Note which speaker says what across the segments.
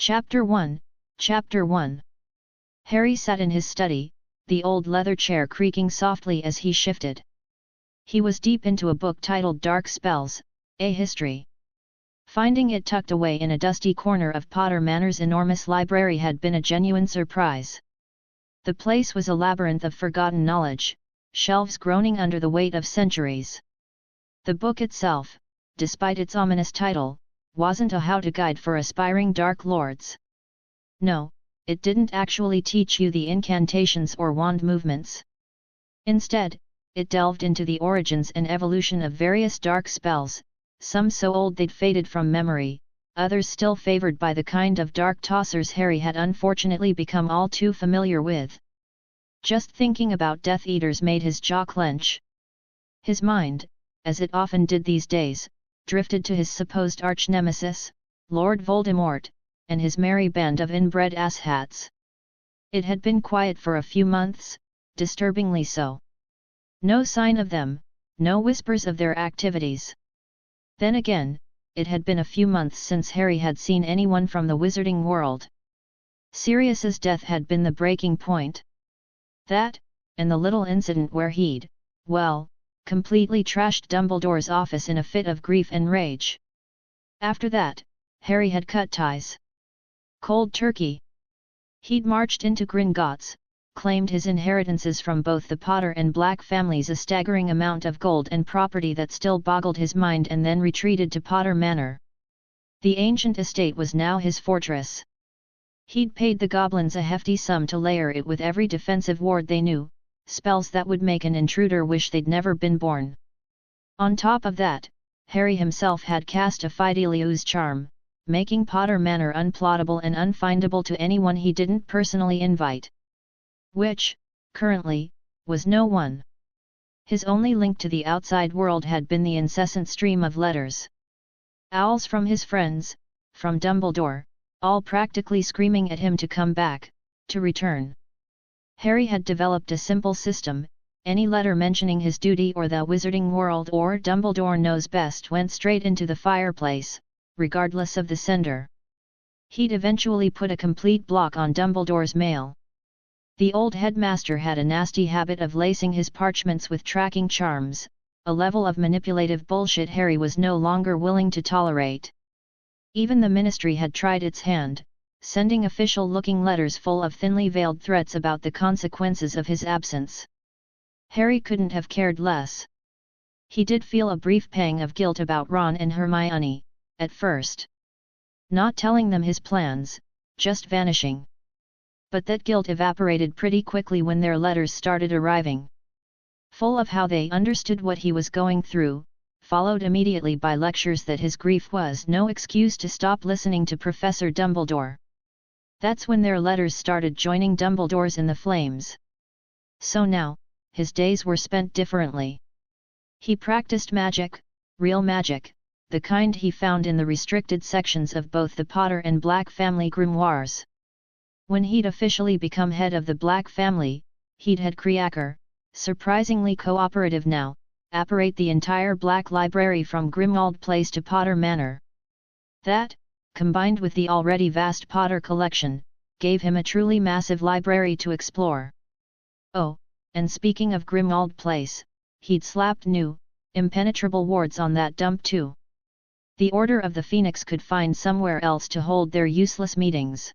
Speaker 1: Chapter 1, Chapter 1. Harry sat in his study, the old leather chair creaking softly as he shifted. He was deep into a book titled Dark Spells, A History. Finding it tucked away in a dusty corner of Potter Manor's enormous library had been a genuine surprise. The place was a labyrinth of forgotten knowledge, shelves groaning under the weight of centuries. The book itself, despite its ominous title, wasn't a how-to guide for aspiring Dark Lords. No, it didn't actually teach you the incantations or wand movements. Instead, it delved into the origins and evolution of various dark spells, some so old they'd faded from memory, others still favored by the kind of dark tossers Harry had unfortunately become all too familiar with. Just thinking about Death Eaters made his jaw clench. His mind, as it often did these days, drifted to his supposed arch-nemesis, Lord Voldemort, and his merry band of inbred asshats. It had been quiet for a few months, disturbingly so. No sign of them, no whispers of their activities. Then again, it had been a few months since Harry had seen anyone from the wizarding world. Sirius's death had been the breaking point. That, and the little incident where he'd, well, completely trashed Dumbledore's office in a fit of grief and rage. After that, Harry had cut ties. Cold turkey. He'd marched into Gringotts, claimed his inheritances from both the Potter and Black families, a staggering amount of gold and property that still boggled his mind, and then retreated to Potter Manor. The ancient estate was now his fortress. He'd paid the goblins a hefty sum to layer it with every defensive ward they knew, spells that would make an intruder wish they'd never been born. On top of that, Harry himself had cast a Fidelius charm, making Potter Manor unplottable and unfindable to anyone he didn't personally invite. Which, currently, was no one. His only link to the outside world had been the incessant stream of letters. Owls from his friends, from Dumbledore, all practically screaming at him to come back, to return. Harry had developed a simple system: any letter mentioning his duty or the wizarding world or Dumbledore knows best went straight into the fireplace, regardless of the sender. He'd eventually put a complete block on Dumbledore's mail. The old headmaster had a nasty habit of lacing his parchments with tracking charms, a level of manipulative bullshit Harry was no longer willing to tolerate. Even the Ministry had tried its hand, sending official-looking letters full of thinly veiled threats about the consequences of his absence. Harry couldn't have cared less. He did feel a brief pang of guilt about Ron and Hermione, at first. Not telling them his plans, just vanishing. But that guilt evaporated pretty quickly when their letters started arriving. Full of how they understood what he was going through, followed immediately by lectures that his grief was no excuse to stop listening to Professor Dumbledore. That's when their letters started joining Dumbledore's in the flames. So now, his days were spent differently. He practiced magic, real magic, the kind he found in the restricted sections of both the Potter and Black family grimoires. When he'd officially become head of the Black family, he'd had Creaker, surprisingly cooperative now, apparate the entire Black library from Grimmauld Place to Potter Manor. That, combined with the already vast Potter collection, gave him a truly massive library to explore. Oh, and speaking of Grimmauld Place, he'd slapped new, impenetrable wards on that dump too. The Order of the Phoenix could find somewhere else to hold their useless meetings.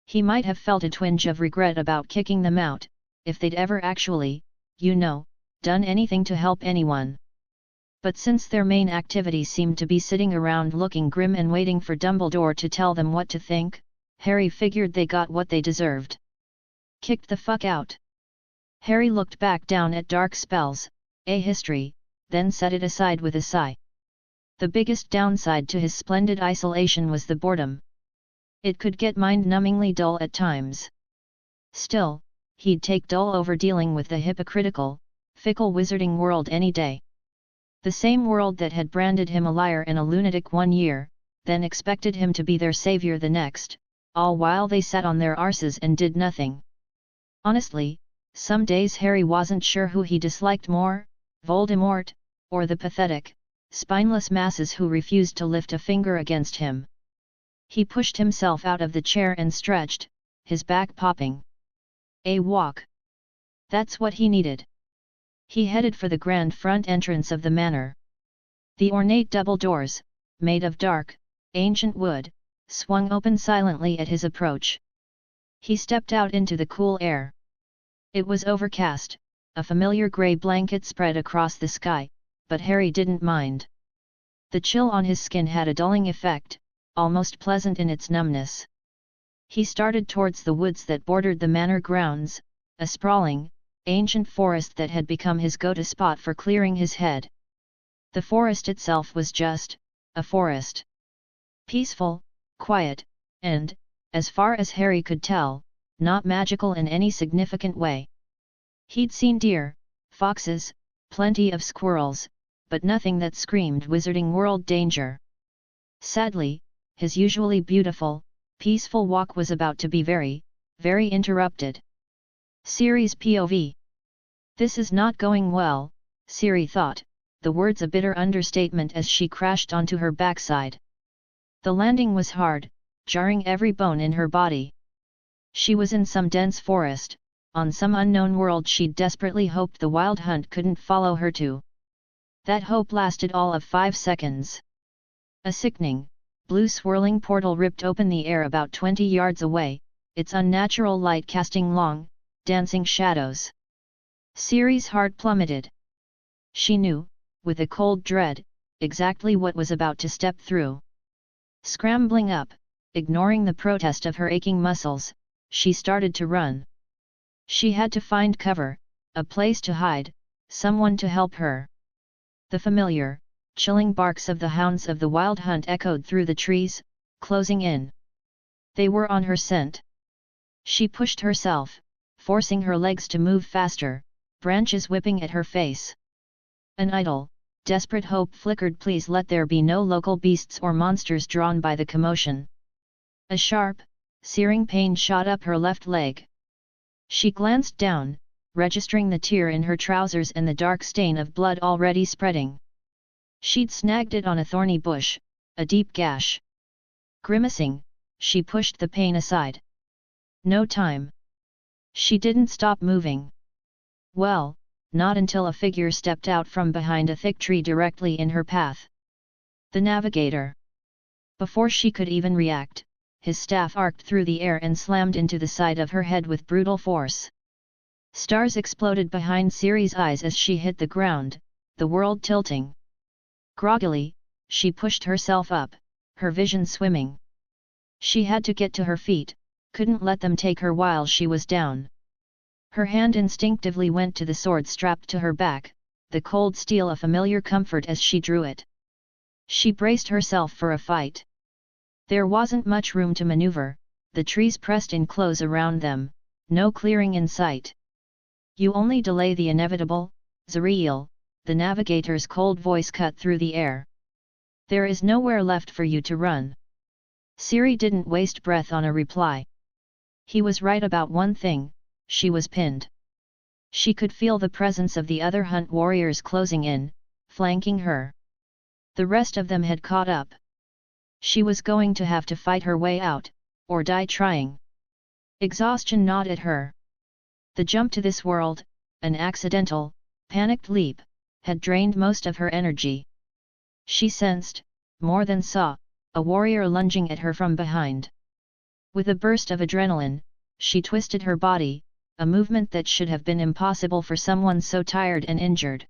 Speaker 1: He might have felt a twinge of regret about kicking them out, if they'd ever actually, done anything to help anyone. But since their main activity seemed to be sitting around looking grim and waiting for Dumbledore to tell them what to think, Harry figured they got what they deserved. Kicked the fuck out. Harry looked back down at Dark Spells, A History, then set it aside with a sigh. The biggest downside to his splendid isolation was the boredom. It could get mind-numbingly dull at times. Still, he'd take dull over dealing with the hypocritical, fickle wizarding world any day. The same world that had branded him a liar and a lunatic one year, then expected him to be their savior the next, all while they sat on their arses and did nothing. Honestly, some days Harry wasn't sure who he disliked more, Voldemort, or the pathetic, spineless masses who refused to lift a finger against him. He pushed himself out of the chair and stretched, his back popping. A walk. That's what he needed. He headed for the grand front entrance of the manor. The ornate double doors, made of dark, ancient wood, swung open silently at his approach. He stepped out into the cool air. It was overcast, a familiar grey blanket spread across the sky, but Harry didn't mind. The chill on his skin had a dulling effect, almost pleasant in its numbness. He started towards the woods that bordered the manor grounds, a sprawling, ancient forest that had become his go-to spot for clearing his head. The forest itself was just a forest. Peaceful, quiet, and, as far as Harry could tell, not magical in any significant way. He'd seen deer, foxes, plenty of squirrels, but nothing that screamed Wizarding World danger. Sadly, his usually beautiful, peaceful walk was about to be very, very interrupted. Ciri's POV. This is not going well, Ciri thought, the words a bitter understatement as she crashed onto her backside. The landing was hard, jarring every bone in her body. She was in some dense forest, on some unknown world she'd desperately hoped the wild hunt couldn't follow her to. That hope lasted all of 5 seconds. A sickening, blue swirling portal ripped open the air about 20 yards away, its unnatural light casting long, dancing shadows. Ciri's heart plummeted. She knew, with a cold dread, exactly what was about to step through. Scrambling up, ignoring the protest of her aching muscles, she started to run. She had to find cover, a place to hide, someone to help her. The familiar, chilling barks of the hounds of the wild hunt echoed through the trees, closing in. They were on her scent. She pushed herself, forcing her legs to move faster, branches whipping at her face. An idle, desperate hope flickered. Please let there be no local beasts or monsters drawn by the commotion. A sharp, searing pain shot up her left leg. She glanced down, registering the tear in her trousers and the dark stain of blood already spreading. She'd snagged it on a thorny bush, a deep gash. Grimacing, she pushed the pain aside. No time. She didn't stop moving. Well, not until a figure stepped out from behind a thick tree directly in her path. The navigator. Before she could even react, his staff arced through the air and slammed into the side of her head with brutal force. Stars exploded behind Ciri's eyes as she hit the ground, the world tilting. Groggily, she pushed herself up, her vision swimming. She had to get to her feet, couldn't let them take her while she was down. Her hand instinctively went to the sword strapped to her back, the cold steel a familiar comfort as she drew it. She braced herself for a fight. There wasn't much room to maneuver, the trees pressed in close around them, no clearing in sight. You only delay the inevitable, Ciri, the navigator's cold voice cut through the air. There is nowhere left for you to run. Ciri didn't waste breath on a reply. He was right about one thing, she was pinned. She could feel the presence of the other hunt warriors closing in, flanking her. The rest of them had caught up. She was going to have to fight her way out, or die trying. Exhaustion gnawed at her. The jump to this world, an accidental, panicked leap, had drained most of her energy. She sensed, more than saw, a warrior lunging at her from behind. With a burst of adrenaline, she twisted her body, a movement that should have been impossible for someone so tired and injured.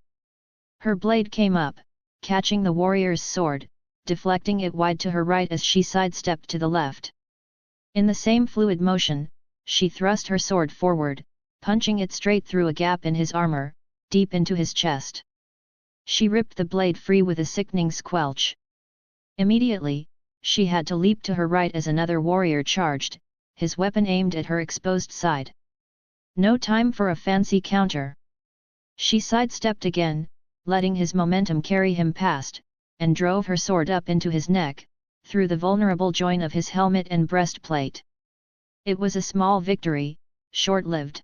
Speaker 1: Her blade came up, catching the warrior's sword, deflecting it wide to her right as she sidestepped to the left. In the same fluid motion, she thrust her sword forward, punching it straight through a gap in his armor, deep into his chest. She ripped the blade free with a sickening squelch. Immediately, she had to leap to her right as another warrior charged, his weapon aimed at her exposed side. No time for a fancy counter. She sidestepped again, letting his momentum carry him past, and drove her sword up into his neck, through the vulnerable join of his helmet and breastplate. It was a small victory, short-lived.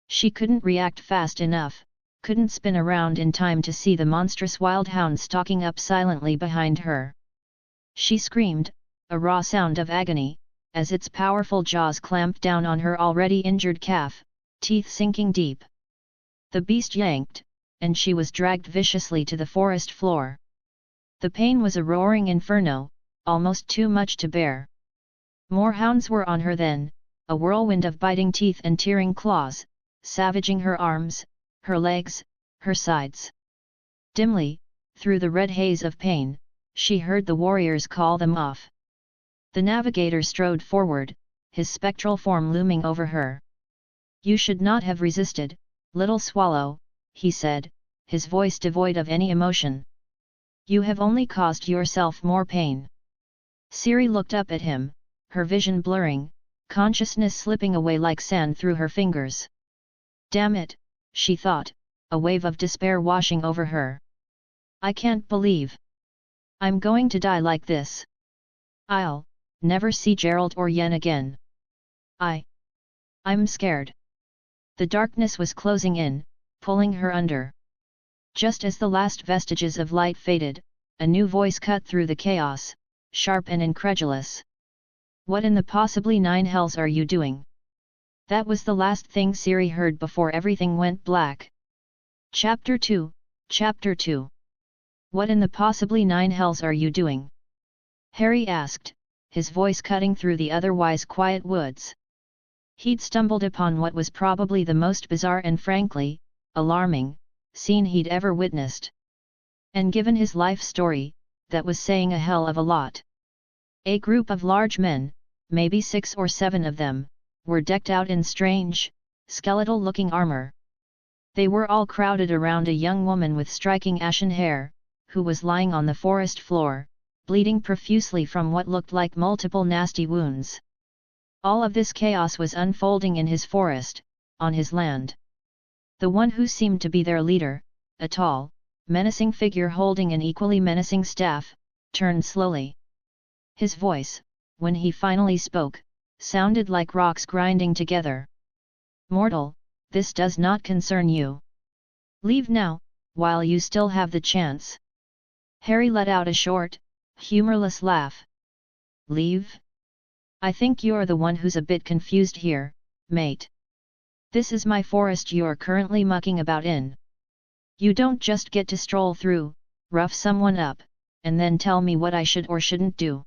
Speaker 1: She couldn't react fast enough, couldn't spin around in time to see the monstrous wild hound stalking up silently behind her. She screamed, a raw sound of agony, as its powerful jaws clamped down on her already injured calf, teeth sinking deep. The beast yanked, and she was dragged viciously to the forest floor. The pain was a roaring inferno, almost too much to bear. More hounds were on her then, a whirlwind of biting teeth and tearing claws, savaging her arms, her legs, her sides. Dimly, through the red haze of pain, she heard the warriors call them off. The navigator strode forward, his spectral form looming over her. "You should not have resisted, little swallow," he said, his voice devoid of any emotion. "You have only caused yourself more pain." Ciri looked up at him, her vision blurring, consciousness slipping away like sand through her fingers. "Damn it," she thought, a wave of despair washing over her. "I can't believe I'm going to die like this. I'll never see Gerald or Yen again. I'm scared." The darkness was closing in, pulling her under. Just as the last vestiges of light faded, a new voice cut through the chaos, sharp and incredulous. "What in the possibly nine hells are you doing?" That was the last thing Ciri heard before everything went black. Chapter 2, Chapter 2. "What in the possibly nine hells are you doing?" Harry asked, his voice cutting through the otherwise quiet woods. He'd stumbled upon what was probably the most bizarre and frankly, alarming, scene he'd ever witnessed. And given his life story, that was saying a hell of a lot. A group of large men, maybe 6 or 7 of them, were decked out in strange, skeletal-looking armor. They were all crowded around a young woman with striking ashen hair, who was lying on the forest floor, bleeding profusely from what looked like multiple nasty wounds. All of this chaos was unfolding in his forest, on his land. The one who seemed to be their leader, a tall, menacing figure holding an equally menacing staff, turned slowly. His voice, when he finally spoke, sounded like rocks grinding together. "Mortal, this does not concern you. Leave now, while you still have the chance." Harry let out a short, humorless laugh. "Leave? I think you're the one who's a bit confused here, mate. This is my forest you're currently mucking about in. You don't just get to stroll through, rough someone up, and then tell me what I should or shouldn't do."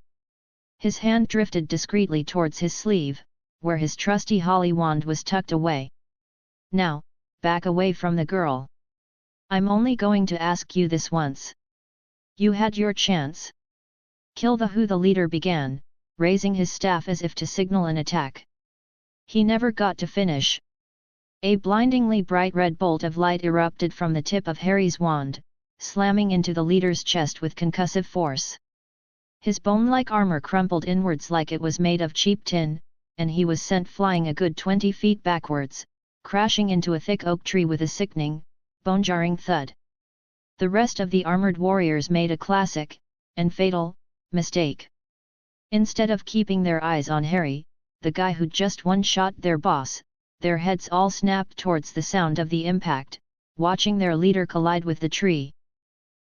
Speaker 1: His hand drifted discreetly towards his sleeve, where his trusty holly wand was tucked away. "Now, back away from the girl. I'm only going to ask you this once. You had your chance. Kill the who," the leader began, raising his staff as if to signal an attack. He never got to finish. A blindingly bright red bolt of light erupted from the tip of Harry's wand, slamming into the leader's chest with concussive force. His bone-like armor crumpled inwards like it was made of cheap tin, and he was sent flying a good 20 feet backwards, crashing into a thick oak tree with a sickening, bone-jarring thud. The rest of the armored warriors made a classic, and fatal, mistake. Instead of keeping their eyes on Harry, the guy who'd just one-shot their boss, their heads all snapped towards the sound of the impact, watching their leader collide with the tree.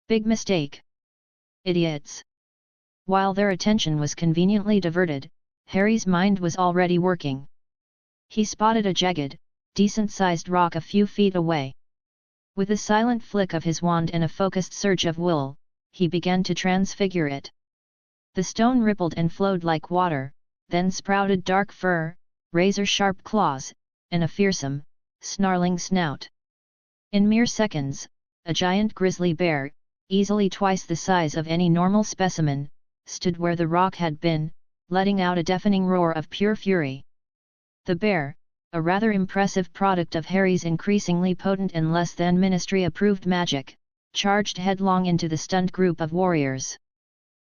Speaker 1: Big mistake. Idiots. While their attention was conveniently diverted, Harry's mind was already working. He spotted a jagged, decent-sized rock a few feet away. With a silent flick of his wand and a focused surge of will, he began to transfigure it. The stone rippled and flowed like water, then sprouted dark fur, razor-sharp claws, and a fearsome, snarling snout. In mere seconds, a giant grizzly bear, easily twice the size of any normal specimen, stood where the rock had been, letting out a deafening roar of pure fury. The bear, a rather impressive product of Harry's increasingly potent and less than ministry-approved magic, charged headlong into the stunned group of warriors.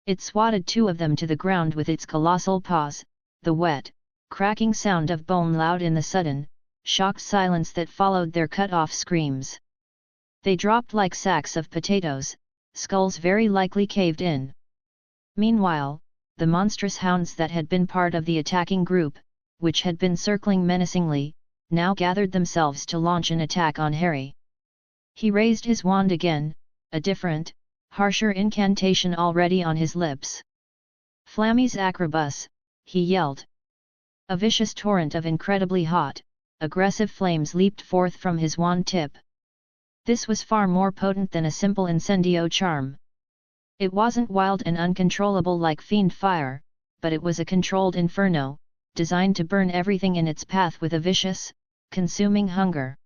Speaker 1: It swatted 2 of them to the ground with its colossal paws, the wet, cracking sound of bone loud in the sudden, shocked silence that followed their cut-off screams. They dropped like sacks of potatoes, skulls very likely caved in. Meanwhile, the monstrous hounds that had been part of the attacking group, which had been circling menacingly, now gathered themselves to launch an attack on Harry. He raised his wand again, a different, harsher incantation already on his lips. Flammes acrobus, he yelled. A vicious torrent of incredibly hot, aggressive flames leaped forth from his wand tip. This was far more potent than a simple incendio charm. It wasn't wild and uncontrollable like fiend fire, but it was a controlled inferno, designed to burn everything in its path with a vicious, consuming hunger.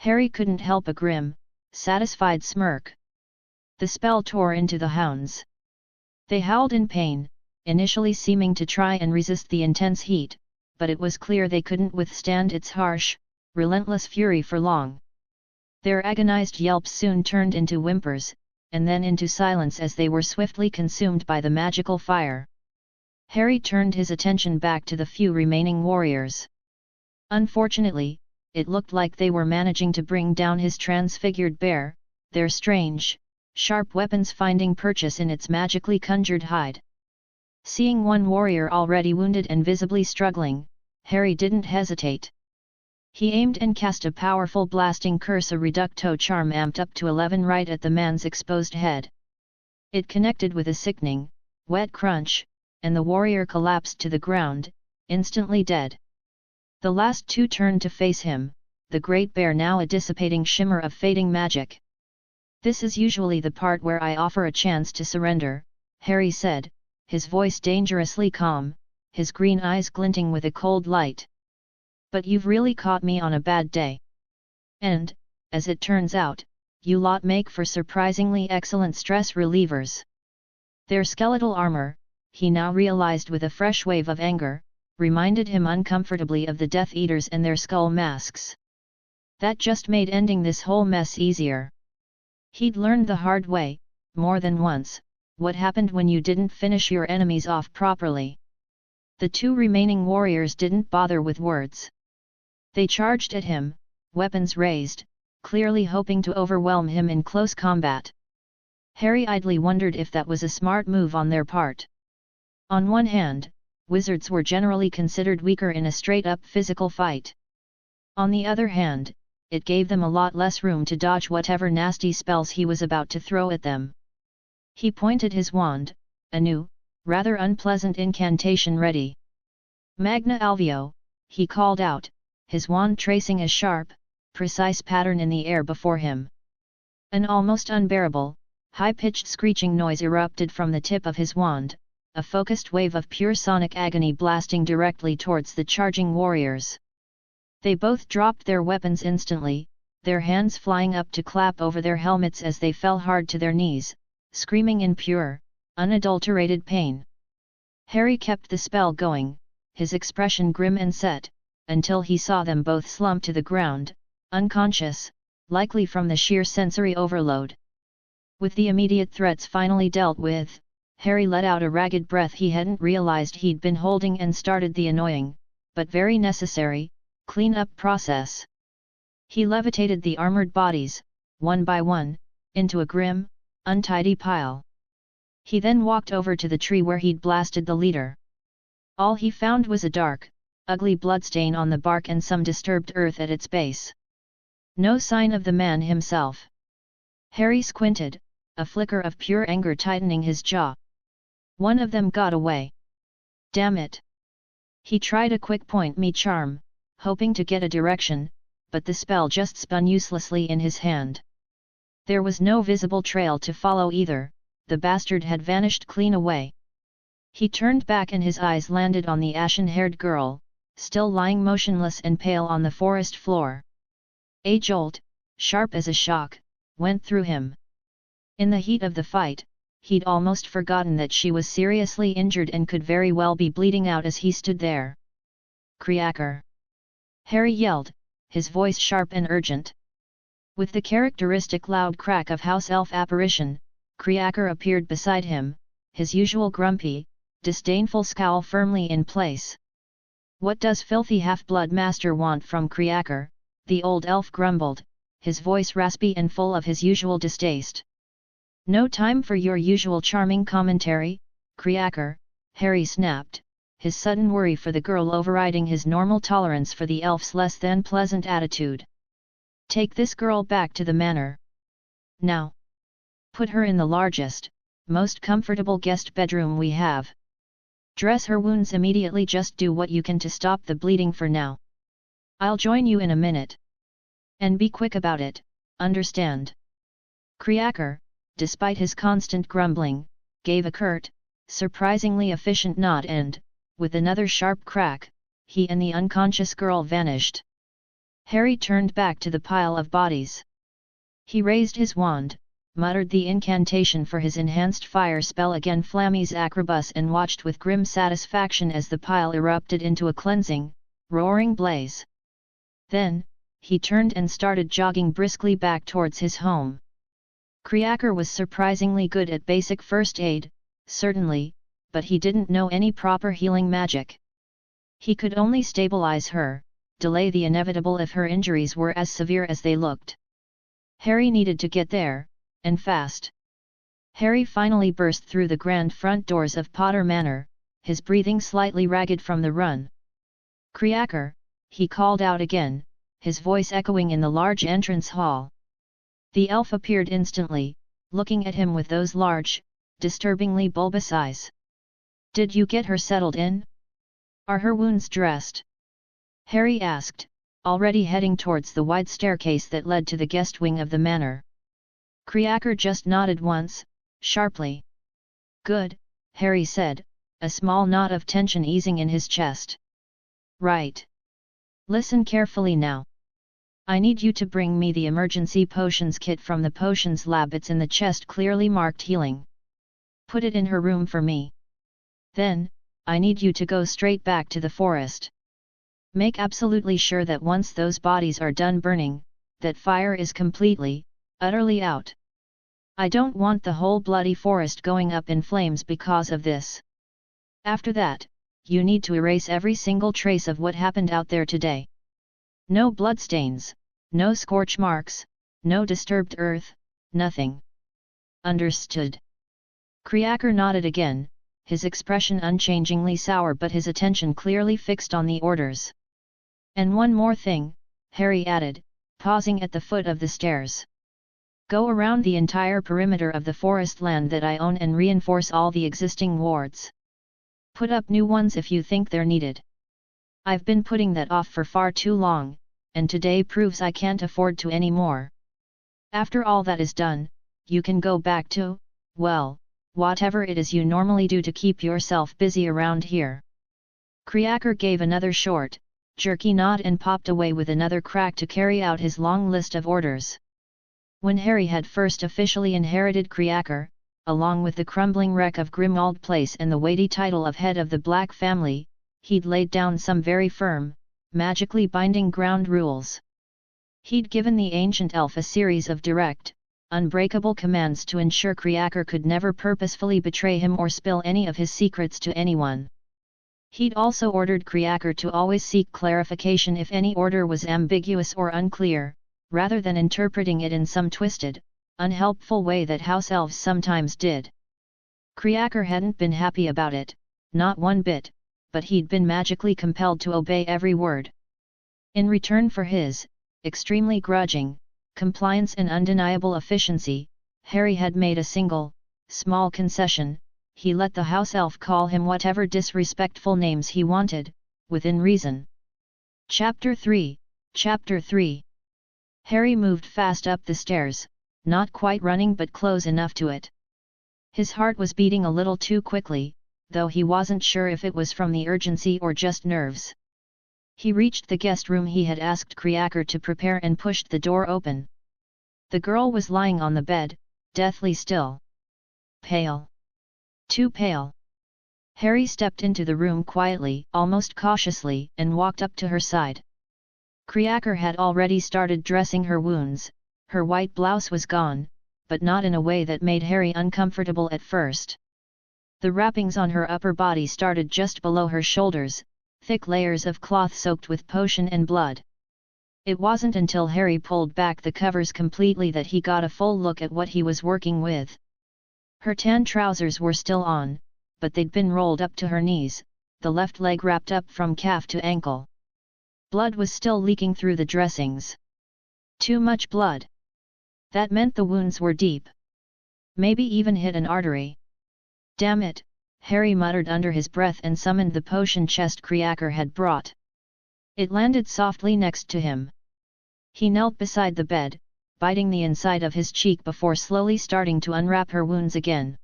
Speaker 1: Harry couldn't help a grim, satisfied smirk. The spell tore into the hounds. They howled in pain, initially seeming to try and resist the intense heat, but it was clear they couldn't withstand its harsh, relentless fury for long. Their agonized yelps soon turned into whimpers, and then into silence as they were swiftly consumed by the magical fire. Harry turned his attention back to the few remaining warriors. Unfortunately, it looked like they were managing to bring down his transfigured bear, their strange, sharp weapons finding purchase in its magically conjured hide. Seeing one warrior already wounded and visibly struggling, Harry didn't hesitate. He aimed and cast a powerful blasting curse, a reducto charm amped up to 11 right at the man's exposed head. It connected with a sickening, wet crunch, and the warrior collapsed to the ground, instantly dead. The last two turned to face him, the great bear now a dissipating shimmer of fading magic. "This is usually the part where I offer a chance to surrender," Harry said, his voice dangerously calm, his green eyes glinting with a cold light. "But you've really caught me on a bad day. And, as it turns out, you lot make for surprisingly excellent stress relievers." Their skeletal armor, he now realized with a fresh wave of anger, reminded him uncomfortably of the Death Eaters and their skull masks. That just made ending this whole mess easier. He'd learned the hard way, more than once, what happened when you didn't finish your enemies off properly. The two remaining warriors didn't bother with words. They charged at him, weapons raised, clearly hoping to overwhelm him in close combat. Harry idly wondered if that was a smart move on their part. On one hand, wizards were generally considered weaker in a straight-up physical fight. On the other hand, it gave them a lot less room to dodge whatever nasty spells he was about to throw at them. He pointed his wand, a new, rather unpleasant incantation ready. "Magna Alvio," he called out, his wand tracing a sharp, precise pattern in the air before him. An almost unbearable, high-pitched screeching noise erupted from the tip of his wand, a focused wave of pure sonic agony blasting directly towards the charging warriors. They both dropped their weapons instantly, their hands flying up to clap over their helmets as they fell hard to their knees, screaming in pure, unadulterated pain. Harry kept the spell going, his expression grim and set, until he saw them both slump to the ground, unconscious, likely from the sheer sensory overload. With the immediate threats finally dealt with, Harry let out a ragged breath he hadn't realized he'd been holding and started the annoying, but very necessary, clean-up process. He levitated the armored bodies, one by one, into a grim, untidy pile. He then walked over to the tree where he'd blasted the leader. All he found was a dark, ugly bloodstain on the bark and some disturbed earth at its base. No sign of the man himself. Harry squinted, a flicker of pure anger tightening his jaw. One of them got away. Damn it! He tried a quick point me charm, hoping to get a direction, but the spell just spun uselessly in his hand. There was no visible trail to follow either, the bastard had vanished clean away. He turned back and his eyes landed on the ashen-haired girl, still lying motionless and pale on the forest floor. A jolt, sharp as a shock, went through him. In the heat of the fight, he'd almost forgotten that she was seriously injured and could very well be bleeding out as he stood there. "Creaker!" Harry yelled, his voice sharp and urgent. With the characteristic loud crack of house elf apparition, Creaker appeared beside him, his usual grumpy, disdainful scowl firmly in place. "What does filthy half-blood master want from Creaker?" the old elf grumbled, his voice raspy and full of his usual distaste. "No time for your usual charming commentary, Creaker," Harry snapped, his sudden worry for the girl overriding his normal tolerance for the elf's less-than-pleasant attitude. "Take this girl back to the manor. Now. Put her in the largest, most comfortable guest bedroom we have. Dress her wounds immediately, just do what you can to stop the bleeding for now. I'll join you in a minute. And be quick about it, understand? Kriaker, despite his constant grumbling, gave a curt, surprisingly efficient nod and, with another sharp crack, he and the unconscious girl vanished. Harry turned back to the pile of bodies. He raised his wand, muttered the incantation for his enhanced fire spell again Flammy's Acrobus and watched with grim satisfaction as the pile erupted into a cleansing, roaring blaze. Then, he turned and started jogging briskly back towards his home. Kriaker was surprisingly good at basic first aid, certainly, but he didn't know any proper healing magic. He could only stabilize her, delay the inevitable if her injuries were as severe as they looked. Harry needed to get there, and fast. Harry finally burst through the grand front doors of Potter Manor, his breathing slightly ragged from the run. Kriaker, he called out again, his voice echoing in the large entrance hall. The elf appeared instantly, looking at him with those large, disturbingly bulbous eyes. Did you get her settled in? Are her wounds dressed? Harry asked, already heading towards the wide staircase that led to the guest wing of the manor. Kriaker just nodded once, sharply. Good, Harry said, a small knot of tension easing in his chest. Right. Listen carefully now. I need you to bring me the emergency potions kit from the potions lab. It's in the chest clearly marked healing. Put it in her room for me. Then, I need you to go straight back to the forest. Make absolutely sure that once those bodies are done burning, that fire is completely, utterly out. I don't want the whole bloody forest going up in flames because of this. After that, you need to erase every single trace of what happened out there today. No bloodstains, no scorch marks, no disturbed earth, nothing. Understood? Kriaker nodded again, his expression unchangingly sour but his attention clearly fixed on the orders. And one more thing, Harry added, pausing at the foot of the stairs. Go around the entire perimeter of the forest land that I own and reinforce all the existing wards. Put up new ones if you think they're needed. I've been putting that off for far too long, and today proves I can't afford to anymore. After all that is done, you can go back to, well, whatever it is you normally do to keep yourself busy around here. Kriaker gave another short, jerky nod and popped away with another crack to carry out his long list of orders. When Harry had first officially inherited Kriaker, along with the crumbling wreck of Grimmauld Place and the weighty title of head of the Black family, he'd laid down some very firm, magically binding ground rules. He'd given the ancient elf a series of direct, unbreakable commands to ensure Kriaker could never purposefully betray him or spill any of his secrets to anyone. He'd also ordered Kriaker to always seek clarification if any order was ambiguous or unclear, rather than interpreting it in some twisted, unhelpful way that house elves sometimes did. Kriaker hadn't been happy about it, not one bit, but he'd been magically compelled to obey every word. In return for his, extremely grudging, compliance and undeniable efficiency, Harry had made a single, small concession. He let the house elf call him whatever disrespectful names he wanted, within reason. Chapter 3. Harry moved fast up the stairs, not quite running but close enough to it. His heart was beating a little too quickly, though he wasn't sure if it was from the urgency or just nerves. He reached the guest room he had asked Kriaker to prepare and pushed the door open. The girl was lying on the bed, deathly still. Pale. Too pale. Harry stepped into the room quietly, almost cautiously, and walked up to her side. Kriaker had already started dressing her wounds. Her white blouse was gone, but not in a way that made Harry uncomfortable at first. The wrappings on her upper body started just below her shoulders, thick layers of cloth soaked with potion and blood. It wasn't until Harry pulled back the covers completely that he got a full look at what he was working with. Her tan trousers were still on, but they'd been rolled up to her knees, the left leg wrapped up from calf to ankle. Blood was still leaking through the dressings. Too much blood. That meant the wounds were deep. Maybe even hit an artery. Damn it, Harry muttered under his breath and summoned the potion chest Kriaker had brought. It landed softly next to him. He knelt beside the bed, biting the inside of his cheek before slowly starting to unwrap her wounds again.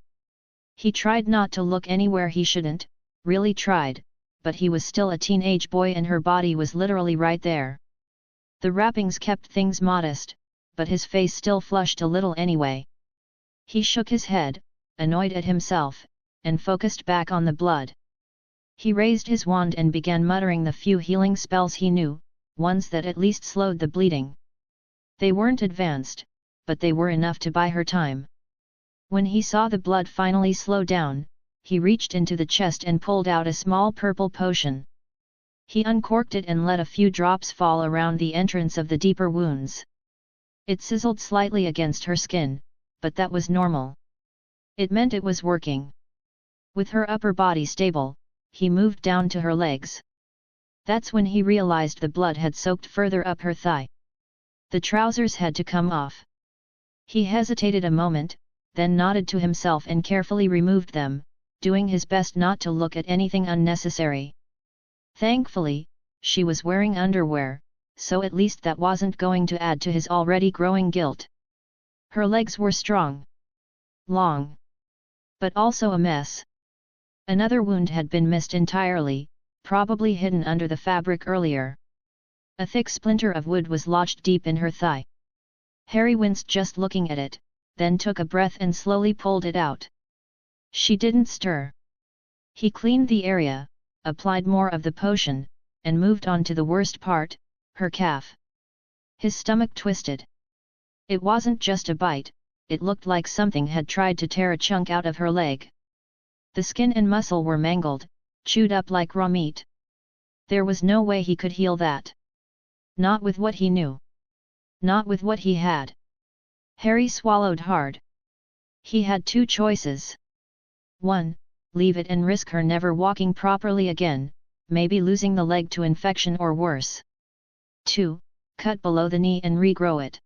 Speaker 1: He tried not to look anywhere he shouldn't, really tried, but he was still a teenage boy and her body was literally right there. The wrappings kept things modest, but his face still flushed a little anyway. He shook his head, annoyed at himself, and focused back on the blood. He raised his wand and began muttering the few healing spells he knew, ones that at least slowed the bleeding. They weren't advanced, but they were enough to buy her time. When he saw the blood finally slow down, he reached into the chest and pulled out a small purple potion. He uncorked it and let a few drops fall around the entrance of the deeper wounds. It sizzled slightly against her skin, but that was normal. It meant it was working. With her upper body stable, he moved down to her legs. That's when he realized the blood had soaked further up her thigh. The trousers had to come off. He hesitated a moment, then nodded to himself and carefully removed them, doing his best not to look at anything unnecessary. Thankfully, she was wearing underwear, so at least that wasn't going to add to his already growing guilt. Her legs were strong. Long. But also a mess. Another wound had been missed entirely, probably hidden under the fabric earlier. A thick splinter of wood was lodged deep in her thigh. Harry winced just looking at it, then took a breath and slowly pulled it out. She didn't stir. He cleaned the area, applied more of the potion, and moved on to the worst part, her calf. His stomach twisted. It wasn't just a bite, it looked like something had tried to tear a chunk out of her leg. The skin and muscle were mangled, chewed up like raw meat. There was no way he could heal that. Not with what he knew. Not with what he had. Harry swallowed hard. He had two choices. 1. Leave it and risk her never walking properly again, maybe losing the leg to infection or worse. 2. Cut below the knee and regrow it.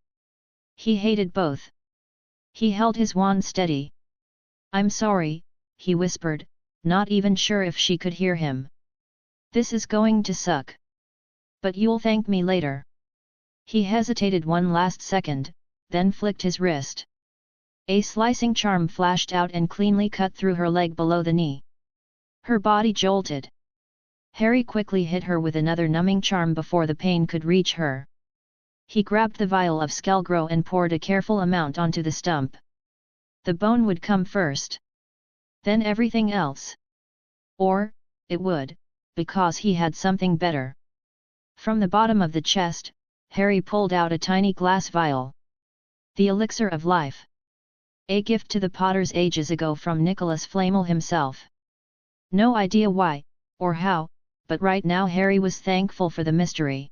Speaker 1: He hated both. He held his wand steady. "I'm sorry," he whispered, not even sure if she could hear him. "This is going to suck. But you'll thank me later." He hesitated one last second, then flicked his wrist. A slicing charm flashed out and cleanly cut through her leg below the knee. Her body jolted. Harry quickly hit her with another numbing charm before the pain could reach her. He grabbed the vial of skeletal and poured a careful amount onto the stump. The bone would come first. Then everything else. Or, it would, because he had something better. From the bottom of the chest, Harry pulled out a tiny glass vial. The elixir of life. A gift to the Potters ages ago from Nicholas Flamel himself. No idea why, or how, but right now Harry was thankful for the mystery.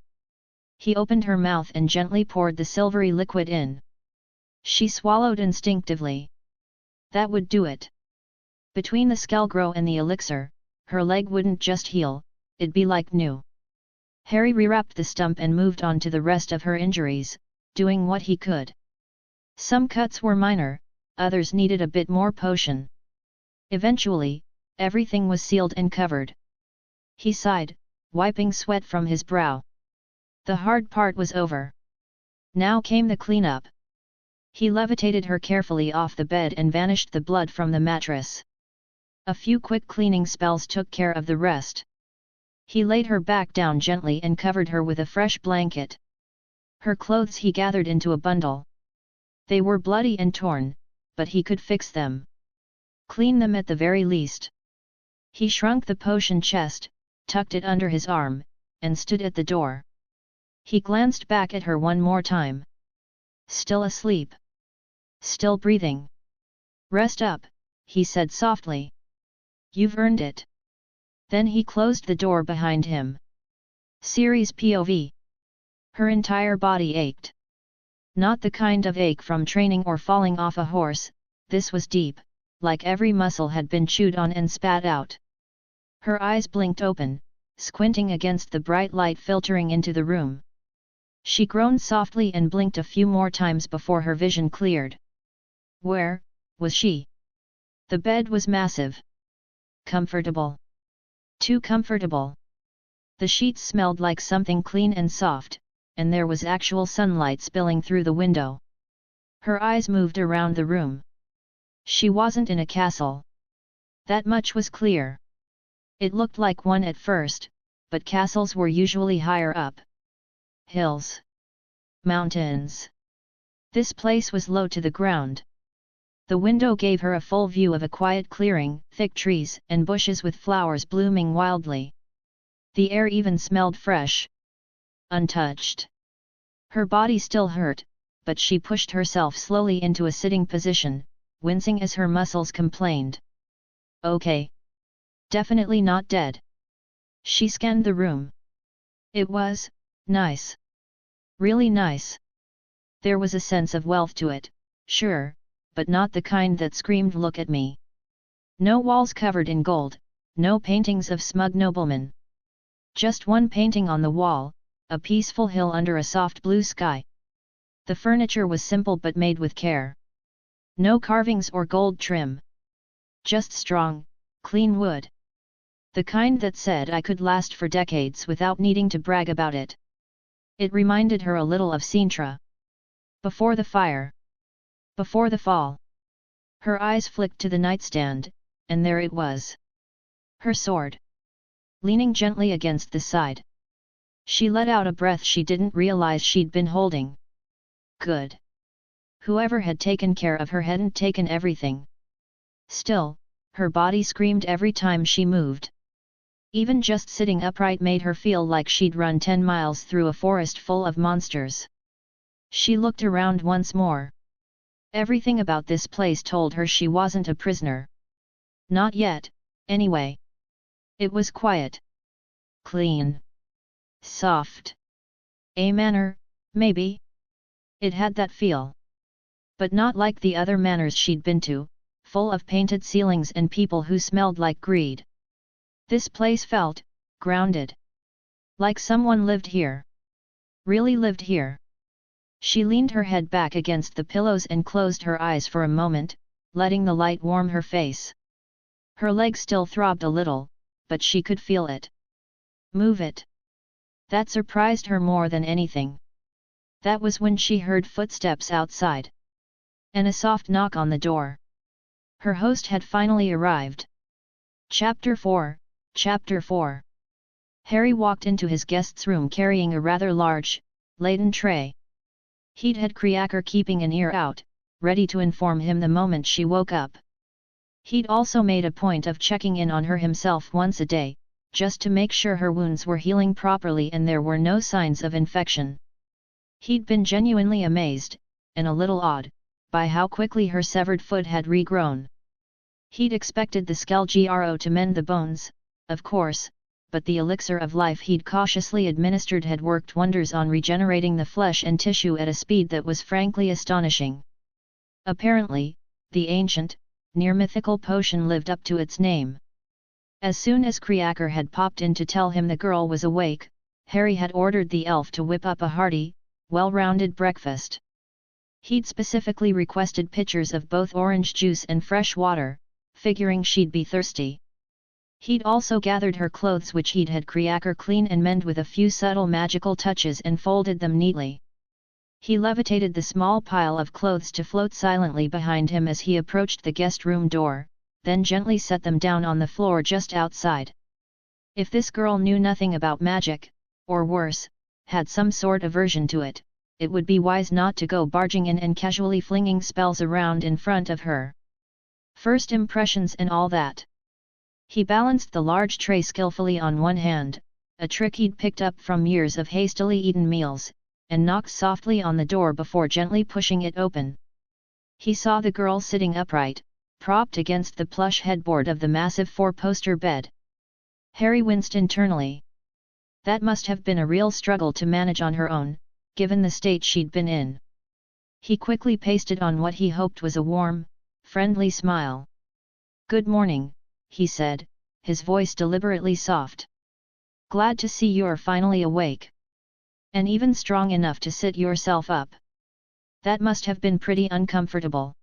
Speaker 1: He opened her mouth and gently poured the silvery liquid in. She swallowed instinctively. That would do it. Between the skeletal and the elixir, her leg wouldn't just heal, it'd be like new. Harry rewrapped the stump and moved on to the rest of her injuries, doing what he could. Some cuts were minor, others needed a bit more potion. Eventually, everything was sealed and covered. He sighed, wiping sweat from his brow. The hard part was over. Now came the cleanup. He levitated her carefully off the bed and vanished the blood from the mattress. A few quick cleaning spells took care of the rest. He laid her back down gently and covered her with a fresh blanket. Her clothes he gathered into a bundle. They were bloody and torn, but he could fix them. Clean them at the very least. He shrunk the potion chest, tucked it under his arm, and stood at the door. He glanced back at her one more time. Still asleep. Still breathing. "Rest up," he said softly. "You've earned it." Then he closed the door behind him. Ciri's POV. Her entire body ached. Not the kind of ache from training or falling off a horse, this was deep, like every muscle had been chewed on and spat out. Her eyes blinked open, squinting against the bright light filtering into the room. She groaned softly and blinked a few more times before her vision cleared. Where was she? The bed was massive. comfortable. Too comfortable. The sheets smelled like something clean and soft, and there was actual sunlight spilling through the window. Her eyes moved around the room. She wasn't in a castle. That much was clear. It looked like one at first, but castles were usually higher up. Hills. Mountains. This place was low to the ground. The window gave her a full view of a quiet clearing, thick trees and bushes with flowers blooming wildly. The air even smelled fresh. Untouched. Her body still hurt, but she pushed herself slowly into a sitting position, wincing as her muscles complained. Okay. Definitely not dead. She scanned the room. It was nice. Really nice. There was a sense of wealth to it, sure, but not the kind that screamed "look at me." No walls covered in gold, no paintings of smug noblemen. Just one painting on the wall, a peaceful hill under a soft blue sky. The furniture was simple but made with care. No carvings or gold trim. Just strong, clean wood. The kind that said I could last for decades without needing to brag about it. It reminded her a little of Sintra. Before the fire. Before the fall. Her eyes flicked to the nightstand, and there it was. Her sword. Leaning gently against the side. She let out a breath she didn't realize she'd been holding. Good. Whoever had taken care of her hadn't taken everything. Still, her body screamed every time she moved. Even just sitting upright made her feel like she'd run 10 miles through a forest full of monsters. She looked around once more. Everything about this place told her she wasn't a prisoner. Not yet, anyway. It was quiet. Clean. Soft. A manor, maybe? It had that feel. But not like the other manors she'd been to, full of painted ceilings and people who smelled like greed. This place felt grounded. Like someone lived here. Really lived here. She leaned her head back against the pillows and closed her eyes for a moment, letting the light warm her face. Her leg still throbbed a little, but she could feel it. Move it. That surprised her more than anything. That was when she heard footsteps outside. And a soft knock on the door. Her host had finally arrived. Chapter 4. Chapter 4. Harry walked into his guest's room carrying a rather large, laden tray. He'd had Kriaker keeping an ear out, ready to inform him the moment she woke up. He'd also made a point of checking in on her himself once a day, just to make sure her wounds were healing properly and there were no signs of infection. He'd been genuinely amazed, and a little awed, by how quickly her severed foot had regrown. He'd expected the skeletal to mend the bones, of course, but the elixir of life he'd cautiously administered had worked wonders on regenerating the flesh and tissue at a speed that was frankly astonishing. Apparently, the ancient, near-mythical potion lived up to its name. As soon as Kriaker had popped in to tell him the girl was awake, Harry had ordered the elf to whip up a hearty, well-rounded breakfast. He'd specifically requested pitchers of both orange juice and fresh water, figuring she'd be thirsty. He'd also gathered her clothes which he'd had Kriaker clean and mend with a few subtle magical touches and folded them neatly. He levitated the small pile of clothes to float silently behind him as he approached the guest room door, then gently set them down on the floor just outside. If this girl knew nothing about magic, or worse, had some sort of aversion to it, it would be wise not to go barging in and casually flinging spells around in front of her. First impressions and all that. He balanced the large tray skillfully on one hand, a trick he'd picked up from years of hastily eaten meals, and knocked softly on the door before gently pushing it open. He saw the girl sitting upright, propped against the plush headboard of the massive four-poster bed. Harry winced internally. That must have been a real struggle to manage on her own, given the state she'd been in. He quickly pasted on what he hoped was a warm, friendly smile. "Good morning," he said, his voice deliberately soft. "Glad to see you're finally awake. And even strong enough to sit yourself up. That must have been pretty uncomfortable."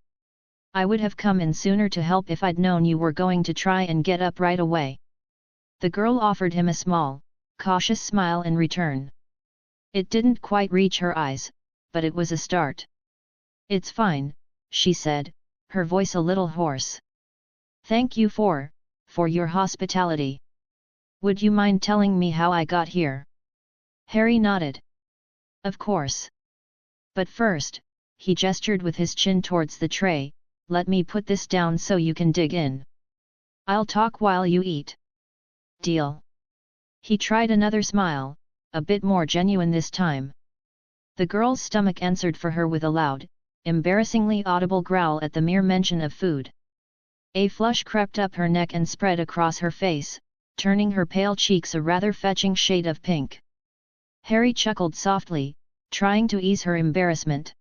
Speaker 1: I would have come in sooner to help if I'd known you were going to try and get up right away. The girl offered him a small, cautious smile in return. It didn't quite reach her eyes, but it was a start. It's fine, she said, her voice a little hoarse. Thank you for your hospitality. Would you mind telling me how I got here? Harry nodded. Of course. But first, he gestured with his chin towards the tray, let me put this down so you can dig in. I'll talk while you eat. Deal. He tried another smile, a bit more genuine this time. The girl's stomach answered for her with a loud, embarrassingly audible growl at the mere mention of food. A flush crept up her neck and spread across her face, turning her pale cheeks a rather fetching shade of pink. Harry chuckled softly, trying to ease her embarrassment.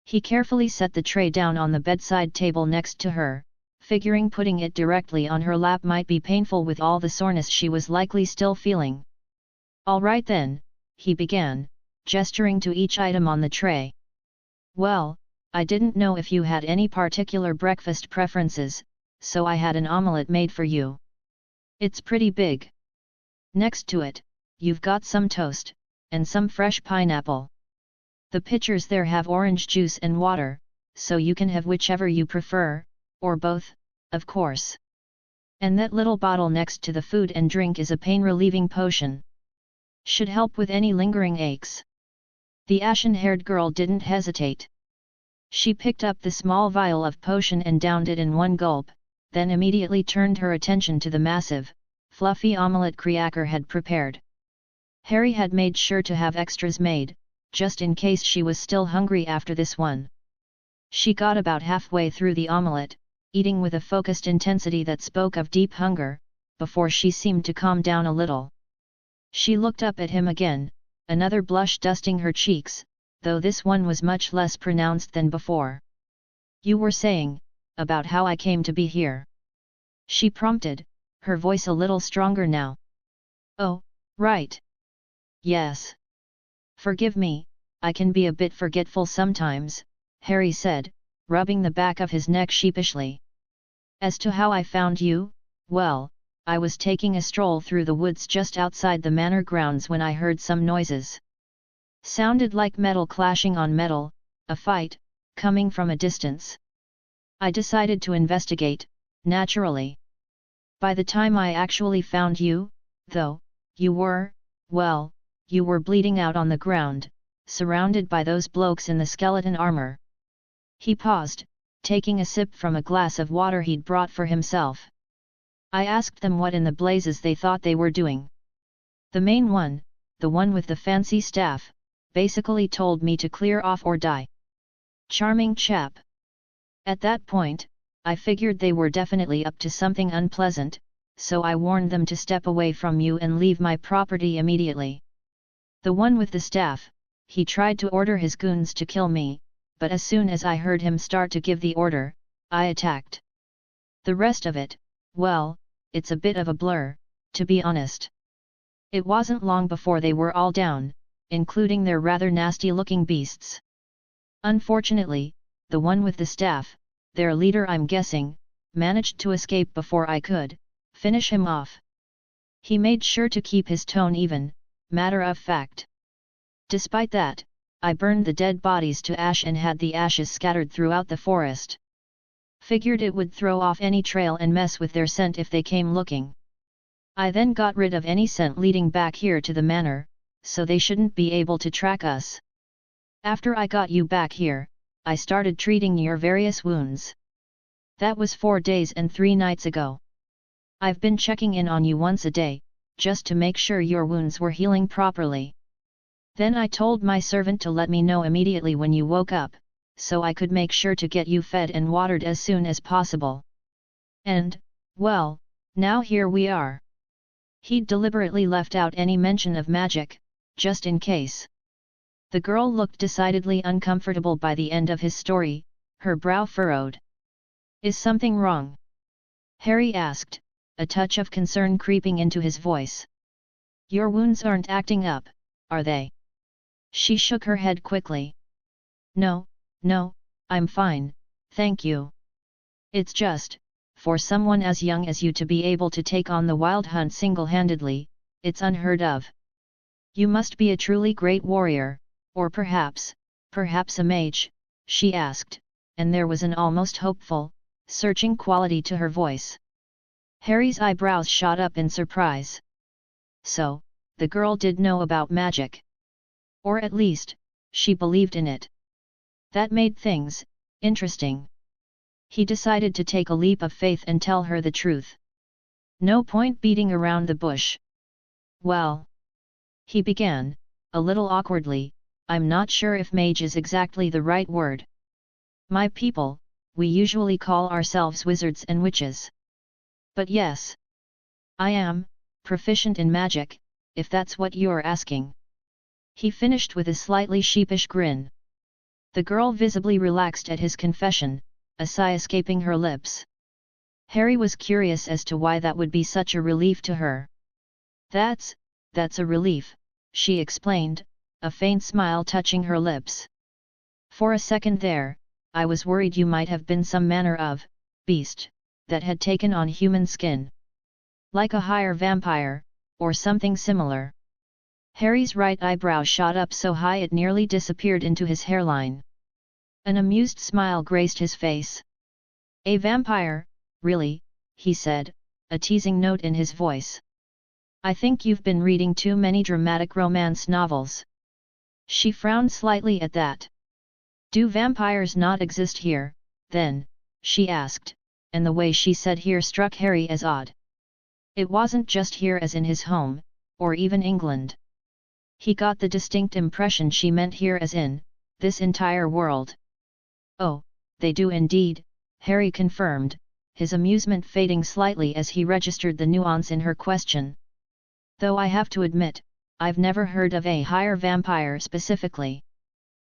Speaker 1: He carefully set the tray down on the bedside table next to her, figuring putting it directly on her lap might be painful with all the soreness she was likely still feeling. All right then, he began, gesturing to each item on the tray. Well, I didn't know if you had any particular breakfast preferences, so I had an omelette made for you. It's pretty big. Next to it, you've got some toast, and some fresh pineapple. The pitchers there have orange juice and water, so you can have whichever you prefer, or both, of course. And that little bottle next to the food and drink is a pain-relieving potion. Should help with any lingering aches. The ashen-haired girl didn't hesitate. She picked up the small vial of potion and downed it in one gulp, then immediately turned her attention to the massive, fluffy omelette Kriaker had prepared. Harry had made sure to have extras made, just in case she was still hungry after this one. She got about halfway through the omelette, eating with a focused intensity that spoke of deep hunger, before she seemed to calm down a little. She looked up at him again, another blush dusting her cheeks, though this one was much less pronounced than before. You were saying, about how I came to be here. She prompted, her voice a little stronger now. Oh, right. Yes. Forgive me, I can be a bit forgetful sometimes, Harry said, rubbing the back of his neck sheepishly. As to how I found you, well, I was taking a stroll through the woods just outside the manor grounds when I heard some noises. Sounded like metal clashing on metal, a fight, coming from a distance. I decided to investigate, naturally. By the time I actually found you, though, you were bleeding out on the ground, surrounded by those blokes in the skeleton armor. He paused, taking a sip from a glass of water he'd brought for himself. I asked them what in the blazes they thought they were doing. The main one, the one with the fancy staff, basically told me to clear off or die. Charming chap. At that point, I figured they were definitely up to something unpleasant, so I warned them to step away from you and leave my property immediately. The one with the staff, he tried to order his goons to kill me, but as soon as I heard him start to give the order, I attacked. The rest of it, well, it's a bit of a blur, to be honest. It wasn't long before they were all down, including their rather nasty-looking beasts. Unfortunately, the one with the staff, their leader I'm guessing, managed to escape before I could finish him off. He made sure to keep his tone even, matter of fact. Despite that, I burned the dead bodies to ash and had the ashes scattered throughout the forest. Figured it would throw off any trail and mess with their scent if they came looking. I then got rid of any scent leading back here to the manor, so they shouldn't be able to track us. After I got you back here, I started treating your various wounds. That was 4 days and 3 nights ago. I've been checking in on you once a day, just to make sure your wounds were healing properly. Then I told my servant to let me know immediately when you woke up, so I could make sure to get you fed and watered as soon as possible. And, well, now here we are. He'd deliberately left out any mention of magic, just in case. The girl looked decidedly uncomfortable by the end of his story, her brow furrowed. Is something wrong? Harry asked, a touch of concern creeping into his voice. Your wounds aren't acting up, are they? She shook her head quickly. No, I'm fine, thank you. It's just, for someone as young as you to be able to take on the wild hunt single-handedly, it's unheard of. You must be a truly great warrior, or perhaps a mage, she asked, and there was an almost hopeful, searching quality to her voice. Harry's eyebrows shot up in surprise. So, the girl did know about magic. Or at least, she believed in it. That made things interesting. He decided to take a leap of faith and tell her the truth. No point beating around the bush. Well, he began, a little awkwardly, I'm not sure if mage is exactly the right word. My people, we usually call ourselves wizards and witches. But yes, I am proficient in magic, if that's what you're asking. He finished with a slightly sheepish grin. The girl visibly relaxed at his confession, a sigh escaping her lips. Harry was curious as to why that would be such a relief to her. That's a relief, she explained, a faint smile touching her lips. For a second there, I was worried you might have been some manner of beast that had taken on human skin. Like a higher vampire, or something similar. Harry's right eyebrow shot up so high it nearly disappeared into his hairline. An amused smile graced his face. A vampire, really, he said, a teasing note in his voice. I think you've been reading too many dramatic romance novels. She frowned slightly at that. Do vampires not exist here, then? She asked, and the way she said here struck Harry as odd. It wasn't just here as in his home, or even England. He got the distinct impression she meant here as in this entire world. Oh, they do indeed, Harry confirmed, his amusement fading slightly as he registered the nuance in her question. Though I have to admit, I've never heard of a higher vampire specifically.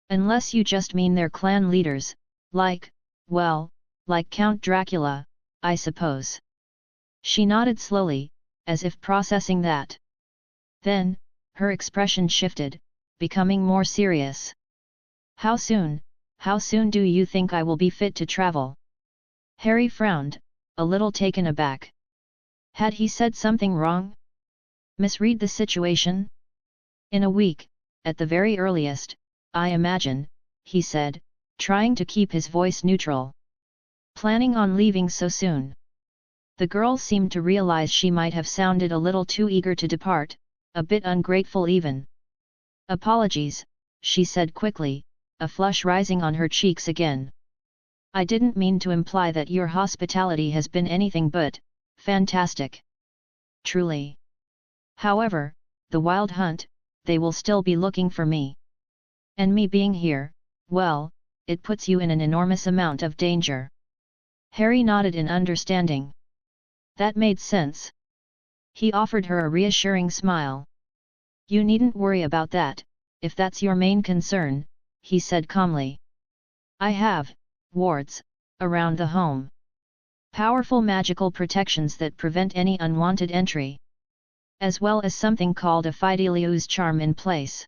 Speaker 1: Unless you just mean their clan leaders, like Count Dracula, I suppose. She nodded slowly, as if processing that. Then, her expression shifted, becoming more serious. How soon do you think I will be fit to travel? Harry frowned, a little taken aback. Had he said something wrong? Misread the situation? In a week, at the very earliest, I imagine, he said, trying to keep his voice neutral. Planning on leaving so soon? The girl seemed to realize she might have sounded a little too eager to depart, a bit ungrateful even. Apologies, she said quickly, a flush rising on her cheeks again. I didn't mean to imply that your hospitality has been anything but fantastic. Truly. However, the wild hunt, they will still be looking for me. And me being here, well, it puts you in an enormous amount of danger. Harry nodded in understanding. That made sense. He offered her a reassuring smile. You needn't worry about that, if that's your main concern, he said calmly. I have wards around the home. Powerful magical protections that prevent any unwanted entry. As well as something called a Fidelius charm in place.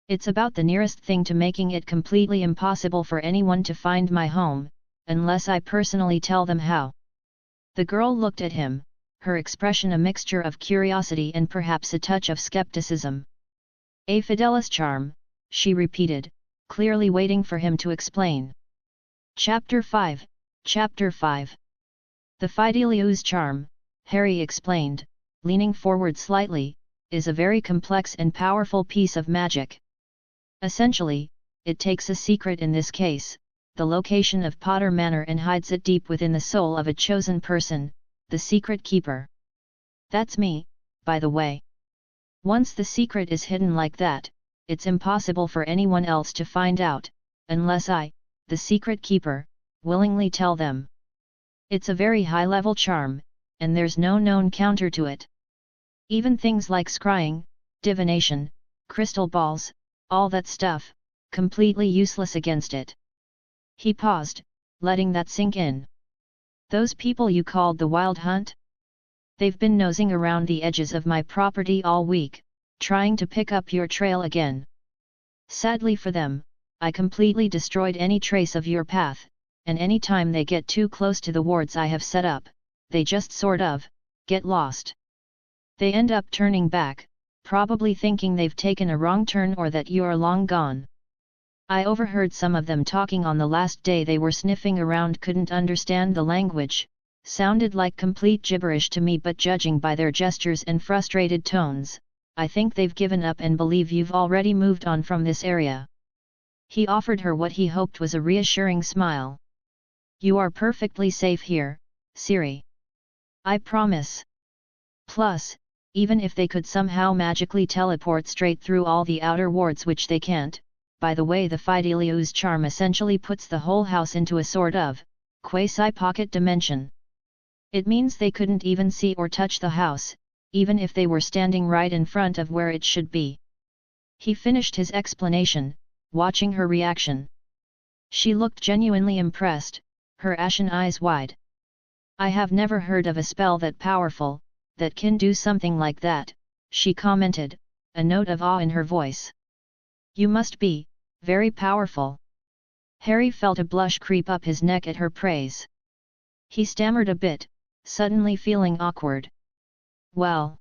Speaker 1: It's about the nearest thing to making it completely impossible for anyone to find my home, unless I personally tell them how. The girl looked at him, her expression a mixture of curiosity and perhaps a touch of skepticism. A Fidelis charm, she repeated, clearly waiting for him to explain. Chapter 5. The Fidelius charm, Harry explained, leaning forward slightly, is a very complex and powerful piece of magic. Essentially, it takes a secret, in this case, the location of Potter Manor, and hides it deep within the soul of a chosen person, the secret keeper. That's me, by the way. Once the secret is hidden like that, it's impossible for anyone else to find out, unless I, the secret keeper, willingly tell them. It's a very high-level charm, and there's no known counter to it. Even things like scrying, divination, crystal balls, all that stuff, completely useless against it. He paused, letting that sink in. Those people you called the Wild Hunt? They've been nosing around the edges of my property all week, trying to pick up your trail again. Sadly for them, I completely destroyed any trace of your path, and any time they get too close to the wards I have set up, they just sort of get lost. They end up turning back, probably thinking they've taken a wrong turn or that you're long gone. I overheard some of them talking on the last day they were sniffing around, couldn't understand the language, sounded like complete gibberish to me, but judging by their gestures and frustrated tones, I think they've given up and believe you've already moved on from this area. He offered her what he hoped was a reassuring smile. You are perfectly safe here, Ciri. I promise. Plus, even if they could somehow magically teleport straight through all the outer wards, which they can't, by the way, the Fidelius charm essentially puts the whole house into a sort of quasi-pocket dimension. It means they couldn't even see or touch the house, even if they were standing right in front of where it should be. He finished his explanation, watching her reaction. She looked genuinely impressed, her ashen eyes wide. I have never heard of a spell that powerful, that can do something like that, she commented, a note of awe in her voice. You must be very powerful. Harry felt a blush creep up his neck at her praise. He stammered a bit, suddenly feeling awkward. Well,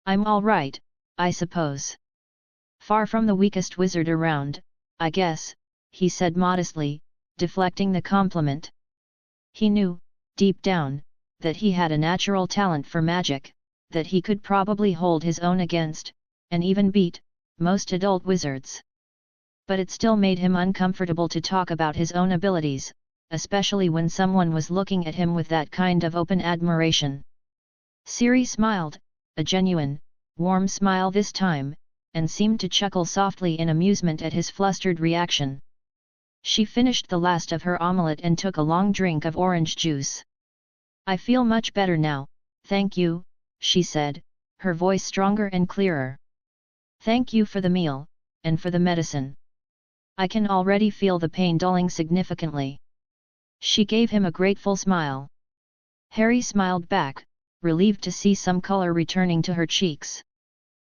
Speaker 1: I'm all right, I suppose. Far from the weakest wizard around, I guess, he said modestly, deflecting the compliment. He knew, deep down, that he had a natural talent for magic, that he could probably hold his own against, and even beat, most adult wizards. But it still made him uncomfortable to talk about his own abilities, especially when someone was looking at him with that kind of open admiration. Ciri smiled, a genuine, warm smile this time, and seemed to chuckle softly in amusement at his flustered reaction. She finished the last of her omelette and took a long drink of orange juice. I feel much better now, thank you, she said, her voice stronger and clearer. Thank you for the meal, and for the medicine. I can already feel the pain dulling significantly. She gave him a grateful smile. Harry smiled back, relieved to see some color returning to her cheeks.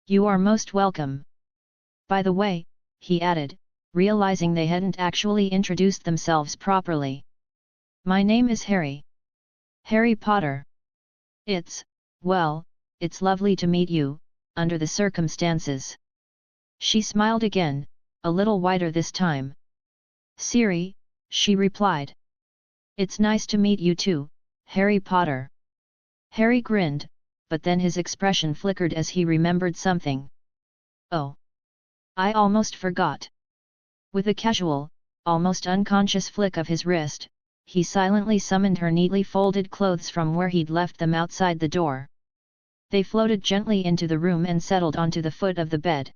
Speaker 1: You are most welcome. By the way, he added, realizing they hadn't actually introduced themselves properly. My name is Harry. Harry Potter. Well, it's lovely to meet you, under the circumstances. She smiled again, a little wider this time. Ciri, she replied. It's nice to meet you too, Harry Potter. Harry grinned, but then his expression flickered as he remembered something. Oh! I almost forgot. With a casual, almost unconscious flick of his wrist, he silently summoned her neatly folded clothes from where he'd left them outside the door. They floated gently into the room and settled onto the foot of the bed.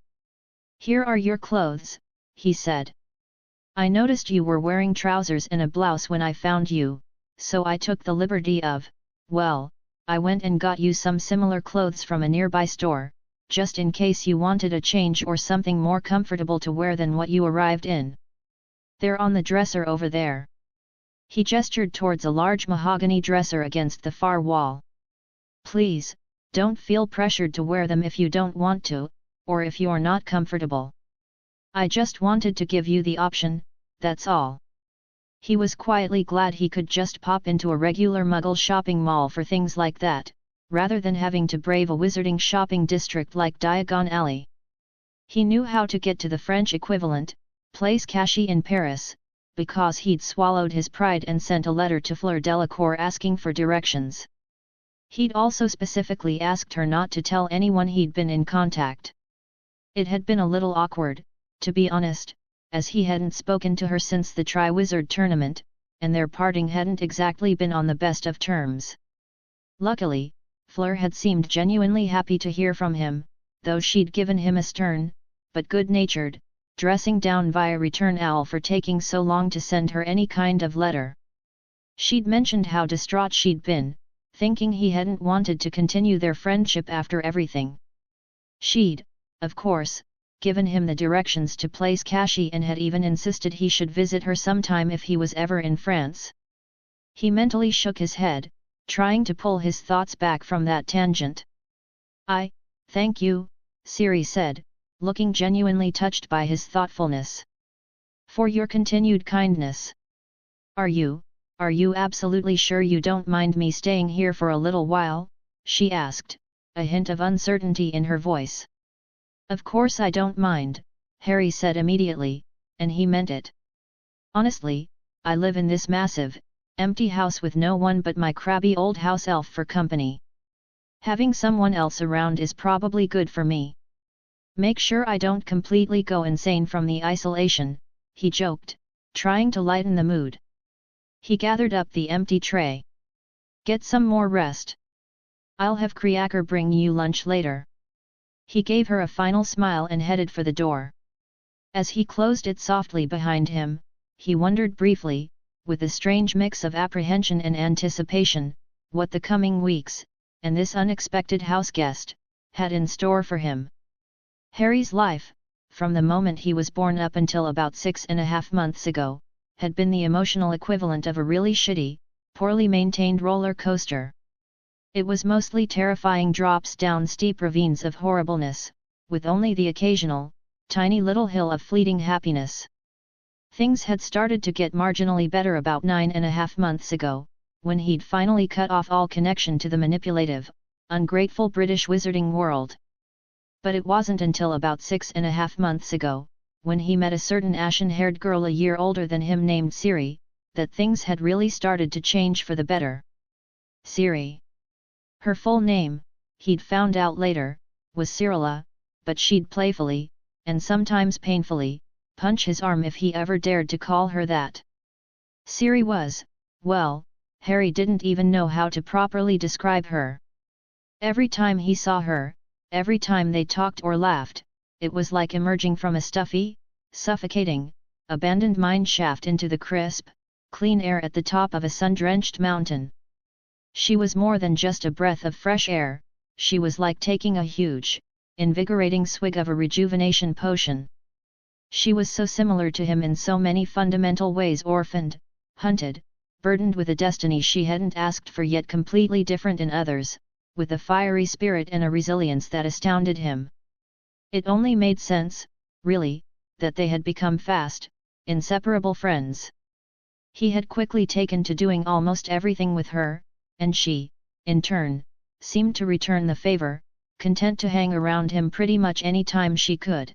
Speaker 1: Here are your clothes, he said. I noticed you were wearing trousers and a blouse when I found you, so I took the liberty of, well, I went and got you some similar clothes from a nearby store, just in case you wanted a change or something more comfortable to wear than what you arrived in. They're on the dresser over there. He gestured towards a large mahogany dresser against the far wall. Please, don't feel pressured to wear them if you don't want to, or if you're not comfortable. I just wanted to give you the option, that's all. He was quietly glad he could just pop into a regular Muggle shopping mall for things like that, rather than having to brave a wizarding shopping district like Diagon Alley. He knew how to get to the French equivalent, Place Cashie in Paris, because he'd swallowed his pride and sent a letter to Fleur Delacour asking for directions. He'd also specifically asked her not to tell anyone he'd been in contact. It had been a little awkward, to be honest, as he hadn't spoken to her since the Triwizard tournament, and their parting hadn't exactly been on the best of terms. Luckily, Fleur had seemed genuinely happy to hear from him, though she'd given him a stern, but good-natured, dressing down via return owl for taking so long to send her any kind of letter. She'd mentioned how distraught she'd been, thinking he hadn't wanted to continue their friendship after everything. She'd, of course, given him the directions to Place Cashie and had even insisted he should visit her sometime if he was ever in France. He mentally shook his head, trying to pull his thoughts back from that tangent. Thank you, Ciri said, looking genuinely touched by his thoughtfulness. For your continued kindness. Are you absolutely sure you don't mind me staying here for a little while?" she asked, a hint of uncertainty in her voice. "Of course I don't mind," Harry said immediately, and he meant it. "Honestly, I live in this massive, empty house with no one but my crabby old house elf for company. Having someone else around is probably good for me. Make sure I don't completely go insane from the isolation," he joked, trying to lighten the mood. He gathered up the empty tray. "Get some more rest. I'll have Kriaker bring you lunch later." He gave her a final smile and headed for the door. As he closed it softly behind him, he wondered briefly, with a strange mix of apprehension and anticipation, what the coming weeks, and this unexpected house guest, had in store for him. Harry's life, from the moment he was born up until about 6.5 months ago, had been the emotional equivalent of a really shitty, poorly maintained roller coaster. It was mostly terrifying drops down steep ravines of horribleness, with only the occasional, tiny little hill of fleeting happiness. Things had started to get marginally better about 9.5 months ago, when he'd finally cut off all connection to the manipulative, ungrateful British wizarding world. But it wasn't until about 6.5 months ago, when he met a certain ashen-haired girl a year older than him named Ciri, that things had really started to change for the better. Ciri. Her full name, he'd found out later, was Cirilla, but she'd playfully, and sometimes painfully, punch his arm if he ever dared to call her that. Ciri was, well, Harry didn't even know how to properly describe her. Every time he saw her, every time they talked or laughed, it was like emerging from a stuffy, suffocating, abandoned mine shaft into the crisp, clean air at the top of a sun-drenched mountain. She was more than just a breath of fresh air, she was like taking a huge, invigorating swig of a rejuvenation potion. She was so similar to him in so many fundamental ways, orphaned, hunted, burdened with a destiny she hadn't asked for, yet completely different in others, with a fiery spirit and a resilience that astounded him. It only made sense, really, that they had become fast, inseparable friends. He had quickly taken to doing almost everything with her, and she, in turn, seemed to return the favor, content to hang around him pretty much any time she could.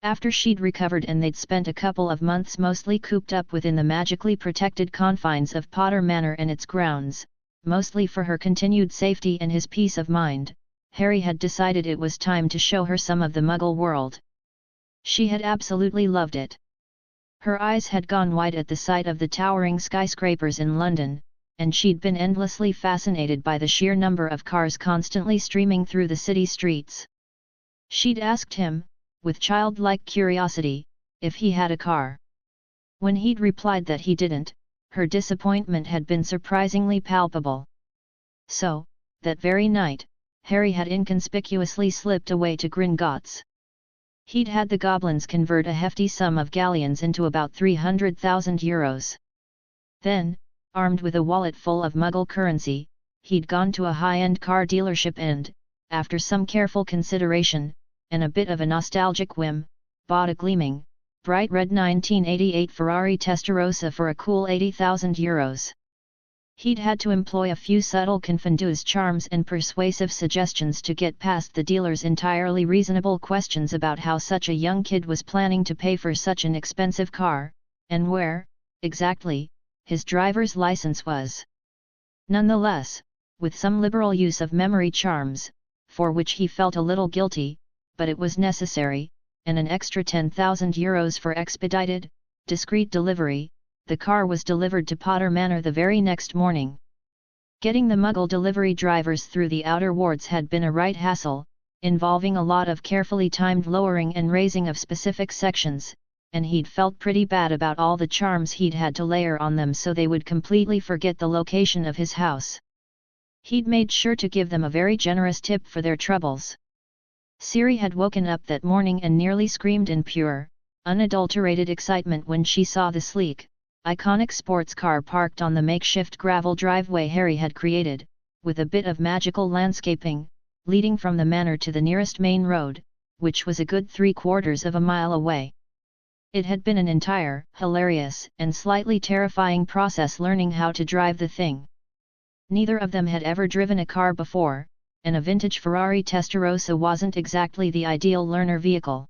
Speaker 1: After she'd recovered and they'd spent a couple of months mostly cooped up within the magically protected confines of Potter Manor and its grounds, mostly for her continued safety and his peace of mind, Harry had decided it was time to show her some of the Muggle world. She had absolutely loved it. Her eyes had gone wide at the sight of the towering skyscrapers in London, and she'd been endlessly fascinated by the sheer number of cars constantly streaming through the city streets. She'd asked him, with childlike curiosity, if he had a car. When he'd replied that he didn't, her disappointment had been surprisingly palpable. So, that very night, Harry had inconspicuously slipped away to Gringotts. He'd had the goblins convert a hefty sum of galleons into about 300,000 euros. Then, armed with a wallet full of Muggle currency, he'd gone to a high-end car dealership and, after some careful consideration, and a bit of a nostalgic whim, bought a gleaming, bright red 1988 Ferrari Testarossa for a cool 80,000 euros. He'd had to employ a few subtle confidence charms and persuasive suggestions to get past the dealer's entirely reasonable questions about how such a young kid was planning to pay for such an expensive car, and where, exactly, his driver's license was. Nonetheless, with some liberal use of memory charms, for which he felt a little guilty, but it was necessary, and an extra 10,000 euros for expedited, discreet delivery, the car was delivered to Potter Manor the very next morning. Getting the Muggle delivery drivers through the outer wards had been a right hassle, involving a lot of carefully timed lowering and raising of specific sections, and he'd felt pretty bad about all the charms he'd had to layer on them so they would completely forget the location of his house. He'd made sure to give them a very generous tip for their troubles. Ciri had woken up that morning and nearly screamed in pure, unadulterated excitement when she saw the sleek, iconic sports car parked on the makeshift gravel driveway Harry had created, with a bit of magical landscaping, leading from the manor to the nearest main road, which was a good 3/4 of a mile away. It had been an entire, hilarious, and slightly terrifying process learning how to drive the thing. Neither of them had ever driven a car before, and a vintage Ferrari Testarossa wasn't exactly the ideal learner vehicle.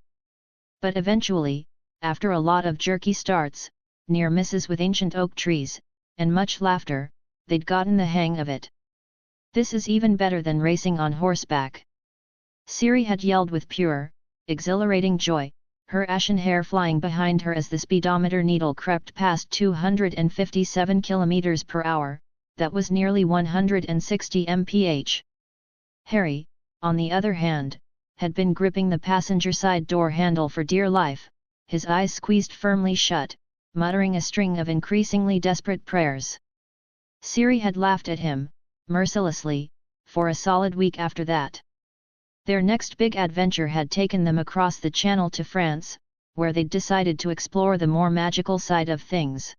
Speaker 1: But eventually, after a lot of jerky starts, near misses with ancient oak trees, and much laughter, they'd gotten the hang of it. This is even better than racing on horseback. Ciri had yelled with pure, exhilarating joy, her ashen hair flying behind her as the speedometer needle crept past 257 km per hour, that was nearly 160 mph. Harry, on the other hand, had been gripping the passenger side door handle for dear life, his eyes squeezed firmly shut, muttering a string of increasingly desperate prayers. Ciri had laughed at him, mercilessly, for a solid week after that. Their next big adventure had taken them across the Channel to France, where they'd decided to explore the more magical side of things.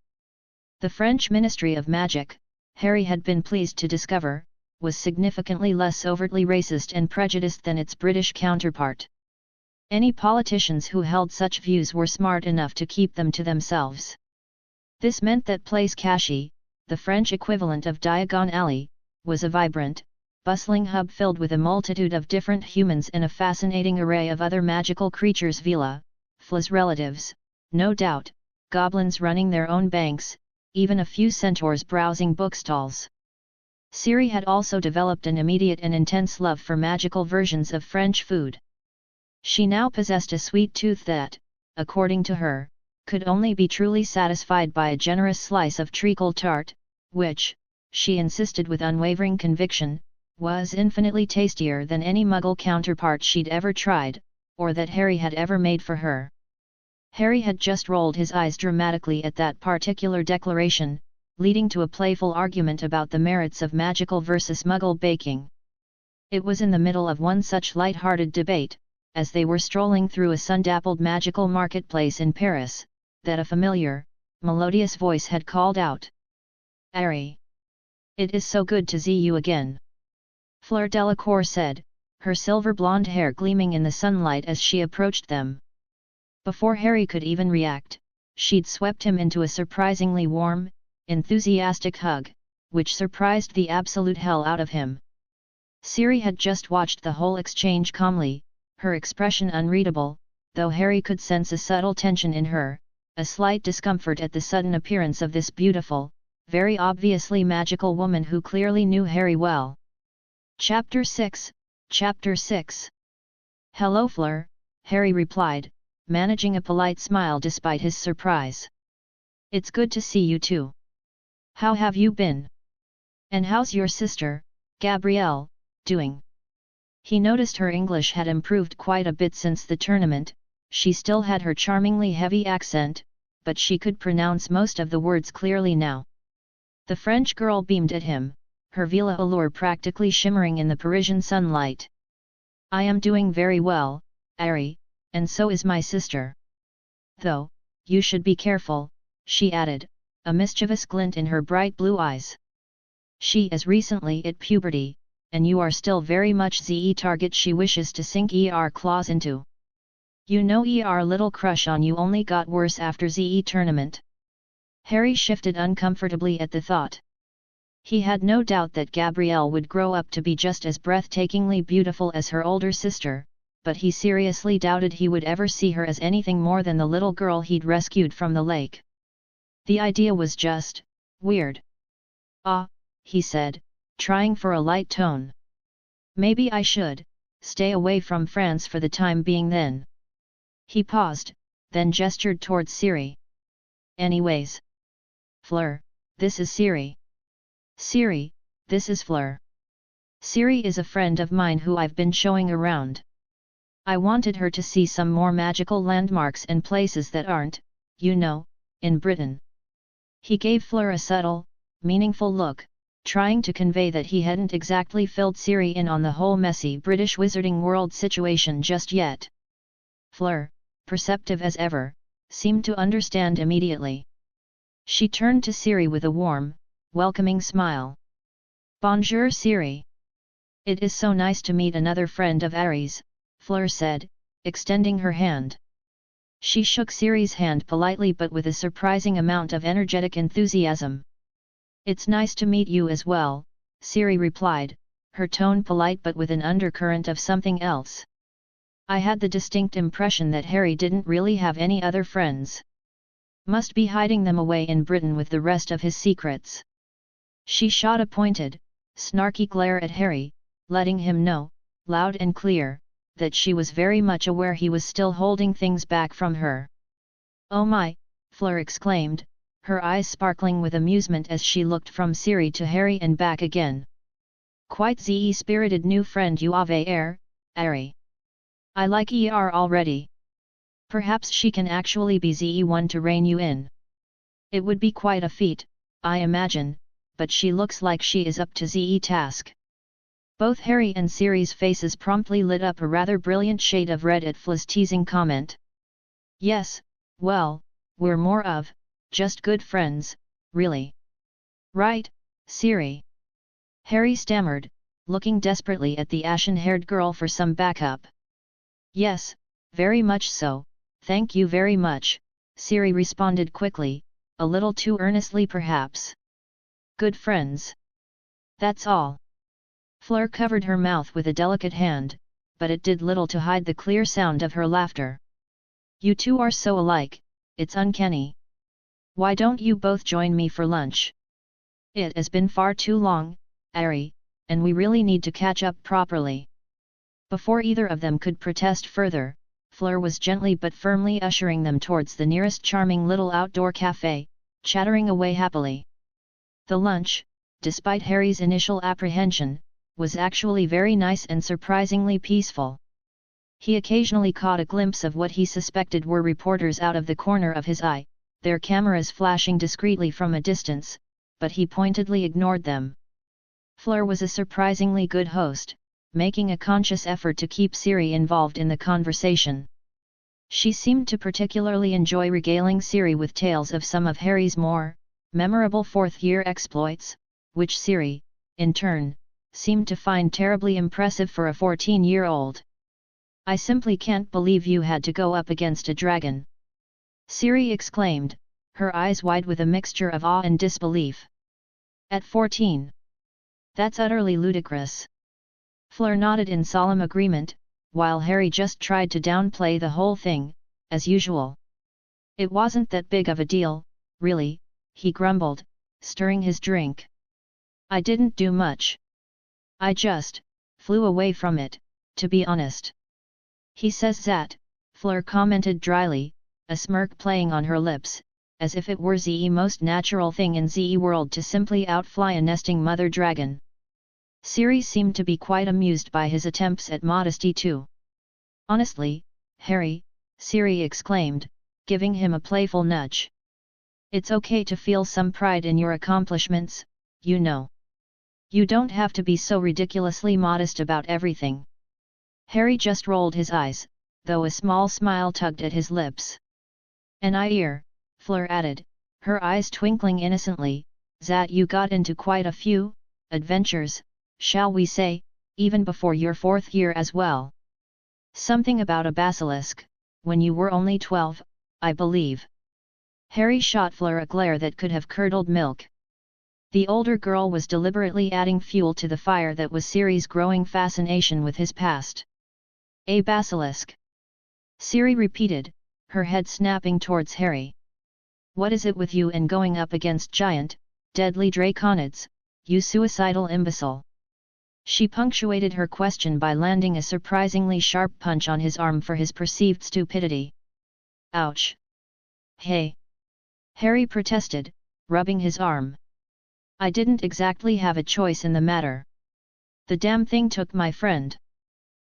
Speaker 1: The French Ministry of Magic, Harry had been pleased to discover, was significantly less overtly racist and prejudiced than its British counterpart. Any politicians who held such views were smart enough to keep them to themselves. This meant that Place Cachy, the French equivalent of Diagon Alley, was a vibrant, bustling hub filled with a multitude of different humans and a fascinating array of other magical creatures, Vila, Fla's relatives, no doubt, goblins running their own banks, even a few centaurs browsing bookstalls. Ciri had also developed an immediate and intense love for magical versions of French food. She now possessed a sweet tooth that, according to her, could only be truly satisfied by a generous slice of treacle tart, which, she insisted with unwavering conviction, was infinitely tastier than any Muggle counterpart she'd ever tried, or that Harry had ever made for her. Harry had just rolled his eyes dramatically at that particular declaration, leading to a playful argument about the merits of magical versus Muggle baking. It was in the middle of one such light-hearted debate, as they were strolling through a sun-dappled magical marketplace in Paris, that a familiar, melodious voice had called out. "Harry! It is so good to see you again!" Fleur Delacour said, her silver blonde hair gleaming in the sunlight as she approached them. Before Harry could even react, she'd swept him into a surprisingly warm, enthusiastic hug, which surprised the absolute hell out of him. Ciri had just watched the whole exchange calmly, her expression unreadable, though Harry could sense a subtle tension in her, a slight discomfort at the sudden appearance of this beautiful, very obviously magical woman who clearly knew Harry well. Chapter 6, Chapter 6. "Hello, Fleur," Harry replied, managing a polite smile despite his surprise. "It's good to see you too. How have you been? And how's your sister, Gabrielle, doing?" He noticed her English had improved quite a bit since the tournament. She still had her charmingly heavy accent, but she could pronounce most of the words clearly now. The French girl beamed at him, her villa allure practically shimmering in the Parisian sunlight. "I am doing very well, Harry, and so is my sister. Though, you should be careful," she added, a mischievous glint in her bright blue eyes. "She is recently at puberty, and you are still very much the target she wishes to sink her claws into. You know her little crush on you only got worse after the tournament." Harry shifted uncomfortably at the thought. He had no doubt that Gabrielle would grow up to be just as breathtakingly beautiful as her older sister, but he seriously doubted he would ever see her as anything more than the little girl he'd rescued from the lake. The idea was just weird. "Ah," he said, trying for a light tone. "Maybe I should stay away from France for the time being then." He paused, then gestured towards Ciri. "Anyways. Fleur, this is Ciri. Ciri, this is Fleur. Ciri is a friend of mine who I've been showing around. I wanted her to see some more magical landmarks and places that aren't, you know, in Britain." He gave Fleur a subtle, meaningful look, trying to convey that he hadn't exactly filled Ciri in on the whole messy British wizarding world situation just yet. Fleur, perceptive as ever, seemed to understand immediately. She turned to Ciri with a warm, welcoming smile. "Bonjour, Ciri. It is so nice to meet another friend of Harry's," Fleur said, extending her hand. She shook Ciri's hand politely but with a surprising amount of energetic enthusiasm. "It's nice to meet you as well," Ciri replied, her tone polite but with an undercurrent of something else. "I had the distinct impression that Harry didn't really have any other friends. Must be hiding them away in Britain with the rest of his secrets." She shot a pointed, snarky glare at Harry, letting him know, loud and clear, that she was very much aware he was still holding things back from her. "Oh my," Fleur exclaimed, her eyes sparkling with amusement as she looked from Ciri to Harry and back again. "Quite the spirited new friend you have, Harry. I like her already. Perhaps she can actually be the one to rein you in. It would be quite a feat, I imagine, but she looks like she is up to the task." Both Harry and Ciri's faces promptly lit up a rather brilliant shade of red at Fleur's teasing comment. "Yes, well, we're more of, just good friends, really. Right, Ciri?" Harry stammered, looking desperately at the ashen-haired girl for some backup. "Yes, very much so, thank you very much," Ciri responded quickly, a little too earnestly perhaps. "Good friends. That's all." Fleur covered her mouth with a delicate hand, but it did little to hide the clear sound of her laughter. "You two are so alike, it's uncanny. Why don't you both join me for lunch? It has been far too long, Harry, and we really need to catch up properly." Before either of them could protest further, Fleur was gently but firmly ushering them towards the nearest charming little outdoor cafe, chattering away happily. The lunch, despite Harry's initial apprehension, was actually very nice and surprisingly peaceful. He occasionally caught a glimpse of what he suspected were reporters out of the corner of his eye, their cameras flashing discreetly from a distance, but he pointedly ignored them. Fleur was a surprisingly good host, making a conscious effort to keep Ciri involved in the conversation. She seemed to particularly enjoy regaling Ciri with tales of some of Harry's more memorable fourth-year exploits, which Ciri, in turn, seemed to find terribly impressive for a 14-year-old. "I simply can't believe you had to go up against a dragon!" Ciri exclaimed, her eyes wide with a mixture of awe and disbelief. "At 14? That's utterly ludicrous." Fleur nodded in solemn agreement, while Harry just tried to downplay the whole thing, as usual. "It wasn't that big of a deal, really," he grumbled, stirring his drink. "I didn't do much. I just flew away from it, to be honest." "He says that," Fleur commented dryly, a smirk playing on her lips, as if it were the most natural thing in the world to simply outfly a nesting mother dragon. Ciri seemed to be quite amused by his attempts at modesty too. "Honestly, Harry," Ciri exclaimed, giving him a playful nudge. "It's okay to feel some pride in your accomplishments, you know. You don't have to be so ridiculously modest about everything." Harry just rolled his eyes, though a small smile tugged at his lips. "And Fleur added, her eyes twinkling innocently, "that you got into quite a few adventures, shall we say, even before your fourth year as well. Something about a basilisk, when you were only 12, I believe." Harry shot Fleur a glare that could have curdled milk. The older girl was deliberately adding fuel to the fire that was Ciri's growing fascination with his past. "A basilisk?" Ciri repeated, her head snapping towards Harry. "What is it with you and going up against giant, deadly draconids, you suicidal imbecile?" She punctuated her question by landing a surprisingly sharp punch on his arm for his perceived stupidity. "Ouch! Hey!" Harry protested, rubbing his arm. "I didn't exactly have a choice in the matter. The damn thing took my friend.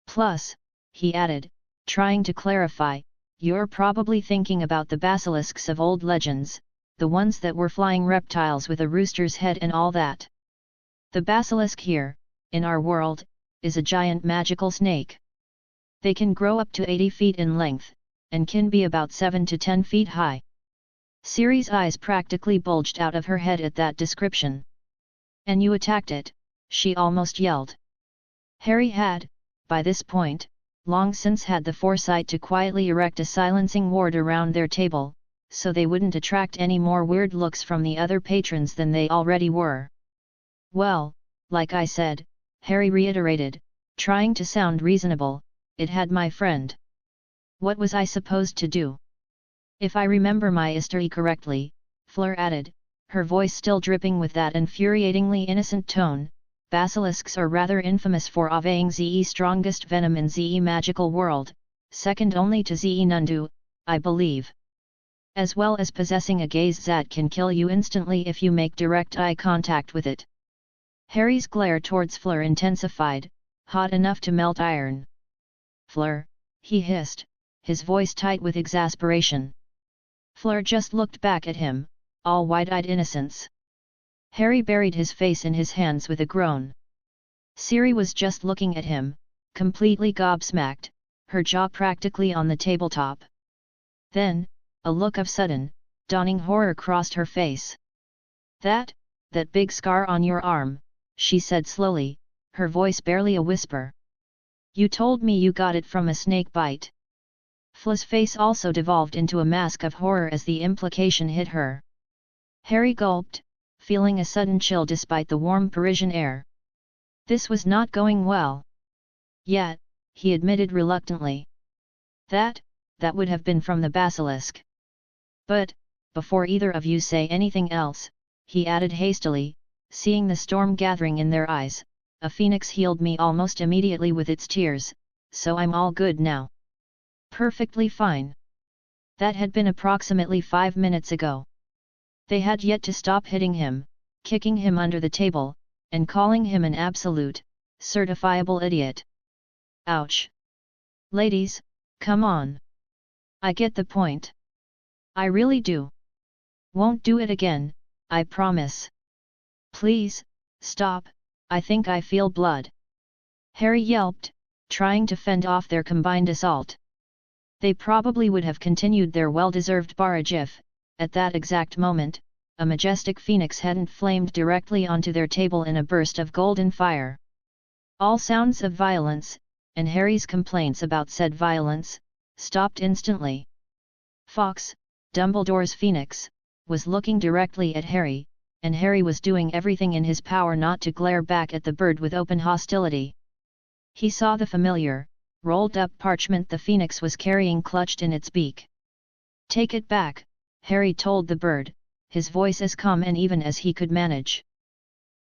Speaker 1: Plus," he added, trying to clarify, "you're probably thinking about the basilisks of old legends, the ones that were flying reptiles with a rooster's head and all that. The basilisk here, in our world, is a giant magical snake. They can grow up to 80 feet in length, and can be about 7 to 10 feet high." Ciri's eyes practically bulged out of her head at that description. "And you attacked it," she almost yelled. Harry had, by this point, long since had the foresight to quietly erect a silencing ward around their table, so they wouldn't attract any more weird looks from the other patrons than they already were. Well, like I said, Harry reiterated, trying to sound reasonable, it had my friend. What was I supposed to do? If I remember my history correctly, Fleur added, her voice still dripping with that infuriatingly innocent tone, basilisks are rather infamous for avaying the strongest venom in the magical world, second only to the Nundu, I believe. As well as possessing a gaze that can kill you instantly if you make direct eye contact with it. Harry's glare towards Fleur intensified, hot enough to melt iron. Fleur, he hissed, his voice tight with exasperation. Fleur just looked back at him, all wide-eyed innocence. Harry buried his face in his hands with a groan. Ciri was just looking at him, completely gobsmacked, her jaw practically on the tabletop. Then, a look of sudden, dawning horror crossed her face. That big scar on your arm, she said slowly, her voice barely a whisper. You told me you got it from a snake bite. Fleur's face also devolved into a mask of horror as the implication hit her. Harry gulped, feeling a sudden chill despite the warm Parisian air. This was not going well. Yet, he admitted reluctantly. That would have been from the basilisk. But, before either of you say anything else, he added hastily, seeing the storm gathering in their eyes, a phoenix healed me almost immediately with its tears, so I'm all good now. Perfectly fine. That had been approximately 5 minutes ago. They had yet to stop hitting him, kicking him under the table, and calling him an absolute, certifiable idiot. Ouch! Ladies, come on. I get the point. I really do. Won't do it again, I promise. Please, stop, I think I feel blood. Harry yelped, trying to fend off their combined assault. They probably would have continued their well-deserved barrage if, at that exact moment, a majestic phoenix hadn't flamed directly onto their table in a burst of golden fire. All sounds of violence, and Harry's complaints about said violence, stopped instantly. Fawkes, Dumbledore's phoenix, was looking directly at Harry, and Harry was doing everything in his power not to glare back at the bird with open hostility. He saw the familiar, rolled-up parchment the phoenix was carrying clutched in its beak. Take it back, Harry told the bird, his voice as calm and even as he could manage.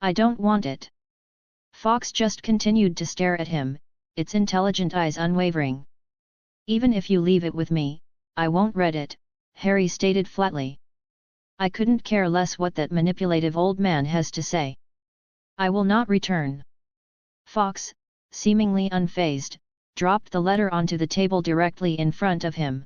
Speaker 1: I don't want it. Fawkes just continued to stare at him, its intelligent eyes unwavering. Even if you leave it with me, I won't read it, Harry stated flatly. I couldn't care less what that manipulative old man has to say. I will not return. Fawkes, seemingly unfazed, dropped the letter onto the table directly in front of him.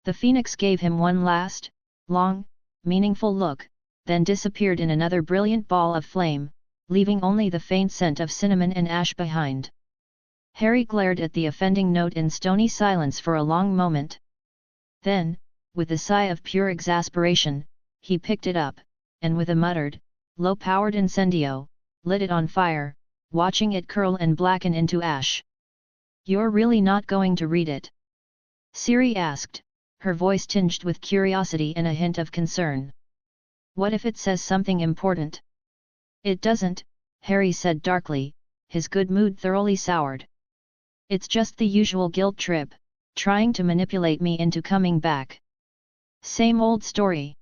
Speaker 1: The phoenix gave him one last, long, meaningful look, then disappeared in another brilliant ball of flame, leaving only the faint scent of cinnamon and ash behind. Harry glared at the offending note in stony silence for a long moment. Then, with a sigh of pure exasperation, he picked it up, and with a muttered, low-powered incendio, lit it on fire, watching it curl and blacken into ash. You're really not going to read it? Ciri asked, her voice tinged with curiosity and a hint of concern. What if it says something important? It doesn't, Harry said darkly, his good mood thoroughly soured. It's just the usual guilt trip, trying to manipulate me into coming back. Same old story.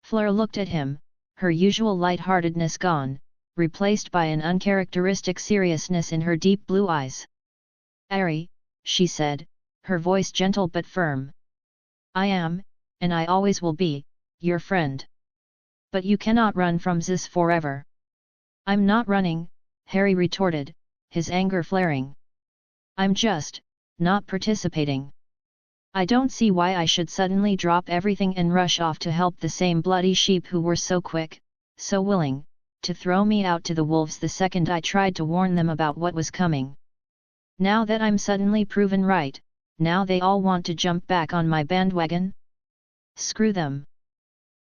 Speaker 1: Fleur looked at him, her usual light-heartedness gone, replaced by an uncharacteristic seriousness in her deep blue eyes. Harry, she said, her voice gentle but firm. I am, and I always will be, your friend. But you cannot run from this forever. I'm not running, Harry retorted, his anger flaring. I'm just, not participating. I don't see why I should suddenly drop everything and rush off to help the same bloody sheep who were so quick, so willing, to throw me out to the wolves the second I tried to warn them about what was coming. Now that I'm suddenly proven right, now they all want to jump back on my bandwagon? Screw them.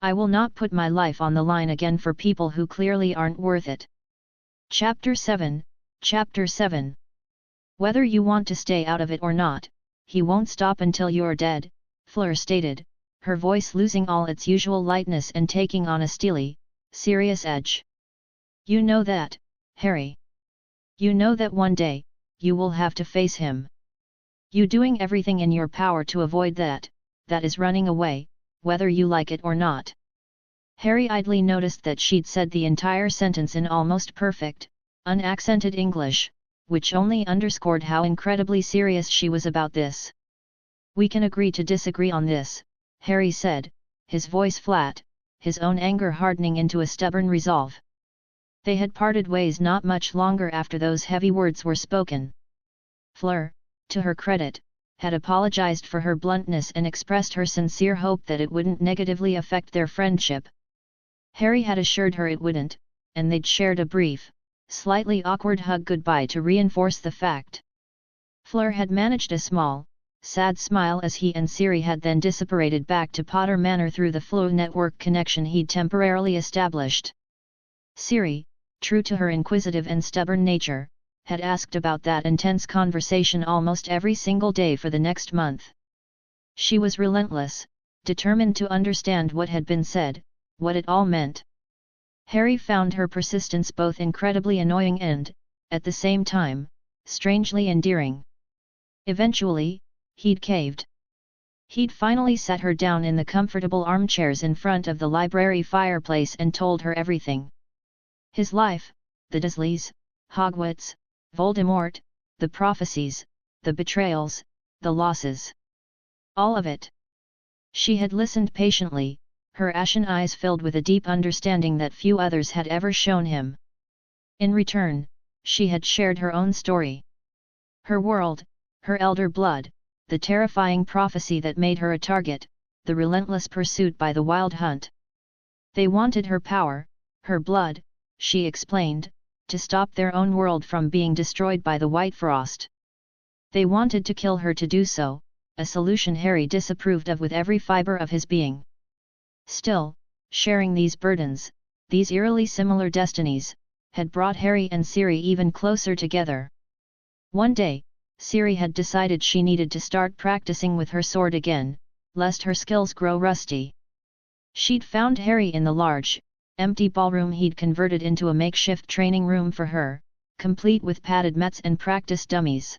Speaker 1: I will not put my life on the line again for people who clearly aren't worth it. Chapter 7, Whether you want to stay out of it or not, he won't stop until you're dead, Fleur stated, her voice losing all its usual lightness and taking on a steely, serious edge. You know that, Harry. You know that one day, you will have to face him. You doing everything in your power to avoid that, that is running away, whether you like it or not. Harry idly noticed that she'd said the entire sentence in almost perfect, unaccented English, which only underscored how incredibly serious she was about this. We can agree to disagree on this, Harry said, his voice flat, his own anger hardening into a stubborn resolve. They had parted ways not much longer after those heavy words were spoken. Fleur, to her credit, had apologized for her bluntness and expressed her sincere hope that it wouldn't negatively affect their friendship. Harry had assured her it wouldn't, and they'd shared a brief, slightly awkward hug goodbye to reinforce the fact. Fleur had managed a small, sad smile as he and Ciri had then dissipated back to Potter Manor through the Flow network connection he'd temporarily established. Ciri, true to her inquisitive and stubborn nature, had asked about that intense conversation almost every single day for the next month. She was relentless, determined to understand what had been said, what it all meant. Harry found her persistence both incredibly annoying and, at the same time, strangely endearing. Eventually, he'd caved. He'd finally sat her down in the comfortable armchairs in front of the library fireplace and told her everything. His life, the Dursleys, Hogwarts, Voldemort, the prophecies, the betrayals, the losses. All of it. She had listened patiently, her ashen eyes filled with a deep understanding that few others had ever shown him. In return, she had shared her own story. Her world, her elder blood, the terrifying prophecy that made her a target, the relentless pursuit by the Wild Hunt. They wanted her power, her blood, she explained, to stop their own world from being destroyed by the White Frost. They wanted to kill her to do so, a solution Harry disapproved of with every fibre of his being. Still, sharing these burdens, these eerily similar destinies, had brought Harry and Ciri even closer together. One day, Ciri had decided she needed to start practicing with her sword again, lest her skills grow rusty. She'd found Harry in the large, empty ballroom he'd converted into a makeshift training room for her, complete with padded mats and practice dummies.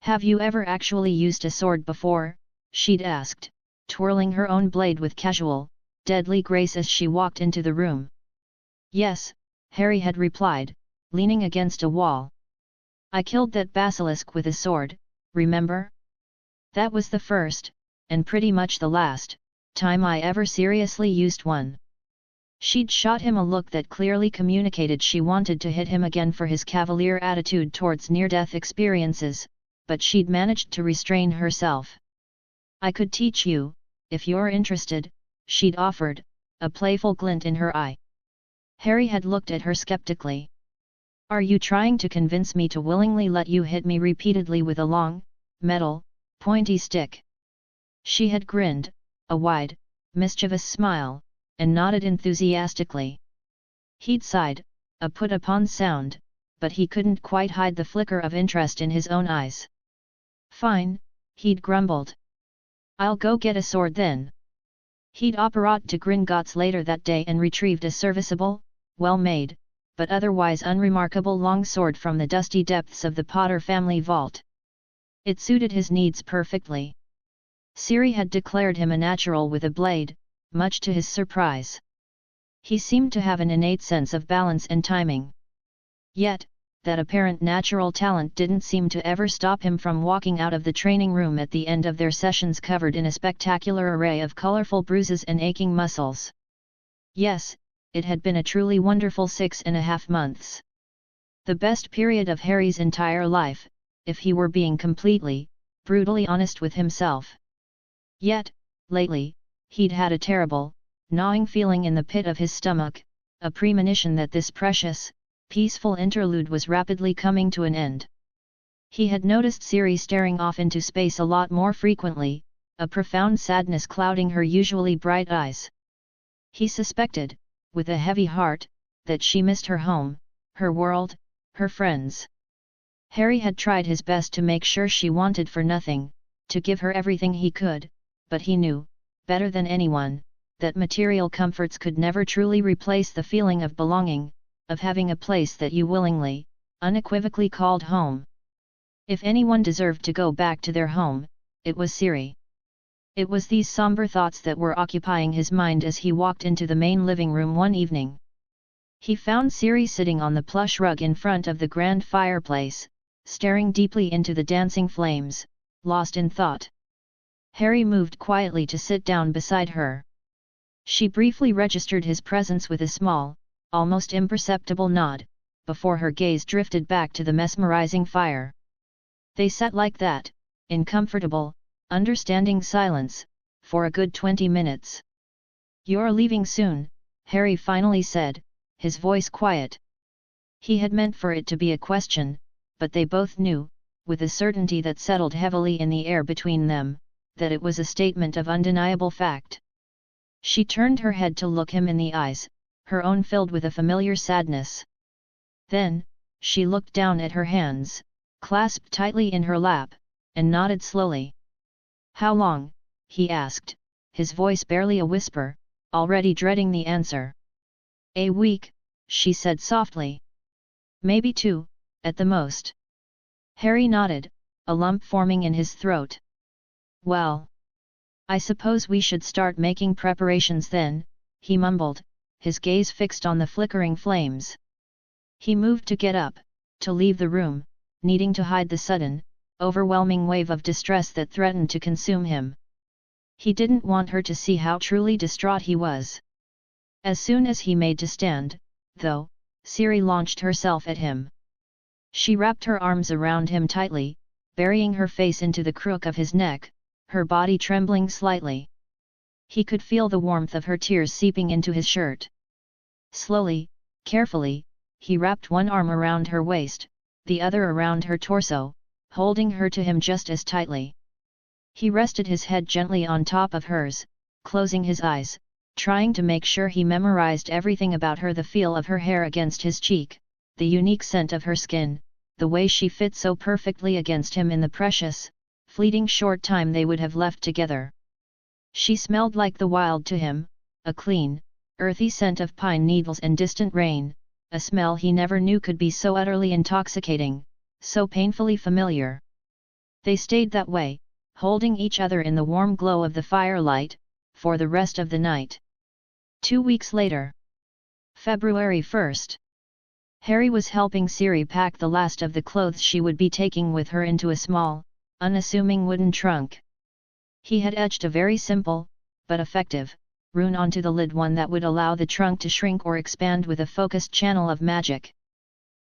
Speaker 1: "Have you ever actually used a sword before?" she'd asked, twirling her own blade with casual, deadly grace as she walked into the room. "Yes," Harry had replied, leaning against a wall. "I killed that basilisk with a sword, remember? That was the first, and pretty much the last, time I ever seriously used one." She'd shot him a look that clearly communicated she wanted to hit him again for his cavalier attitude towards near-death experiences, but she'd managed to restrain herself. "I could teach you, if you're interested," she'd offered, a playful glint in her eye. Harry had looked at her skeptically. "Are you trying to convince me to willingly let you hit me repeatedly with a long, metal, pointy stick?" She had grinned, a wide, mischievous smile, and nodded enthusiastically. He'd sighed, a put-upon sound, but he couldn't quite hide the flicker of interest in his own eyes. "Fine," he'd grumbled. "I'll go get a sword then." He'd apparat to Gringotts later that day and retrieved a serviceable, well-made, but otherwise unremarkable long sword from the dusty depths of the Potter family vault. It suited his needs perfectly. Ciri had declared him a natural with a blade, much to his surprise. He seemed to have an innate sense of balance and timing. Yet, that apparent natural talent didn't seem to ever stop him from walking out of the training room at the end of their sessions covered in a spectacular array of colorful bruises and aching muscles. Yes, it had been a truly wonderful 6.5 months. The best period of Harry's entire life, if he were being completely, brutally honest with himself. Yet, lately, he'd had a terrible, gnawing feeling in the pit of his stomach, a premonition that this precious, peaceful interlude was rapidly coming to an end. He had noticed Ciri staring off into space a lot more frequently, a profound sadness clouding her usually bright eyes. He suspected, with a heavy heart, that she missed her home, her world, her friends. Harry had tried his best to make sure she wanted for nothing, to give her everything he could, but he knew, better than anyone, that material comforts could never truly replace the feeling of belonging, of having a place that you willingly, unequivocally called home. If anyone deserved to go back to their home, it was Ciri. It was these somber thoughts that were occupying his mind as he walked into the main living room one evening. He found Ciri sitting on the plush rug in front of the grand fireplace, staring deeply into the dancing flames, lost in thought. Harry moved quietly to sit down beside her. She briefly registered his presence with a small, almost imperceptible nod, before her gaze drifted back to the mesmerizing fire. They sat like that, in comfortable, understanding silence, for a good 20 minutes. "You're leaving soon," Harry finally said, his voice quiet. He had meant for it to be a question, but they both knew, with a certainty that settled heavily in the air between them, that it was a statement of undeniable fact. She turned her head to look him in the eyes, her own filled with a familiar sadness. Then, she looked down at her hands, clasped tightly in her lap, and nodded slowly. "How long?" he asked, his voice barely a whisper, already dreading the answer. "A week," she said softly. "Maybe 2, at the most." Harry nodded, a lump forming in his throat. "Well, I suppose we should start making preparations then," he mumbled, his gaze fixed on the flickering flames. He moved to get up, to leave the room, needing to hide the sudden, overwhelming wave of distress that threatened to consume him. He didn't want her to see how truly distraught he was. As soon as he made to stand, though, Ciri launched herself at him. She wrapped her arms around him tightly, burying her face into the crook of his neck, her body trembling slightly. He could feel the warmth of her tears seeping into his shirt. Slowly, carefully, he wrapped one arm around her waist, the other around her torso, holding her to him just as tightly. He rested his head gently on top of hers, closing his eyes, trying to make sure he memorized everything about her: the feel of her hair against his cheek, the unique scent of her skin, the way she fit so perfectly against him in the precious, fleeting short time they would have left together. She smelled like the wild to him, a clean, earthy scent of pine needles and distant rain, a smell he never knew could be so utterly intoxicating, so painfully familiar. They stayed that way, holding each other in the warm glow of the firelight, for the rest of the night. 2 weeks later. February 1st. Harry was helping Ciri pack the last of the clothes she would be taking with her into a small, unassuming wooden trunk. He had etched a very simple, but effective, rune onto the lid, one that would allow the trunk to shrink or expand with a focused channel of magic.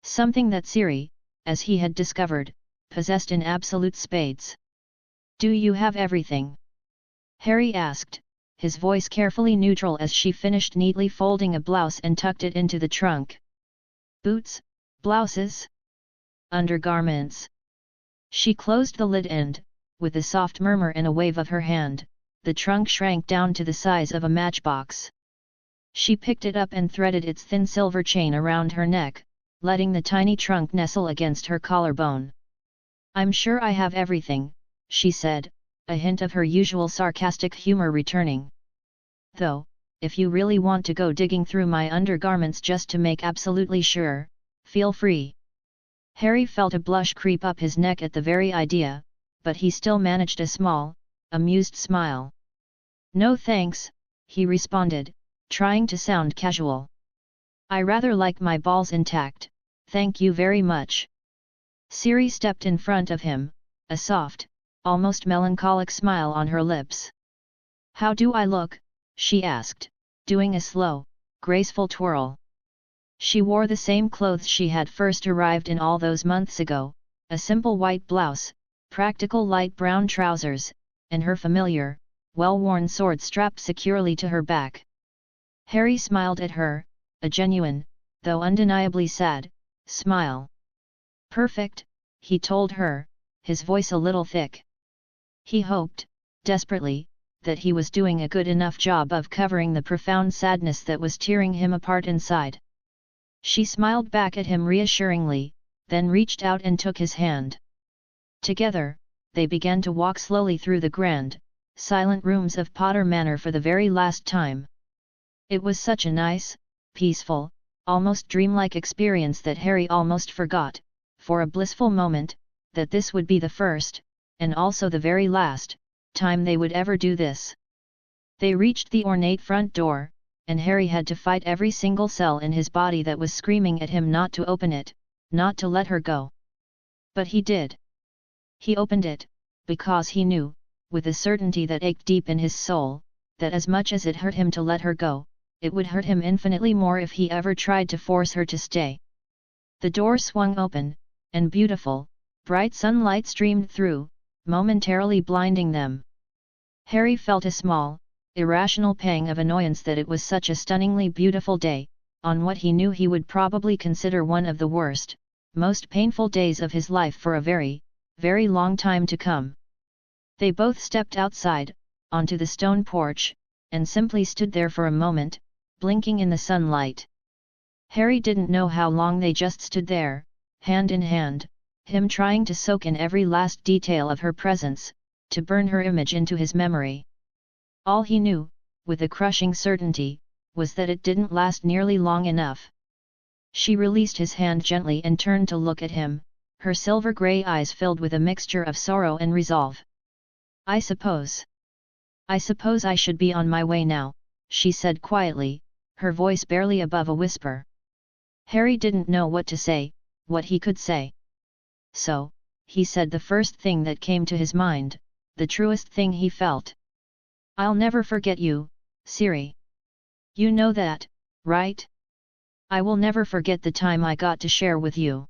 Speaker 1: Something that Ciri, as he had discovered, possessed in absolute spades. "Do you have everything?" Harry asked, his voice carefully neutral as she finished neatly folding a blouse and tucked it into the trunk. "Boots, blouses, undergarments." She closed the lid and, with a soft murmur and a wave of her hand, the trunk shrank down to the size of a matchbox. She picked it up and threaded its thin silver chain around her neck, letting the tiny trunk nestle against her collarbone. "I'm sure I have everything," she said, a hint of her usual sarcastic humor returning. "Though, if you really want to go digging through my undergarments just to make absolutely sure, feel free." Harry felt a blush creep up his neck at the very idea, but he still managed a small, amused smile. "No thanks," he responded, trying to sound casual. "I rather like my balls intact, thank you very much." Ciri stepped in front of him, a soft, almost melancholic smile on her lips. "How do I look?" she asked, doing a slow, graceful twirl. She wore the same clothes she had first arrived in all those months ago, a simple white blouse, practical light brown trousers, and her familiar, well-worn sword strapped securely to her back. Harry smiled at her, a genuine, though undeniably sad, smile. "Perfect," he told her, his voice a little thick. He hoped, desperately, that he was doing a good enough job of covering the profound sadness that was tearing him apart inside. She smiled back at him reassuringly, then reached out and took his hand. Together, they began to walk slowly through the grand, silent rooms of Potter Manor for the very last time. It was such a nice, peaceful, almost dreamlike experience that Harry almost forgot, for a blissful moment, that this would be the first, and also the very last, time they would ever do this. They reached the ornate front door, and Harry had to fight every single cell in his body that was screaming at him not to open it, not to let her go. But he did. He opened it, because he knew, with a certainty that ached deep in his soul, that as much as it hurt him to let her go, it would hurt him infinitely more if he ever tried to force her to stay. The door swung open, and beautiful, bright sunlight streamed through, momentarily blinding them. Harry felt a small, irrational pang of annoyance that it was such a stunningly beautiful day, on what he knew he would probably consider one of the worst, most painful days of his life for a very, very long time to come. They both stepped outside, onto the stone porch, and simply stood there for a moment, blinking in the sunlight. Harry didn't know how long they just stood there, hand in hand, him trying to soak in every last detail of her presence, to burn her image into his memory. All he knew, with a crushing certainty, was that it didn't last nearly long enough. She released his hand gently and turned to look at him, her silver-grey eyes filled with a mixture of sorrow and resolve. I suppose I should be on my way now," she said quietly, her voice barely above a whisper. Harry didn't know what to say, what he could say. So, he said the first thing that came to his mind, the truest thing he felt. "I'll never forget you, Ciri. You know that, right? I will never forget the time I got to share with you."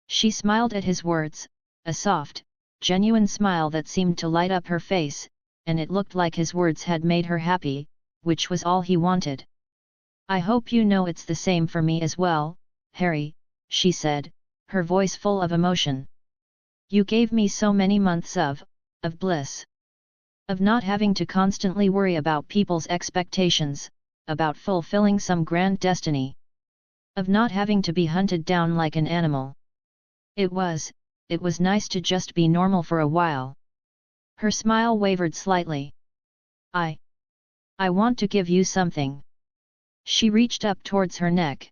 Speaker 1: She smiled at his words, a soft, genuine smile that seemed to light up her face, and it looked like his words had made her happy, which was all he wanted. "I hope you know it's the same for me as well, Harry," she said, her voice full of emotion. "You gave me so many months of bliss. Of not having to constantly worry about people's expectations, about fulfilling some grand destiny. Of not having to be hunted down like an animal. It was nice to just be normal for a while." Her smile wavered slightly. I want to give you something." She reached up towards her neck.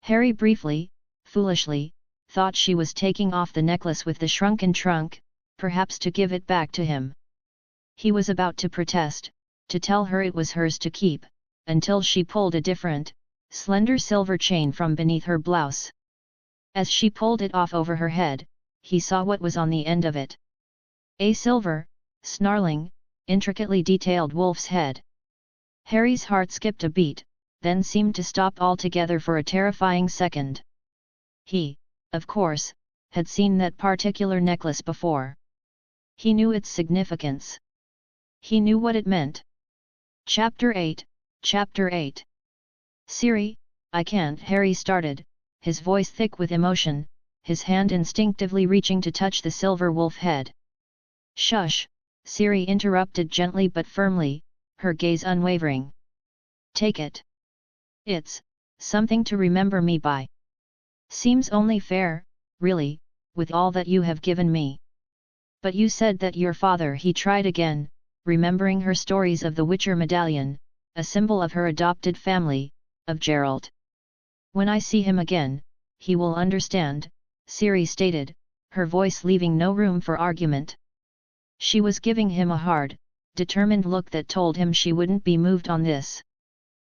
Speaker 1: Harry briefly, foolishly, thought she was taking off the necklace with the shrunken trunk, perhaps to give it back to him. He was about to protest, to tell her it was hers to keep, until she pulled a different, slender silver chain from beneath her blouse. As she pulled it off over her head, he saw what was on the end of it. A silver, snarling, intricately detailed wolf's head. Harry's heart skipped a beat, then seemed to stop altogether for a terrifying second. He, of course, had seen that particular necklace before. He knew its significance. He knew what it meant. Chapter 8. "Ciri, I can't," Harry started, his voice thick with emotion, his hand instinctively reaching to touch the silver wolf head. "Shush," Ciri interrupted gently but firmly, her gaze unwavering. "Take it. It's something to remember me by. Seems only fair, really, with all that you have given me." "But you said that your father," he tried again, remembering her stories of the Witcher medallion, a symbol of her adopted family, of Gerald. "When I see him again, he will understand," Ciri stated, her voice leaving no room for argument. She was giving him a hard, determined look that told him she wouldn't be moved on this.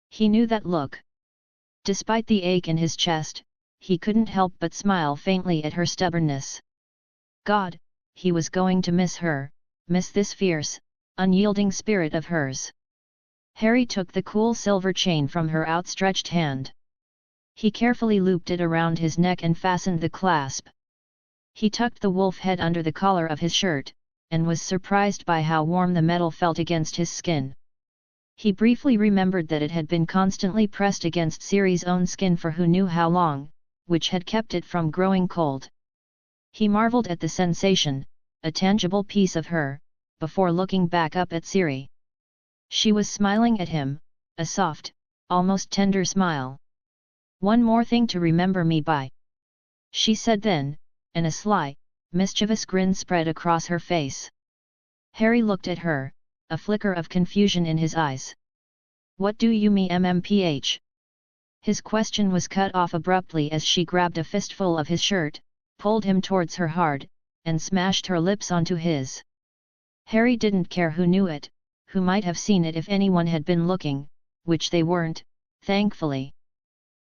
Speaker 1: He knew that look. Despite the ache in his chest, he couldn't help but smile faintly at her stubbornness. God, he was going to miss her, miss this fierce, unyielding spirit of hers. Harry took the cool silver chain from her outstretched hand. He carefully looped it around his neck and fastened the clasp. He tucked the wolf head under the collar of his shirt, and was surprised by how warm the metal felt against his skin. He briefly remembered that it had been constantly pressed against Ciri's own skin for who knew how long, which had kept it from growing cold. He marveled at the sensation, a tangible piece of her, before looking back up at Ciri. She was smiling at him, a soft, almost tender smile. "One more thing to remember me by." she said then, and a sly, mischievous grin spread across her face. Harry looked at her, a flicker of confusion in his eyes. What do you mean MMPH? His question was cut off abruptly as she grabbed a fistful of his shirt, pulled him towards her hard, and smashed her lips onto his. Harry didn't care who knew it, who might have seen it if anyone had been looking, which they weren't, thankfully.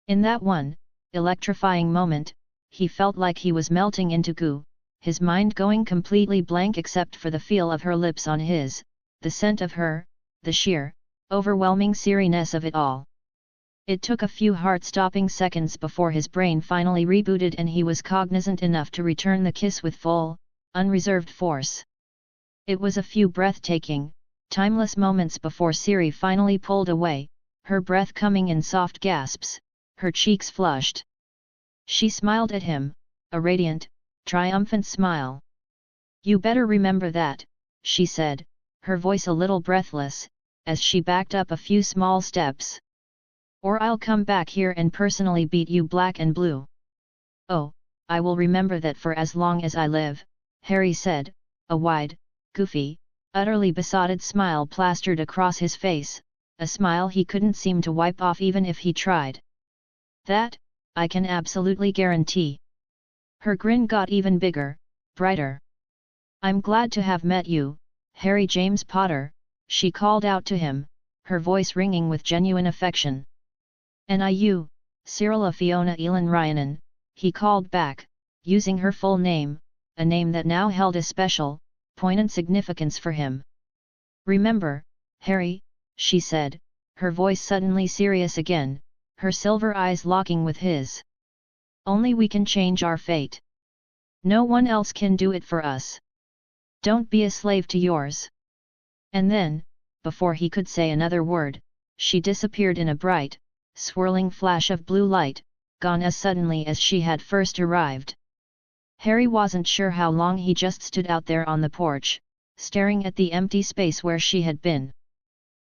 Speaker 1: In that one, electrifying moment, he felt like he was melting into goo, his mind going completely blank except for the feel of her lips on his, the scent of her, the sheer, overwhelming Ciri-ness of it all. It took a few heart-stopping seconds before his brain finally rebooted and he was cognizant enough to return the kiss with full, unreserved force. It was a few breathtaking, timeless moments before Ciri finally pulled away, her breath coming in soft gasps, her cheeks flushed. She smiled at him, a radiant, triumphant smile. "You better remember that," she said, her voice a little breathless, as she backed up a few small steps. "Or I'll come back here and personally beat you black and blue." "Oh, I will remember that for as long as I live," Harry said, a wide, goofy, utterly besotted smile plastered across his face, a smile he couldn't seem to wipe off even if he tried. "That, I can absolutely guarantee." Her grin got even bigger, brighter. "I'm glad to have met you, Harry James Potter," she called out to him, her voice ringing with genuine affection. "And you, Cyrilla Fiona Elin Ryanen," he called back, using her full name, a name that now held a special, poignant significance for him. "Remember, Harry," she said, her voice suddenly serious again, her silver eyes locking with his. "Only we can change our fate. No one else can do it for us. Don't be a slave to yours." And then, before he could say another word, she disappeared in a bright, swirling flash of blue light, gone as suddenly as she had first arrived. Harry wasn't sure how long he just stood out there on the porch, staring at the empty space where she had been.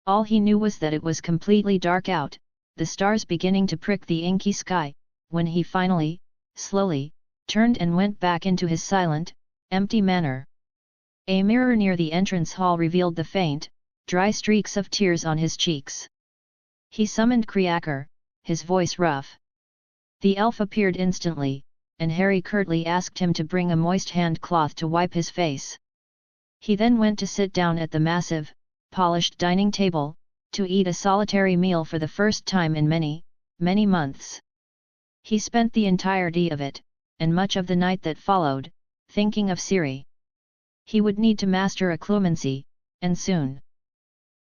Speaker 1: All he knew was that it was completely dark out, the stars beginning to prick the inky sky, when he finally, slowly, turned and went back into his silent, empty manor. A mirror near the entrance hall revealed the faint, dry streaks of tears on his cheeks. He summoned Kriaker, his voice rough. The elf appeared instantly, and Harry curtly asked him to bring a moist hand cloth to wipe his face. He then went to sit down at the massive, polished dining table, to eat a solitary meal for the first time in many, many months. He spent the entirety of it, and much of the night that followed, thinking of Ciri. He would need to master occlumency, and soon.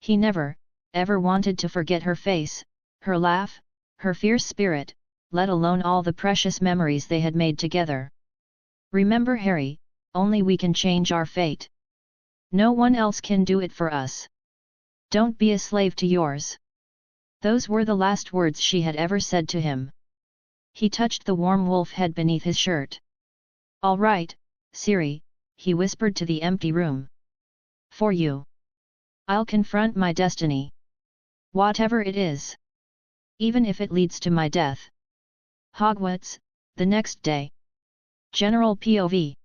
Speaker 1: He never, ever wanted to forget her face, her laugh, her fierce spirit, let alone all the precious memories they had made together. "Remember, Harry, only we can change our fate. No one else can do it for us. Don't be a slave to yours." Those were the last words she had ever said to him. He touched the warm wolf head beneath his shirt. "All right, Ciri," he whispered to the empty room. "For you. I'll confront my destiny. Whatever it is. Even if it leads to my death." Hogwarts, the next day. General POV.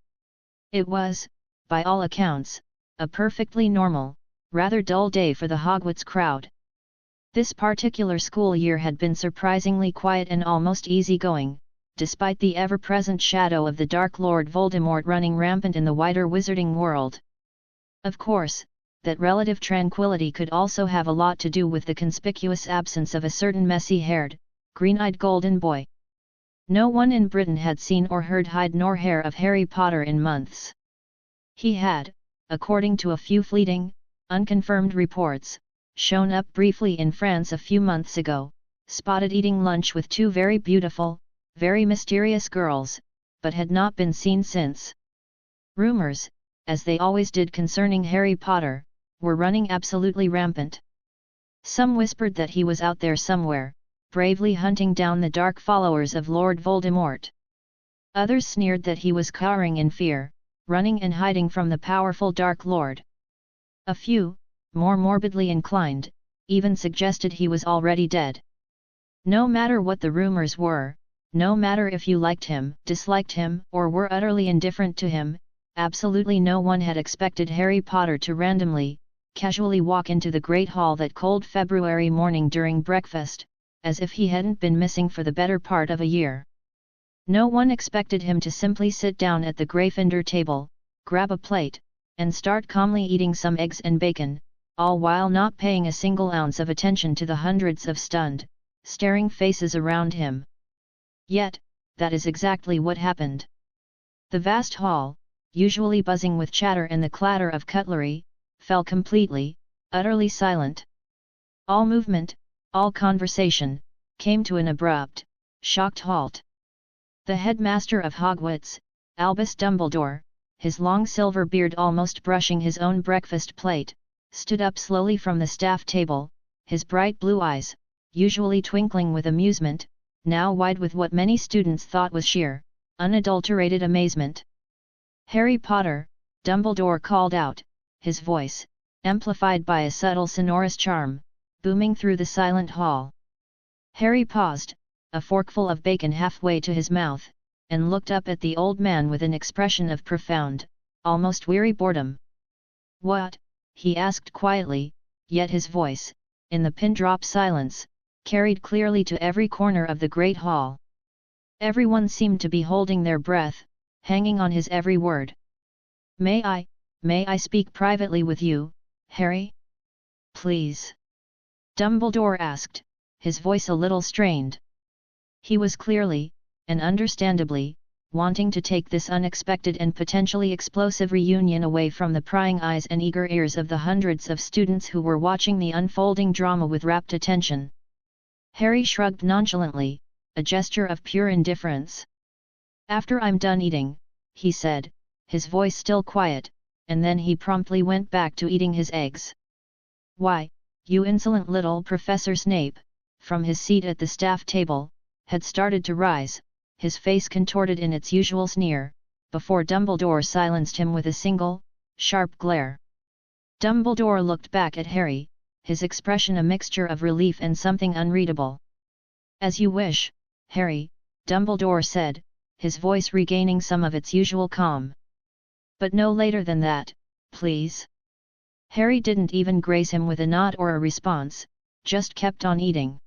Speaker 1: It was, by all accounts, a perfectly normal, rather dull day for the Hogwarts crowd. This particular school year had been surprisingly quiet and almost easygoing, despite the ever-present shadow of the Dark Lord Voldemort running rampant in the wider wizarding world. Of course, that relative tranquility could also have a lot to do with the conspicuous absence of a certain messy-haired, green-eyed golden boy. No one in Britain had seen or heard hide nor hair of Harry Potter in months. He had, according to a few fleeting, unconfirmed reports, shown up briefly in France a few months ago, spotted eating lunch with two very beautiful, very mysterious girls, but had not been seen since. Rumors, as they always did concerning Harry Potter, were running absolutely rampant. Some whispered that he was out there somewhere, bravely hunting down the dark followers of Lord Voldemort. Others sneered that he was cowering in fear, running and hiding from the powerful Dark Lord. A few, more morbidly inclined, even suggested he was already dead. No matter what the rumors were, No matter if you liked him, disliked him, or were utterly indifferent to him, absolutely no one had expected Harry Potter to randomly, casually walk into the Great Hall that cold February morning during breakfast, as if he hadn't been missing for the better part of a year. No one expected him to simply sit down at the Gryffindor table, grab a plate, and start calmly eating some eggs and bacon, all while not paying a single ounce of attention to the hundreds of stunned, staring faces around him. Yet, that is exactly what happened. The vast hall, usually buzzing with chatter and the clatter of cutlery, fell completely, utterly silent. All movement, all conversation, came to an abrupt, shocked halt. The headmaster of Hogwarts, Albus Dumbledore, his long silver beard almost brushing his own breakfast plate, stood up slowly from the staff table, his bright blue eyes, usually twinkling with amusement, now wide with what many students thought was sheer, unadulterated amazement. "Harry Potter," Dumbledore called out, his voice, amplified by a subtle sonorous charm, booming through the silent hall. Harry paused, a forkful of bacon halfway to his mouth, and looked up at the old man with an expression of profound, almost weary boredom. "What?" he asked quietly, yet his voice, in the pin-drop silence, carried clearly to every corner of the great hall. Everyone seemed to be holding their breath, hanging on his every word. May I speak privately with you, Harry? Please?" Dumbledore asked, his voice a little strained. He was clearly, and understandably, wanting to take this unexpected and potentially explosive reunion away from the prying eyes and eager ears of the hundreds of students who were watching the unfolding drama with rapt attention. Harry shrugged nonchalantly, a gesture of pure indifference. "After I'm done eating," he said, his voice still quiet, and then he promptly went back to eating his eggs. "Why, you insolent little Professor Snape," from his seat at the staff table, had started to rise, his face contorted in its usual sneer, before Dumbledore silenced him with a single, sharp glare. Dumbledore looked back at Harry, his expression a mixture of relief and something unreadable. "As you wish, Harry," Dumbledore said, his voice regaining some of its usual calm. "But no later than that, please." Harry didn't even grace him with a nod or a response, just kept on eating.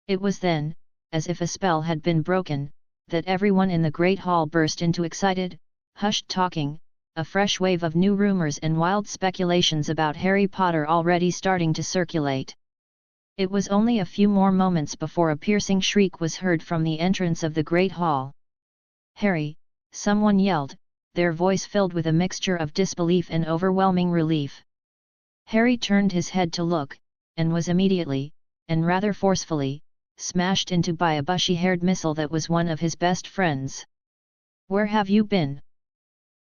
Speaker 1: It was then, as if a spell had been broken, that everyone in the great hall burst into excited, hushed talking, a fresh wave of new rumors and wild speculations about Harry Potter already starting to circulate. It was only a few more moments before a piercing shriek was heard from the entrance of the great hall. "Harry!" someone yelled, their voice filled with a mixture of disbelief and overwhelming relief. Harry turned his head to look, and was immediately, and rather forcefully, smashed into by a bushy-haired missile that was one of his best friends. "Where have you been?"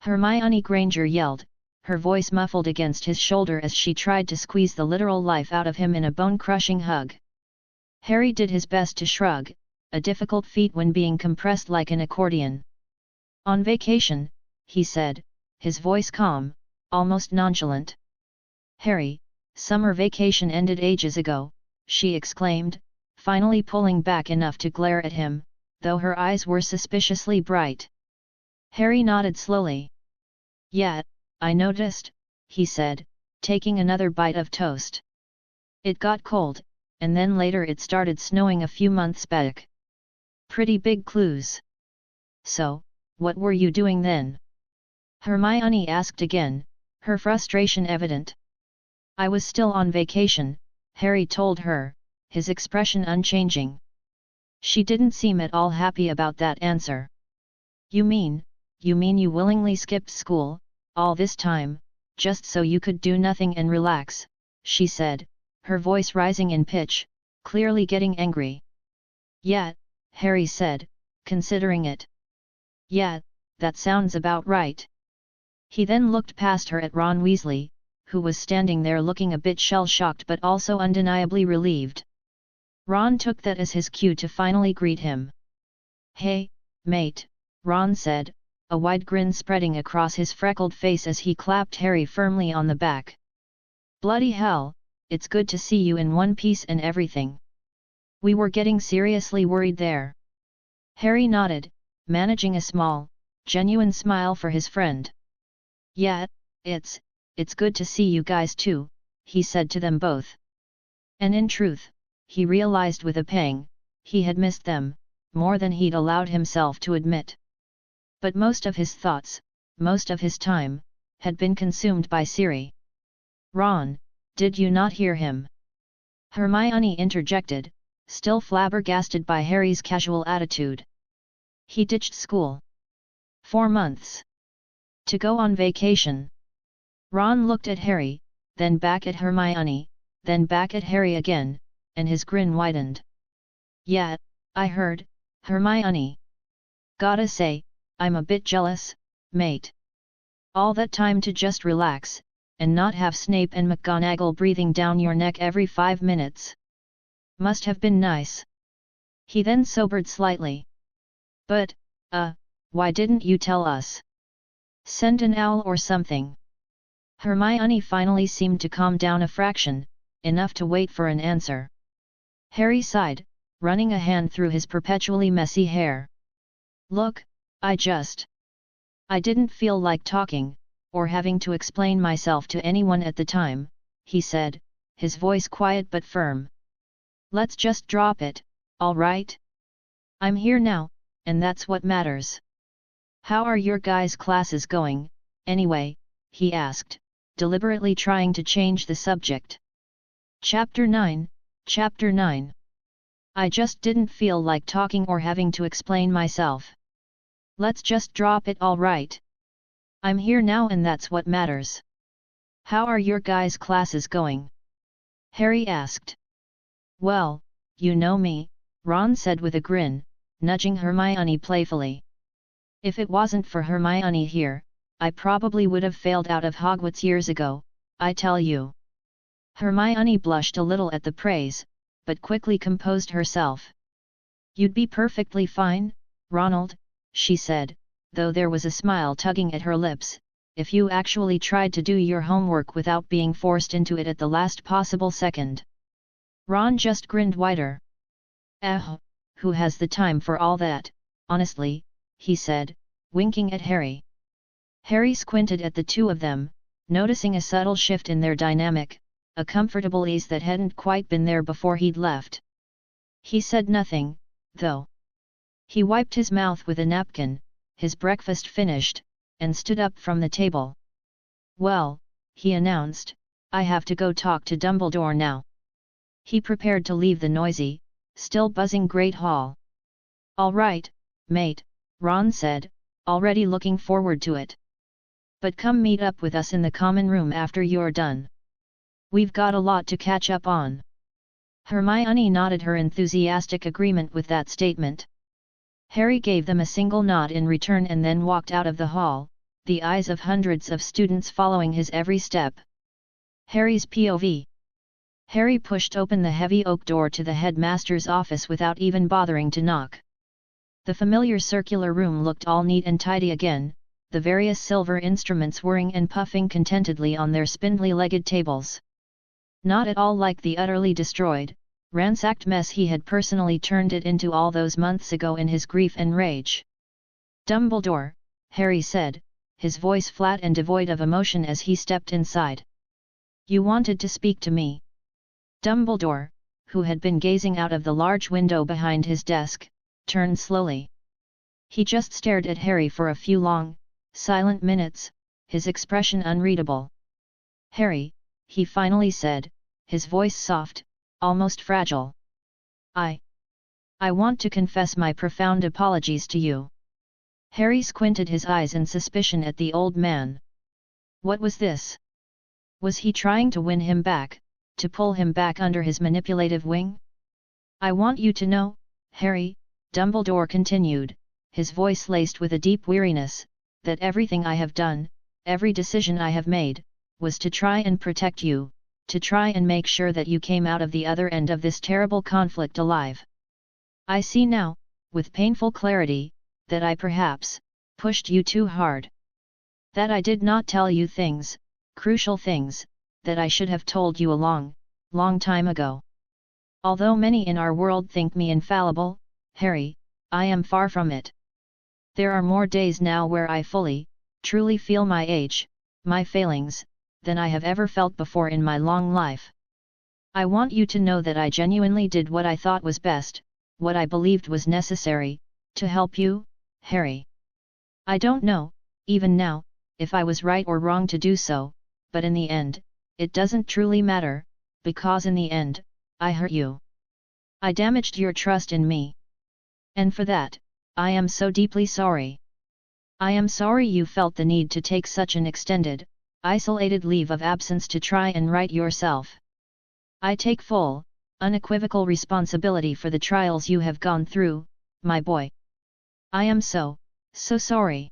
Speaker 1: Hermione Granger yelled, her voice muffled against his shoulder as she tried to squeeze the literal life out of him in a bone-crushing hug. Harry did his best to shrug, a difficult feat when being compressed like an accordion. "On vacation," he said, his voice calm, almost nonchalant. "Harry, summer vacation ended ages ago," she exclaimed, finally pulling back enough to glare at him, though her eyes were suspiciously bright. Harry nodded slowly. "Yeah, I noticed," he said, taking another bite of toast. "It got cold, and then later it started snowing a few months back. Pretty big clues. So, what were you doing then?" Hermione asked again, her frustration evident. "I was still on vacation," Harry told her, his expression unchanging. She didn't seem at all happy about that answer. You mean you willingly skipped school, all this time, just so you could do nothing and relax," she said, her voice rising in pitch, clearly getting angry. "Yeah," Harry said, considering it. "Yeah, that sounds about right." He then looked past her at Ron Weasley, who was standing there looking a bit shell-shocked but also undeniably relieved. Ron took that as his cue to finally greet him. "Hey, mate," Ron said, a wide grin spreading across his freckled face as he clapped Harry firmly on the back. "Bloody hell, it's good to see you in one piece and everything. We were getting seriously worried there." Harry nodded, managing a small, genuine smile for his friend. Yeah, it's good to see you guys too, he said to them both. And in truth, he realized with a pang, he had missed them, more than he'd allowed himself to admit. But most of his thoughts, most of his time, had been consumed by Ciri. Ron, did you not hear him? Hermione interjected, still flabbergasted by Harry's casual attitude. He ditched school. 4 months. To go on vacation. Ron looked at Harry, then back at Hermione, then back at Harry again, and his grin widened. Yeah, I heard, Hermione. Gotta say, I'm a bit jealous, mate. All that time to just relax, and not have Snape and McGonagall breathing down your neck every 5 minutes. Must have been nice. He then sobered slightly. But, why didn't you tell us? Send an owl or something. Hermione finally seemed to calm down a fraction, enough to wait for an answer. Harry sighed, running a hand through his perpetually messy hair. Look, I didn't feel like talking, or having to explain myself to anyone at the time, he said, his voice quiet but firm. Let's just drop it, all right? I'm here now, and that's what matters. How are your guys' classes going, anyway? He asked, deliberately trying to change the subject. Chapter 9. I just didn't feel like talking or having to explain myself. Let's just drop it, all right? I'm here now and that's what matters. How are your guys' classes going? Harry asked. Well, you know me, Ron said with a grin, nudging Hermione playfully. If it wasn't for Hermione here, I probably would have failed out of Hogwarts years ago, I tell you. Hermione blushed a little at the praise, but quickly composed herself. You'd be perfectly fine, Ronald, she said, though there was a smile tugging at her lips, if you actually tried to do your homework without being forced into it at the last possible second. Ron just grinned wider. Who has the time for all that, honestly, he said, winking at Harry. Harry squinted at the two of them, noticing a subtle shift in their dynamic, a comfortable ease that hadn't quite been there before he'd left. He said nothing, though. He wiped his mouth with a napkin, his breakfast finished, and stood up from the table. Well, he announced, I have to go talk to Dumbledore now. He prepared to leave the noisy, still buzzing Great Hall. All right, mate, Ron said, already looking forward to it. But come meet up with us in the common room after you're done. We've got a lot to catch up on. Hermione nodded her enthusiastic agreement with that statement. Harry gave them a single nod in return and then walked out of the hall, the eyes of hundreds of students following his every step. Harry's POV. Harry pushed open the heavy oak door to the headmaster's office without even bothering to knock. The familiar circular room looked all neat and tidy again, the various silver instruments whirring and puffing contentedly on their spindly-legged tables. Not at all like the utterly destroyed, ransacked mess he had personally turned it into all those months ago in his grief and rage. Dumbledore, Harry said, his voice flat and devoid of emotion as he stepped inside. You wanted to speak to me. Dumbledore, who had been gazing out of the large window behind his desk, turned slowly. He just stared at Harry for a few long, silent minutes, his expression unreadable. Harry, he finally said, his voice soft, almost fragile. I want to confess my profound apologies to you. Harry squinted his eyes in suspicion at the old man. What was this? Was he trying to win him back, to pull him back under his manipulative wing? I want you to know, Harry, Dumbledore continued, his voice laced with a deep weariness, that everything I have done, every decision I have made, was to try and protect you, to try and make sure that you came out of the other end of this terrible conflict alive. I see now, with painful clarity, that I perhaps pushed you too hard. That I did not tell you things, crucial things, that I should have told you a long, long time ago. Although many in our world think me infallible, Harry, I am far from it. There are more days now where I fully, truly feel my age, my failings, than I have ever felt before in my long life. I want you to know that I genuinely did what I thought was best, what I believed was necessary, to help you, Harry. I don't know, even now, if I was right or wrong to do so, but in the end, it doesn't truly matter, because in the end, I hurt you. I damaged your trust in me. And for that, I am so deeply sorry. I am sorry you felt the need to take such an extended, isolated leave of absence to try and right yourself. I take full, unequivocal responsibility for the trials you have gone through, my boy. I am so sorry.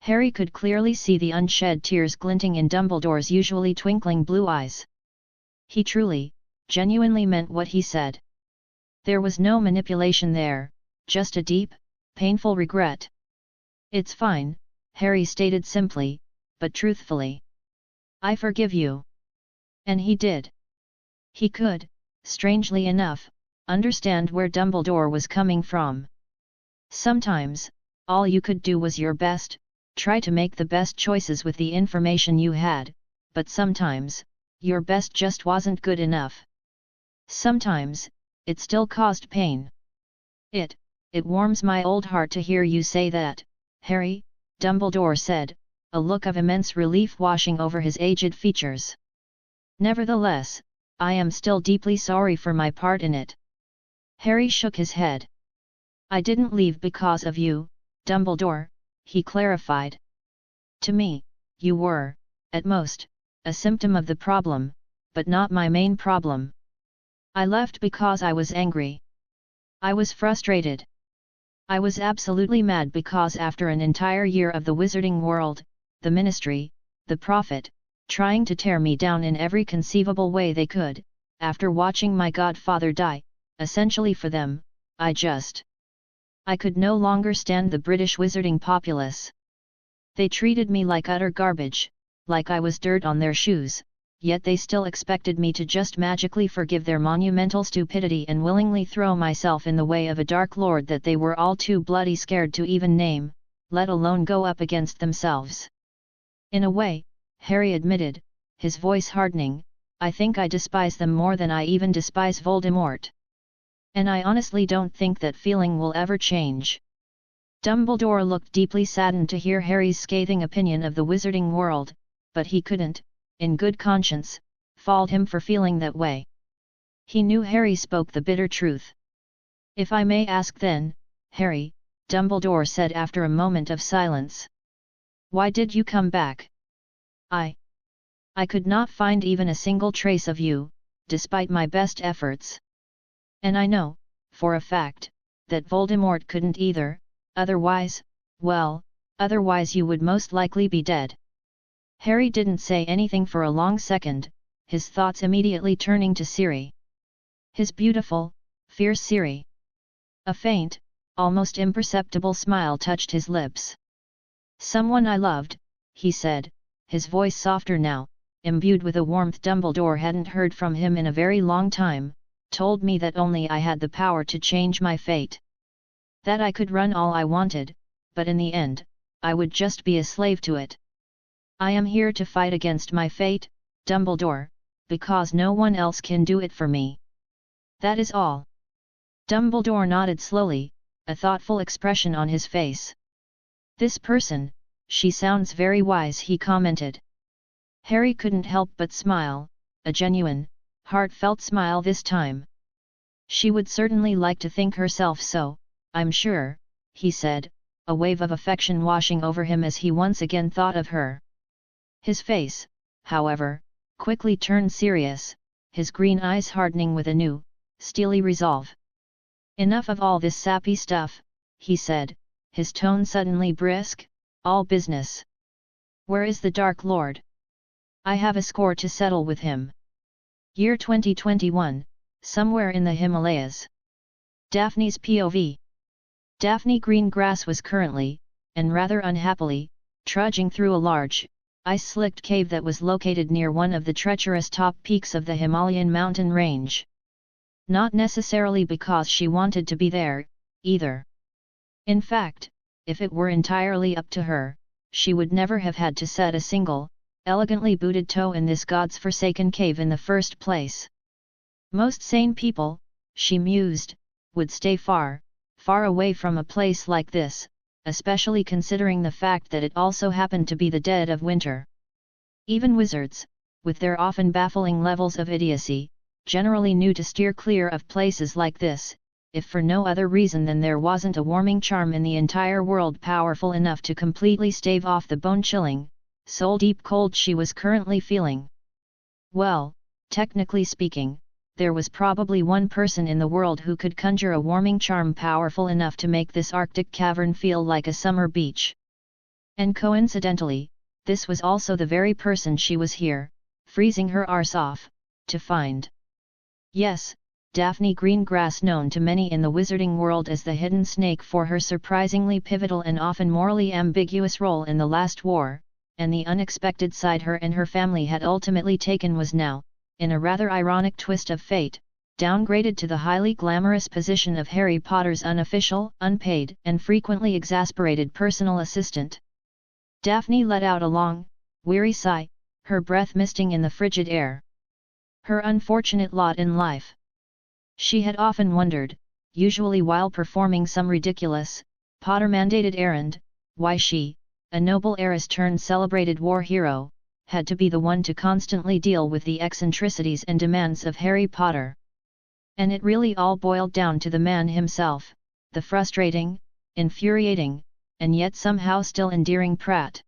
Speaker 1: Harry could clearly see the unshed tears glinting in Dumbledore's usually twinkling blue eyes. He truly, genuinely meant what he said. There was no manipulation there, just a deep, painful regret. It's fine, Harry stated simply, but truthfully. I forgive you. And he did. He could, strangely enough, understand where Dumbledore was coming from. Sometimes, all you could do was your best, try to make the best choices with the information you had, but sometimes, your best just wasn't good enough. Sometimes, it still caused pain. It warms my old heart to hear you say that, Harry, Dumbledore said, a look of immense relief washing over his aged features. Nevertheless, I am still deeply sorry for my part in it. Harry shook his head. I didn't leave because of you, Dumbledore, he clarified. To me, you were, at most, a symptom of the problem, but not my main problem. I left because I was angry. I was frustrated. I was absolutely mad because after an entire year of the wizarding world, the ministry, the prophet, trying to tear me down in every conceivable way they could, after watching my godfather die, essentially for them, I could no longer stand the British wizarding populace. They treated me like utter garbage, like I was dirt on their shoes, yet they still expected me to just magically forgive their monumental stupidity and willingly throw myself in the way of a Dark Lord that they were all too bloody scared to even name, let alone go up against themselves. In a way, Harry admitted, his voice hardening, I think I despise them more than I even despise Voldemort. And I honestly don't think that feeling will ever change. Dumbledore looked deeply saddened to hear Harry's scathing opinion of the wizarding world, but he couldn't, in good conscience, fault him for feeling that way. He knew Harry spoke the bitter truth. If I may ask then, Harry, Dumbledore said after a moment of silence. Why did you come back? I could not find even a single trace of you, despite my best efforts. And I know, for a fact, that Voldemort couldn't either, otherwise you would most likely be dead. Harry didn't say anything for a long second, his thoughts immediately turning to Ciri. His beautiful, fierce Ciri. A faint, almost imperceptible smile touched his lips. Someone I loved, he said, his voice softer now, imbued with a warmth Dumbledore hadn't heard from him in a very long time, told me that only I had the power to change my fate. That I could run all I wanted, but in the end, I would just be a slave to it. I am here to fight against my fate, Dumbledore, because no one else can do it for me. That is all. Dumbledore nodded slowly, a thoughtful expression on his face. This person, she sounds very wise, he commented. Harry couldn't help but smile, a genuine, heartfelt smile this time. She would certainly like to think herself so, I'm sure, he said, a wave of affection washing over him as he once again thought of her. His face, however, quickly turned serious, his green eyes hardening with a new, steely resolve. Enough of all this sappy stuff, he said, his tone suddenly brisk, all business. Where is the Dark Lord? I have a score to settle with him. Year 2021, somewhere in the Himalayas. Daphne's POV. Daphne Greengrass was currently, and rather unhappily, trudging through a large, ice-slicked cave that was located near one of the treacherous top peaks of the Himalayan mountain range. Not necessarily because she wanted to be there, either. In fact, if it were entirely up to her, she would never have had to set a single, elegantly booted toe in this god's forsaken cave in the first place. Most sane people, she mused, would stay far, far away from a place like this, especially considering the fact that it also happened to be the dead of winter. Even wizards, with their often baffling levels of idiocy, generally knew to steer clear of places like this, if for no other reason than there wasn't a warming charm in the entire world powerful enough to completely stave off the bone-chilling, soul-deep cold she was currently feeling. Well, technically speaking, there was probably one person in the world who could conjure a warming charm powerful enough to make this Arctic cavern feel like a summer beach. And coincidentally, this was also the very person she was here, freezing her arse off, to find. Yes, Daphne Greengrass, known to many in the wizarding world as the hidden snake for her surprisingly pivotal and often morally ambiguous role in the last war, and the unexpected side her and her family had ultimately taken, was now, in a rather ironic twist of fate, downgraded to the highly glamorous position of Harry Potter's unofficial, unpaid, and frequently exasperated personal assistant. Daphne let out a long, weary sigh, her breath misting in the frigid air. Her unfortunate lot in life. She had often wondered, usually while performing some ridiculous, Potter-mandated errand, why she, a noble heiress turned celebrated war hero, had to be the one to constantly deal with the eccentricities and demands of Harry Potter. And it really all boiled down to the man himself, the frustrating, infuriating, and yet somehow still endearing Pratt.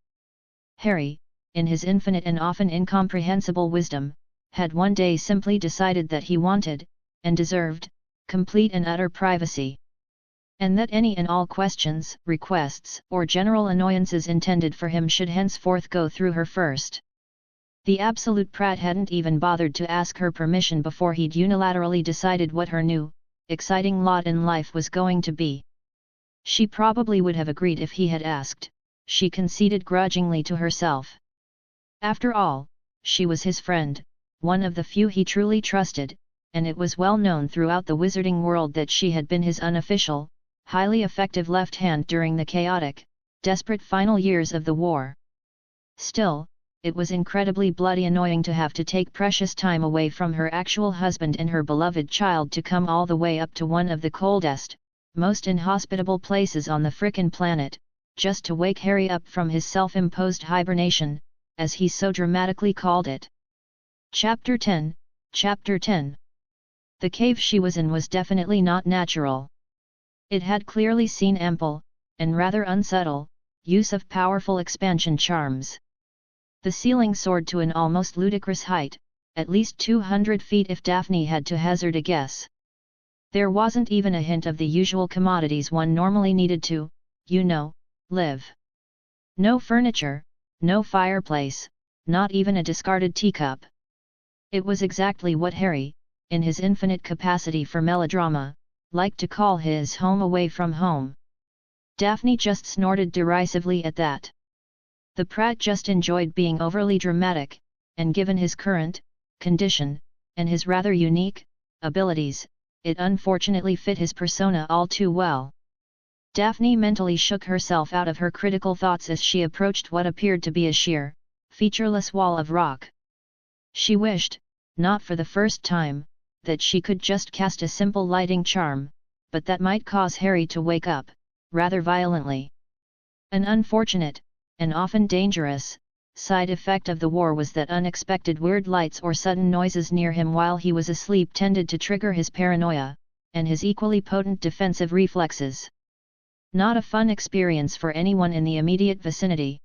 Speaker 1: Harry, in his infinite and often incomprehensible wisdom, had one day simply decided that he wanted, and deserved, complete and utter privacy. And that any and all questions, requests, or general annoyances intended for him should henceforth go through her first. The absolute Pratt hadn't even bothered to ask her permission before he'd unilaterally decided what her new, exciting lot in life was going to be. She probably would have agreed if he had asked, she conceded grudgingly to herself. After all, she was his friend, one of the few he truly trusted, and it was well known throughout the wizarding world that she had been his unofficial, highly effective left hand during the chaotic, desperate final years of the war. Still, it was incredibly bloody annoying to have to take precious time away from her actual husband and her beloved child to come all the way up to one of the coldest, most inhospitable places on the frickin' planet, just to wake Harry up from his self-imposed hibernation, as he so dramatically called it. Chapter 10. Chapter 10. The cave she was in was definitely not natural. It had clearly seen ample, and rather unsubtle, use of powerful expansion charms. The ceiling soared to an almost ludicrous height, at least 200 feet if Daphne had to hazard a guess. There wasn't even a hint of the usual commodities one normally needed to, live. No furniture, no fireplace, not even a discarded teacup. It was exactly what Harry, in his infinite capacity for melodrama, liked to call his home away from home. Daphne just snorted derisively at that. The Pratt just enjoyed being overly dramatic, and given his current condition, and his rather unique abilities, it unfortunately fit his persona all too well. Daphne mentally shook herself out of her critical thoughts as she approached what appeared to be a sheer, featureless wall of rock. She wished, not for the first time, that she could just cast a simple lighting charm, but that might cause Harry to wake up, rather violently. An unfortunate, and often dangerous, side effect of the war was that unexpected weird lights or sudden noises near him while he was asleep tended to trigger his paranoia, and his equally potent defensive reflexes. Not a fun experience for anyone in the immediate vicinity.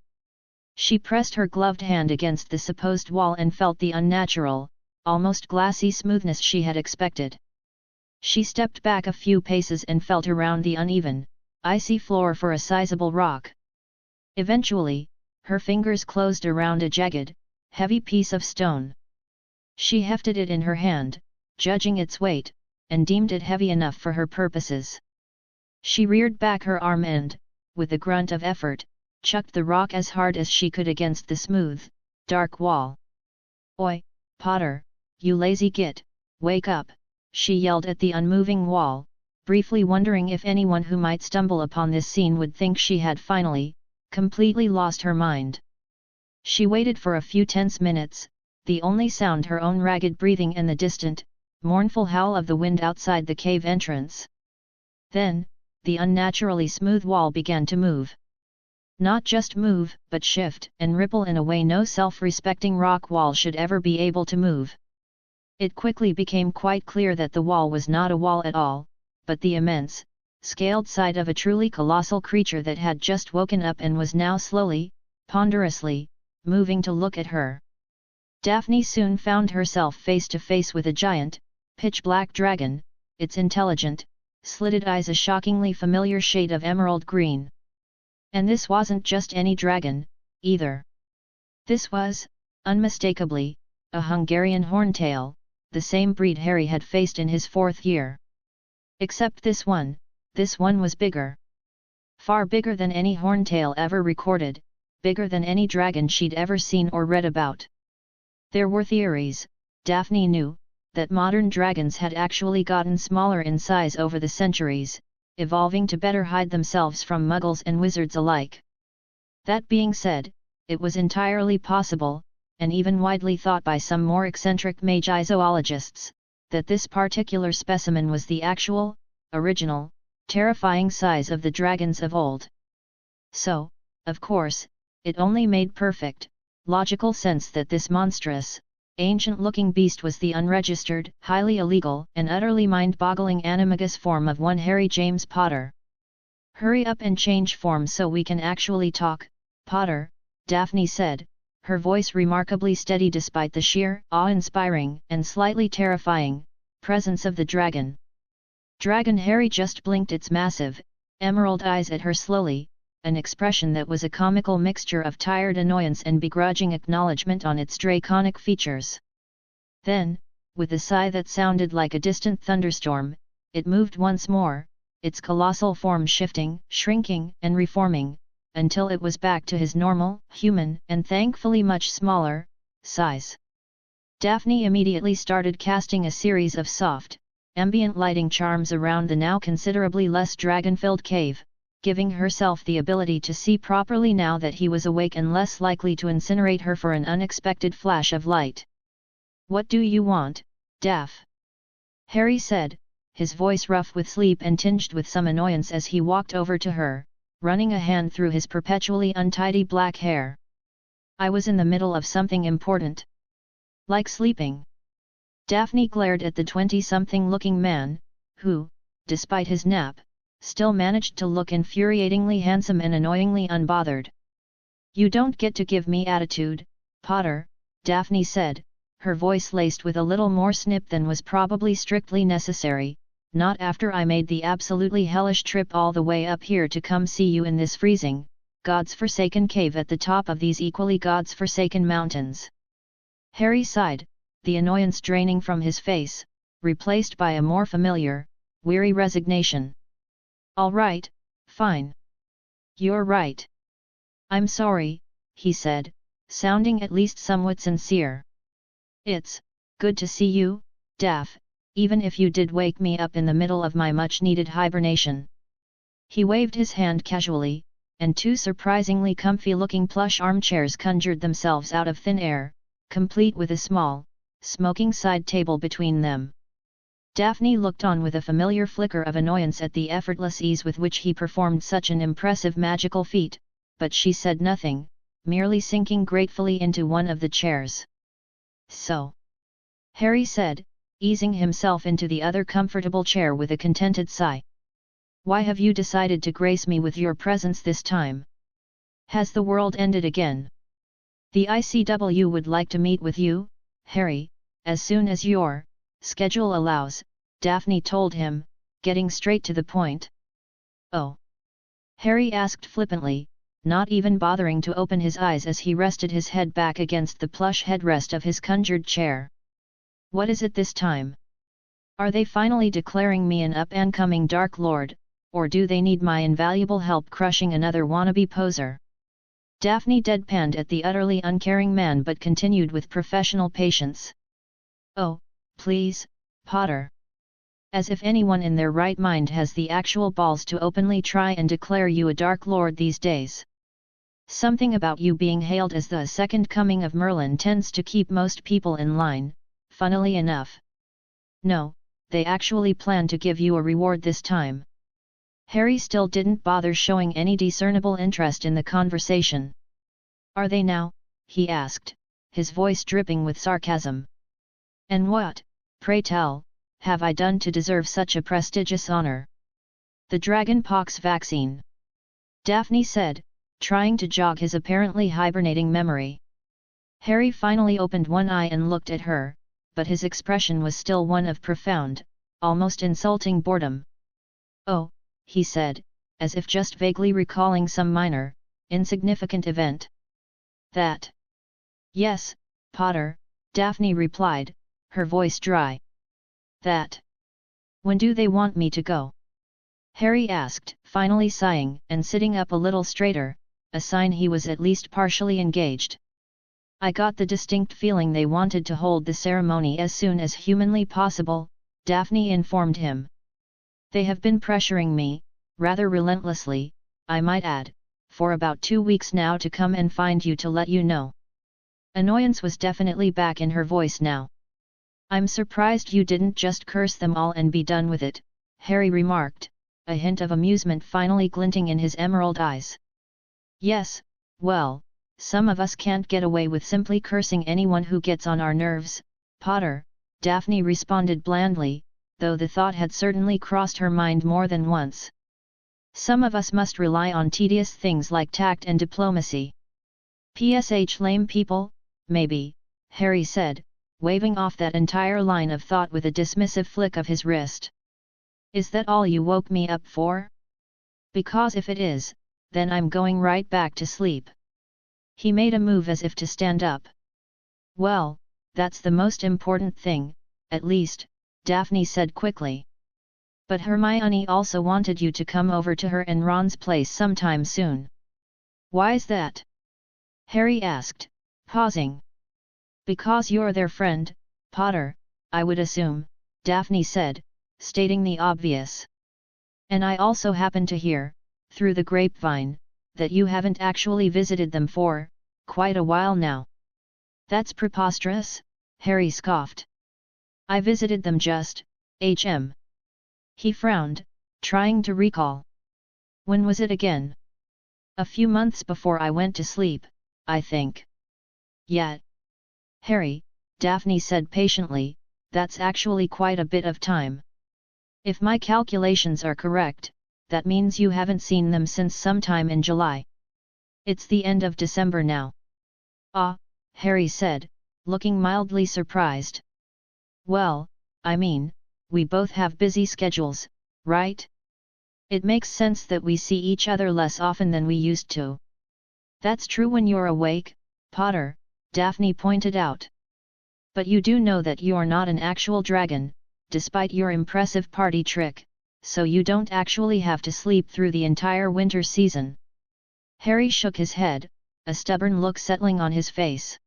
Speaker 1: She pressed her gloved hand against the supposed wall and felt the unnatural, almost glassy smoothness she had expected. She stepped back a few paces and felt around the uneven, icy floor for a sizable rock. Eventually, her fingers closed around a jagged, heavy piece of stone. She hefted it in her hand, judging its weight, and deemed it heavy enough for her purposes. She reared back her arm and, with a grunt of effort, chucked the rock as hard as she could against the smooth, dark wall. "Oi, Potter, you lazy git, wake up," she yelled at the unmoving wall, briefly wondering if anyone who might stumble upon this scene would think she had finally, completely lost her mind. She waited for a few tense minutes, the only sound her own ragged breathing and the distant, mournful howl of the wind outside the cave entrance. Then, the unnaturally smooth wall began to move. Not just move, but shift and ripple in a way no self-respecting rock wall should ever be able to move. It quickly became quite clear that the wall was not a wall at all, but the immense, scaled side of a truly colossal creature that had just woken up and was now slowly, ponderously, moving to look at her. Daphne soon found herself face to face with a giant, pitch-black dragon, its intelligent, slitted eyes a shockingly familiar shade of emerald green. And this wasn't just any dragon, either. This was, unmistakably, a Hungarian horntail, the same breed Harry had faced in his 4th year. Except this one was bigger. Far bigger than any horntail ever recorded, bigger than any dragon she'd ever seen or read about. There were theories, Daphne knew, that modern dragons had actually gotten smaller in size over the centuries, evolving to better hide themselves from muggles and wizards alike. That being said, it was entirely possible, and even widely thought by some more eccentric magi zoologists, that this particular specimen was the actual, original, terrifying size of the dragons of old. So, of course, it only made perfect, logical sense that this monstrous, ancient-looking beast was the unregistered, highly illegal and utterly mind-boggling animagus form of one Harry James Potter. "Hurry up and change form so we can actually talk, Potter," Daphne said, her voice remarkably steady despite the sheer, awe-inspiring and slightly terrifying presence of the dragon. Dragon Harry just blinked its massive, emerald eyes at her slowly, an expression that was a comical mixture of tired annoyance and begrudging acknowledgement on its draconic features. Then, with a sigh that sounded like a distant thunderstorm, it moved once more, its colossal form shifting, shrinking and reforming, until it was back to his normal, human and thankfully much smaller, size. Daphne immediately started casting a series of soft, ambient lighting charms around the now considerably less dragon-filled cave, giving herself the ability to see properly now that he was awake and less likely to incinerate her for an unexpected flash of light. "What do you want, Daph?" Harry said, his voice rough with sleep and tinged with some annoyance as he walked over to her, running a hand through his perpetually untidy black hair. "I was in the middle of something important." "Like sleeping?" Daphne glared at the 20-something-looking man, who, despite his nap, still managed to look infuriatingly handsome and annoyingly unbothered. "You don't get to give me attitude, Potter," Daphne said, her voice laced with a little more snip than was probably strictly necessary, "not after I made the absolutely hellish trip all the way up here to come see you in this freezing, God's-forsaken cave at the top of these equally God's-forsaken mountains." Harry sighed, the annoyance draining from his face, replaced by a more familiar, weary resignation. "All right, fine. You're right. I'm sorry," he said, sounding at least somewhat sincere. "It's good to see you, Daph, even if you did wake me up in the middle of my much-needed hibernation." He waved his hand casually, and 2 surprisingly comfy-looking plush armchairs conjured themselves out of thin air, complete with a small, smoking side table between them. Daphne looked on with a familiar flicker of annoyance at the effortless ease with which he performed such an impressive magical feat, but she said nothing, merely sinking gratefully into one of the chairs. "So," Harry said, easing himself into the other comfortable chair with a contented sigh. "Why have you decided to grace me with your presence this time? Has the world ended again?" "The ICW would like to meet with you, Harry, as soon as your schedule allows," Daphne told him, getting straight to the point. "Oh?" Harry asked flippantly, not even bothering to open his eyes as he rested his head back against the plush headrest of his conjured chair. "What is it this time? Are they finally declaring me an up-and-coming Dark Lord, or do they need my invaluable help crushing another wannabe poser?" Daphne deadpanned at the utterly uncaring man but continued with professional patience. "Oh, please, Potter. As if anyone in their right mind has the actual balls to openly try and declare you a Dark Lord these days. Something about you being hailed as the second coming of Merlin tends to keep most people in line, funnily enough. No, they actually plan to give you a reward this time. Harry still didn't bother showing any discernible interest in the conversation. Are they now? He asked, his voice dripping with sarcasm. And what, pray tell, have I done to deserve such a prestigious honor? The dragonpox vaccine. Daphne said, trying to jog his apparently hibernating memory. Harry finally opened one eye and looked at her, but his expression was still one of profound, almost insulting boredom. Oh, he said, as if just vaguely recalling some minor, insignificant event. That? Yes, Potter, Daphne replied, her voice dry. That? When do they want me to go? Harry asked, finally sighing and sitting up a little straighter, a sign he was at least partially engaged. I got the distinct feeling they wanted to hold the ceremony as soon as humanly possible, Daphne informed him. They have been pressuring me, rather relentlessly, I might add, for about 2 weeks now to come and find you to let you know. Annoyance was definitely back in her voice now. I'm surprised you didn't just curse them all and be done with it, Harry remarked, a hint of amusement finally glinting in his emerald eyes. Yes, well, some of us can't get away with simply cursing anyone who gets on our nerves, Potter, Daphne responded blandly, though the thought had certainly crossed her mind more than once. Some of us must rely on tedious things like tact and diplomacy. PSH lame people, maybe, Harry said, waving off that entire line of thought with a dismissive flick of his wrist. Is that all you woke me up for? Because if it is, then I'm going right back to sleep. He made a move as if to stand up. Well, that's the most important thing, at least, Daphne said quickly. But Hermione also wanted you to come over to her and Ron's place sometime soon. Why's that? Harry asked, pausing. Because you're their friend, Potter, I would assume, Daphne said, stating the obvious. And I also happen to hear, through the grapevine, that you haven't actually visited them for quite a while now. That's preposterous, Harry scoffed. I visited them just, HM. He frowned, trying to recall. When was it again? A few months before I went to sleep, I think. Yet. Harry, Daphne said patiently, that's actually quite a bit of time. If my calculations are correct, that means you haven't seen them since sometime in July. It's the end of December now. Ah, Harry said, looking mildly surprised. Well, I mean, we both have busy schedules, right? It makes sense that we see each other less often than we used to. That's true when you're awake, Potter, Daphne pointed out. But you do know that you're not an actual dragon, despite your impressive party trick, so you don't actually have to sleep through the entire winter season. Harry shook his head, a stubborn look settling on his face.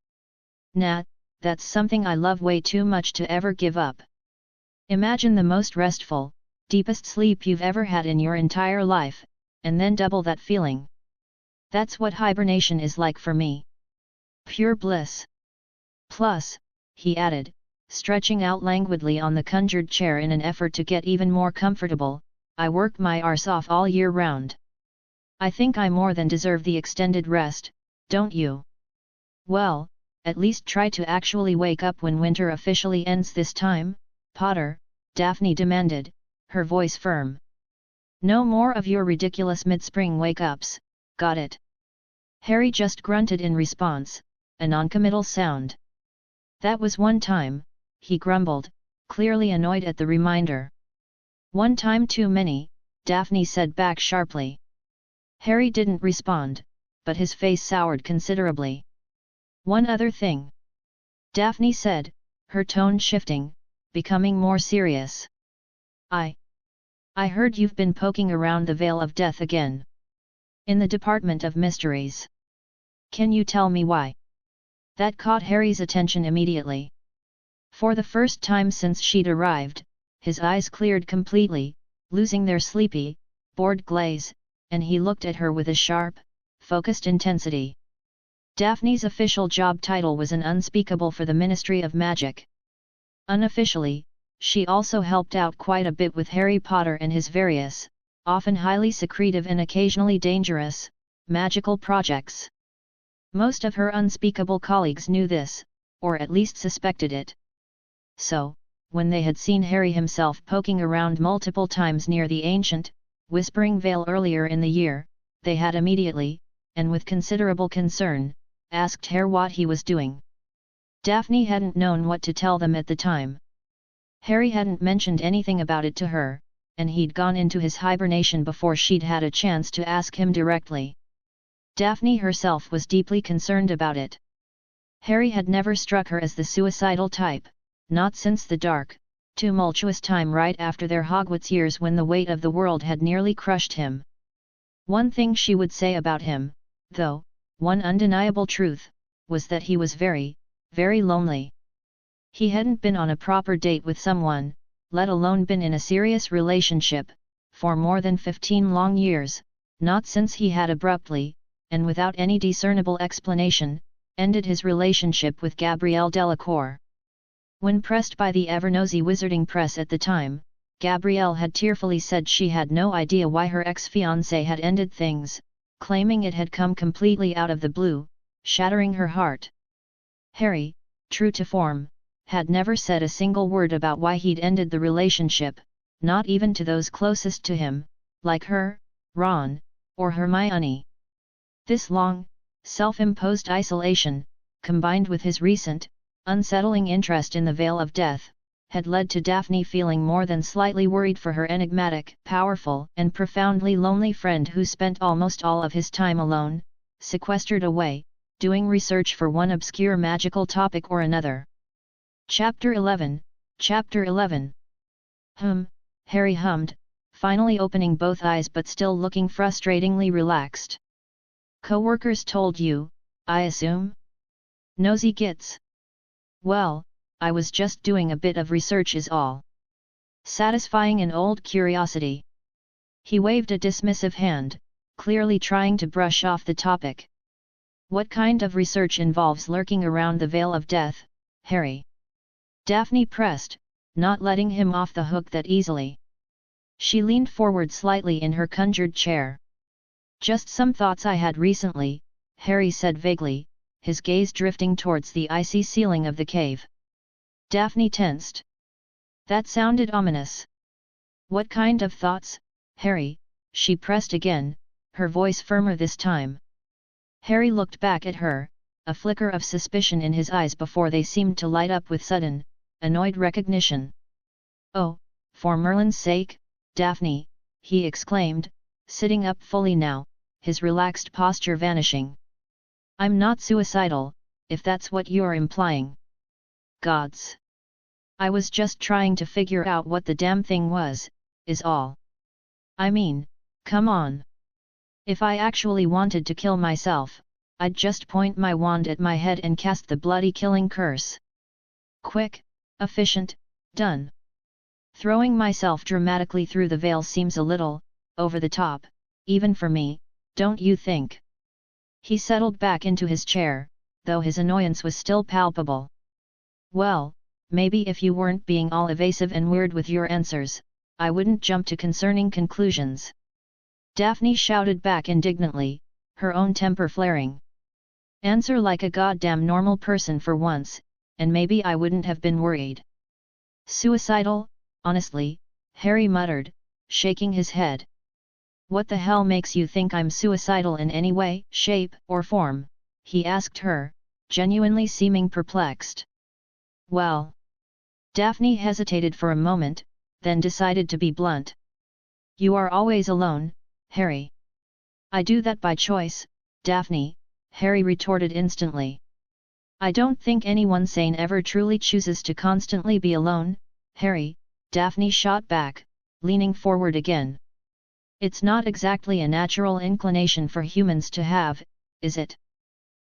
Speaker 1: Nah, that's something I love way too much to ever give up. Imagine the most restful, deepest sleep you've ever had in your entire life, and then double that feeling. That's what hibernation is like for me. Pure bliss. Plus, he added, stretching out languidly on the conjured chair in an effort to get even more comfortable, I work my arse off all year round. I think I more than deserve the extended rest, don't you? Well, at least try to actually wake up when winter officially ends this time, Potter, Daphne demanded, her voice firm. No more of your ridiculous mid-spring wake-ups, got it? Harry just grunted in response, a non-committal sound. That was one time, he grumbled, clearly annoyed at the reminder. One time too many, Daphne said back sharply. Harry didn't respond, but his face soured considerably. One other thing. Daphne said, her tone shifting, becoming more serious. I heard you've been poking around the Veil of Death again. In the Department of Mysteries. Can you tell me why? That caught Harry's attention immediately. For the first time since she'd arrived, his eyes cleared completely, losing their sleepy, bored glaze, and he looked at her with a sharp, focused intensity. Daphne's official job title was an unspeakable for the Ministry of Magic. Unofficially, she also helped out quite a bit with Harry Potter and his various, often highly secretive and occasionally dangerous, magical projects. Most of her unspeakable colleagues knew this, or at least suspected it. So, when they had seen Harry himself poking around multiple times near the ancient, whispering veil earlier in the year, they had immediately, and with considerable concern, asked Harry what he was doing. Daphne hadn't known what to tell them at the time. Harry hadn't mentioned anything about it to her, and he'd gone into his hibernation before she'd had a chance to ask him directly. Daphne herself was deeply concerned about it. Harry had never struck her as the suicidal type, not since the dark, tumultuous time right after their Hogwarts years when the weight of the world had nearly crushed him. One thing she would say about him, though, one undeniable truth, was that he was very, very lonely. He hadn't been on a proper date with someone, let alone been in a serious relationship, for more than 15 long years, not since he had abruptly, and without any discernible explanation, ended his relationship with Gabrielle Delacour. When pressed by the ever-nosy wizarding press at the time, Gabrielle had tearfully said she had no idea why her ex-fiancé had ended things, claiming it had come completely out of the blue, shattering her heart. Harry, true to form, had never said a single word about why he'd ended the relationship, not even to those closest to him, like her, Ron, or Hermione. This long, self-imposed isolation, combined with his recent, unsettling interest in the Veil of Death, had led to Daphne feeling more than slightly worried for her enigmatic, powerful and profoundly lonely friend who spent almost all of his time alone, sequestered away, doing research for one obscure magical topic or another. Chapter 11, Chapter 11. Harry hummed, finally opening both eyes but still looking frustratingly relaxed. Co-workers told you, I assume? Nosy gits. Well, I was just doing a bit of research is all. Satisfying an old curiosity. He waved a dismissive hand, clearly trying to brush off the topic. What kind of research involves lurking around the Veil of Death, Harry? Daphne pressed, not letting him off the hook that easily. She leaned forward slightly in her conjured chair. Just some thoughts I had recently, Harry said vaguely, his gaze drifting towards the icy ceiling of the cave. Daphne tensed. That sounded ominous. What kind of thoughts, Harry? She pressed again, her voice firmer this time. Harry looked back at her, a flicker of suspicion in his eyes before they seemed to light up with sudden, annoyed recognition. Oh, for Merlin's sake, Daphne, he exclaimed, sitting up fully now, his relaxed posture vanishing. I'm not suicidal, if that's what you're implying. Gods! I was just trying to figure out what the damn thing was, is all. I mean, come on. If I actually wanted to kill myself, I'd just point my wand at my head and cast the bloody killing curse. Quick, efficient, done. Throwing myself dramatically through the veil seems a little, over the top, even for me, don't you think? He settled back into his chair, though his annoyance was still palpable. Well, maybe if you weren't being all evasive and weird with your answers, I wouldn't jump to concerning conclusions. Daphne shouted back indignantly, her own temper flaring. Answer like a goddamn normal person for once, and maybe I wouldn't have been worried. Suicidal, honestly, Harry muttered, shaking his head. What the hell makes you think I'm suicidal in any way, shape, or form? He asked her, genuinely seeming perplexed. Well. Daphne hesitated for a moment, then decided to be blunt. You are always alone, Harry. I do that by choice, Daphne, Harry retorted instantly. I don't think anyone sane ever truly chooses to constantly be alone, Harry, Daphne shot back, leaning forward again. It's not exactly a natural inclination for humans to have, is it?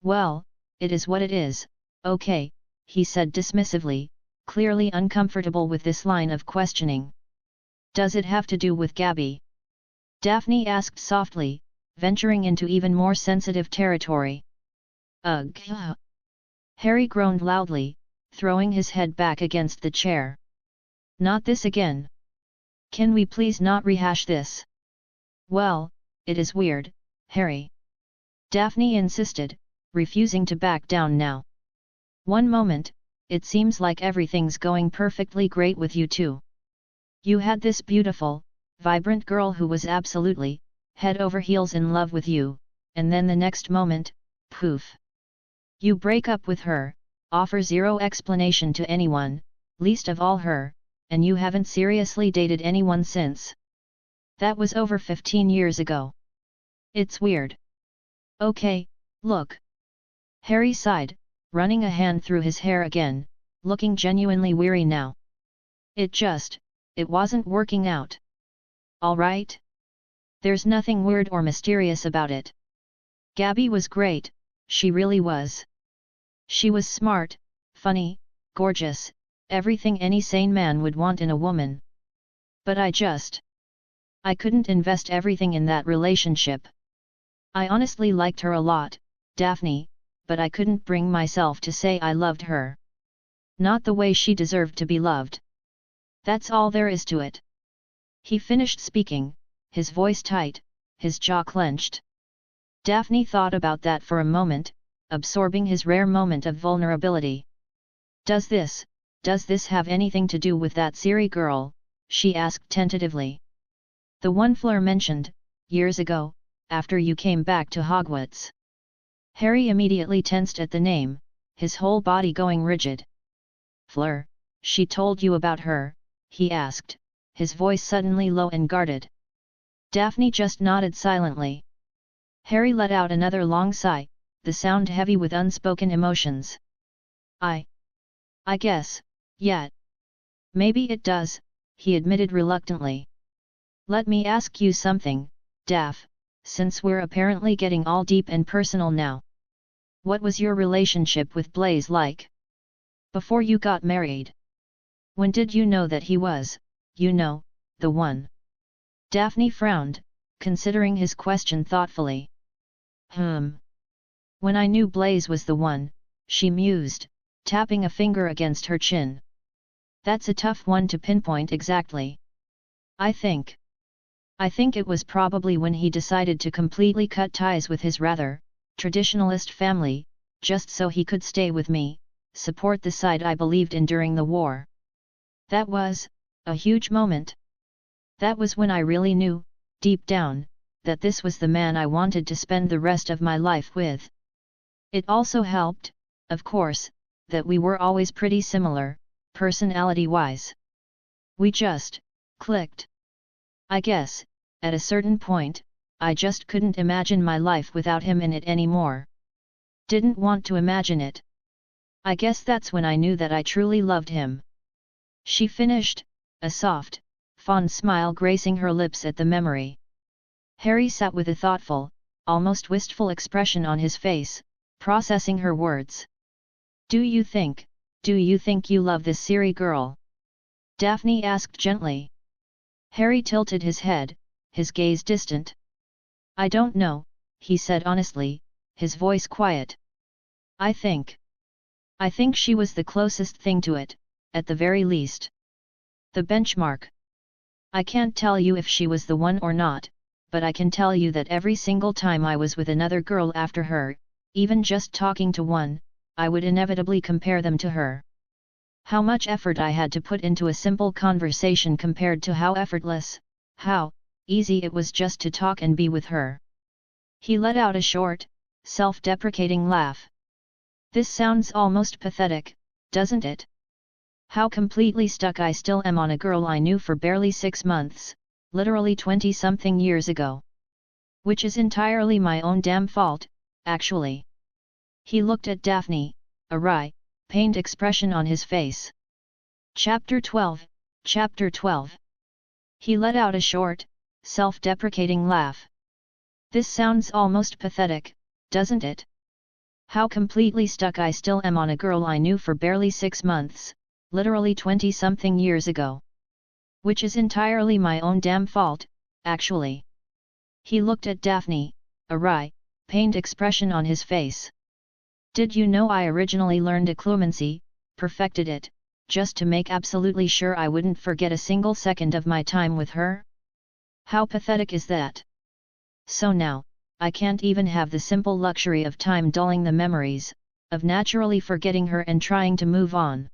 Speaker 1: Well, it is what it is, okay, he said dismissively, clearly uncomfortable with this line of questioning. Does it have to do with Gabby? Daphne asked softly, venturing into even more sensitive territory. Ugh! Harry groaned loudly, throwing his head back against the chair. Not this again. Can we please not rehash this? Well, it is weird, Harry. Daphne insisted, refusing to back down now. One moment, it seems like everything's going perfectly great with you two. You had this beautiful, vibrant girl who was absolutely, head over heels in love with you, and then the next moment, poof. You break up with her, offer zero explanation to anyone, least of all her, and you haven't seriously dated anyone since. That was over 15 years ago. It's weird. Okay, look. Harry sighed, running a hand through his hair again, looking genuinely weary now. It wasn't working out. Alright? There's nothing weird or mysterious about it. Gabby was great, she really was. She was smart, funny, gorgeous, everything any sane man would want in a woman. But I couldn't invest everything in that relationship. I honestly liked her a lot, Daphne, but I couldn't bring myself to say I loved her. Not the way she deserved to be loved. That's all there is to it. He finished speaking, his voice tight, his jaw clenched. Daphne thought about that for a moment, absorbing his rare moment of vulnerability. Does this have anything to do with that Ciri girl? She asked tentatively. The one Fleur mentioned, years ago, after you came back to Hogwarts. Harry immediately tensed at the name, his whole body going rigid. Fleur, she told you about her? He asked, his voice suddenly low and guarded. Daphne just nodded silently. Harry let out another long sigh, the sound heavy with unspoken emotions. I guess, yeah. Maybe it does, he admitted reluctantly. Let me ask you something, Daph, since we're apparently getting all deep and personal now. What was your relationship with Blaze like? Before you got married? When did you know that he was, the one? Daphne frowned, considering his question thoughtfully. When I knew Blaze was the one, she mused, tapping a finger against her chin. That's a tough one to pinpoint exactly. I think it was probably when he decided to completely cut ties with his rather traditionalist family, just so he could stay with me, support the side I believed in during the war. That was a huge moment. That was when I really knew, deep down, that this was the man I wanted to spend the rest of my life with. It also helped, of course, that we were always pretty similar, personality-wise. We just clicked. I guess, at a certain point, I just couldn't imagine my life without him in it anymore. Didn't want to imagine it. I guess that's when I knew that I truly loved him. She finished, a soft, fond smile gracing her lips at the memory. Harry sat with a thoughtful, almost wistful expression on his face, processing her words. Do you think you love this Ciri girl? Daphne asked gently. Harry tilted his head, his gaze distant. I don't know, he said honestly, his voice quiet. I think she was the closest thing to it, at the very least. The benchmark. I can't tell you if she was the one or not, but I can tell you that every single time I was with another girl after her, even just talking to one, I would inevitably compare them to her. How much effort I had to put into a simple conversation compared to how effortless, how easy it was just to talk and be with her. He let out a short, self-deprecating laugh. This sounds almost pathetic, doesn't it? How completely stuck I still am on a girl I knew for barely 6 months, literally 20-something years ago. Which is entirely my own damn fault, actually. He looked at Daphne, a wry, pained expression on his face. Chapter 12. He let out a short, self-deprecating laugh. This sounds almost pathetic, doesn't it? How completely stuck I still am on a girl I knew for barely 6 months, literally 20-something years ago. Which is entirely my own damn fault, actually. He looked at Daphne, a wry, pained expression on his face. Did you know I originally learned occlumency, perfected it, just to make absolutely sure I wouldn't forget a single second of my time with her? How pathetic is that? So now, I can't even have the simple luxury of time dulling the memories, of naturally forgetting her and trying to move on.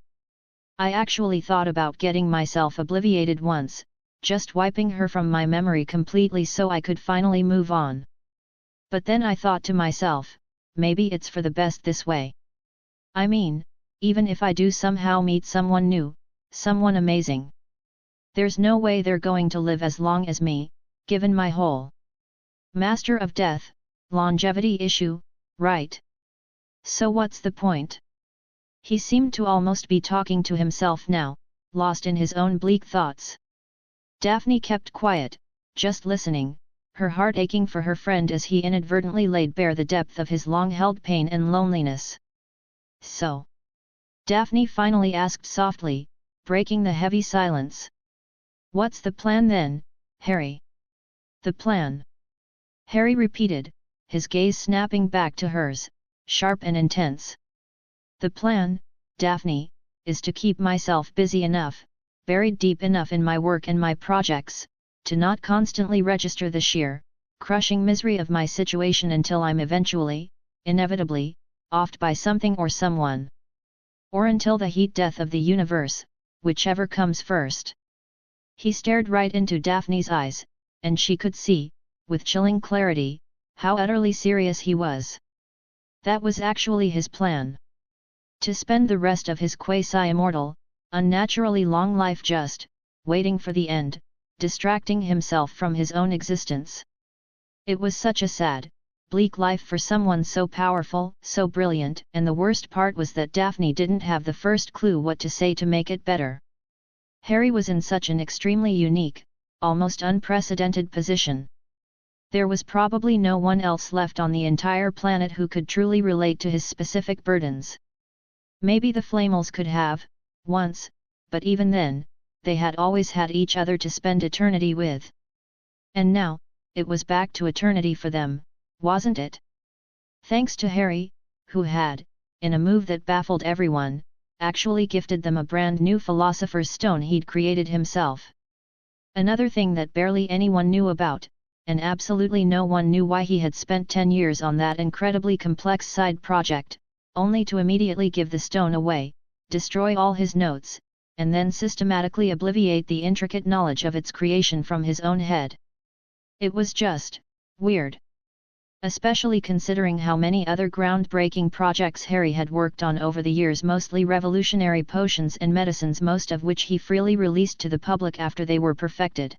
Speaker 1: I actually thought about getting myself obliviated once, just wiping her from my memory completely so I could finally move on. But then I thought to myself, maybe it's for the best this way. I mean, even if I do somehow meet someone new, someone amazing, there's no way they're going to live as long as me, given my whole master of death, longevity issue, right? So what's the point? He seemed to almost be talking to himself now, lost in his own bleak thoughts. Daphne kept quiet, just listening, her heart aching for her friend as he inadvertently laid bare the depth of his long-held pain and loneliness. So? Daphne finally asked softly, breaking the heavy silence. What's the plan then, Harry? The plan? Harry repeated, his gaze snapping back to hers, sharp and intense. The plan, Daphne, is to keep myself busy enough, buried deep enough in my work and my projects, to not constantly register the sheer, crushing misery of my situation until I'm eventually, inevitably, offed by something or someone. Or until the heat death of the universe, whichever comes first. He stared right into Daphne's eyes, and she could see, with chilling clarity, how utterly serious he was. That was actually his plan. To spend the rest of his quasi-immortal, unnaturally long life just, waiting for the end, distracting himself from his own existence. It was such a sad, bleak life for someone so powerful, so brilliant, and the worst part was that Daphne didn't have the first clue what to say to make it better. Harry was in such an extremely unique, almost unprecedented position. There was probably no one else left on the entire planet who could truly relate to his specific burdens. Maybe the Flamels could have, once, but even then, they had always had each other to spend eternity with. And now, it was back to eternity for them, wasn't it? Thanks to Harry, who had, in a move that baffled everyone, actually gifted them a brand new Philosopher's Stone he'd created himself. Another thing that barely anyone knew about, and absolutely no one knew why he had spent 10 years on that incredibly complex side project, only to immediately give the stone away, destroy all his notes, and then systematically obliviate the intricate knowledge of its creation from his own head. It was just weird. Especially considering how many other groundbreaking projects Harry had worked on over the years, mostly revolutionary potions and medicines, most of which he freely released to the public after they were perfected.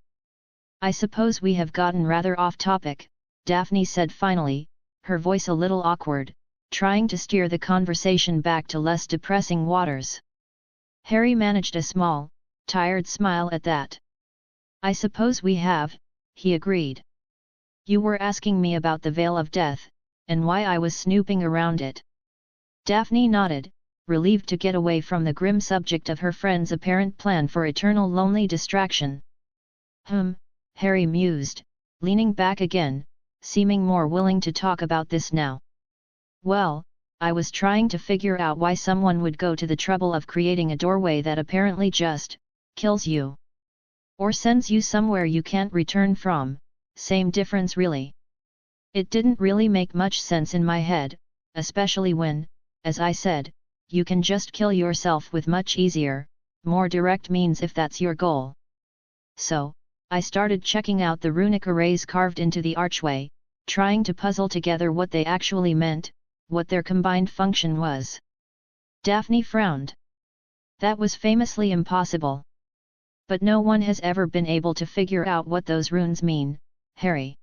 Speaker 1: I suppose we have gotten rather off topic, Daphne said finally, her voice a little awkward, trying to steer the conversation back to less depressing waters. Harry managed a small, tired smile at that. I suppose we have, he agreed. You were asking me about the Veil of Death, and why I was snooping around it. Daphne nodded, relieved to get away from the grim subject of her friend's apparent plan for eternal lonely distraction. Harry mused, leaning back again, seeming more willing to talk about this now. Well, I was trying to figure out why someone would go to the trouble of creating a doorway that apparently just kills you. Or sends you somewhere you can't return from, same difference really. It didn't really make much sense in my head, especially when, as I said, you can just kill yourself with much easier, more direct means if that's your goal. So, I started checking out the runic arrays carved into the archway, trying to puzzle together what they actually meant, what their combined function was. Daphne frowned. That was famously impossible. But no one has ever been able to figure out what those runes mean, Harry.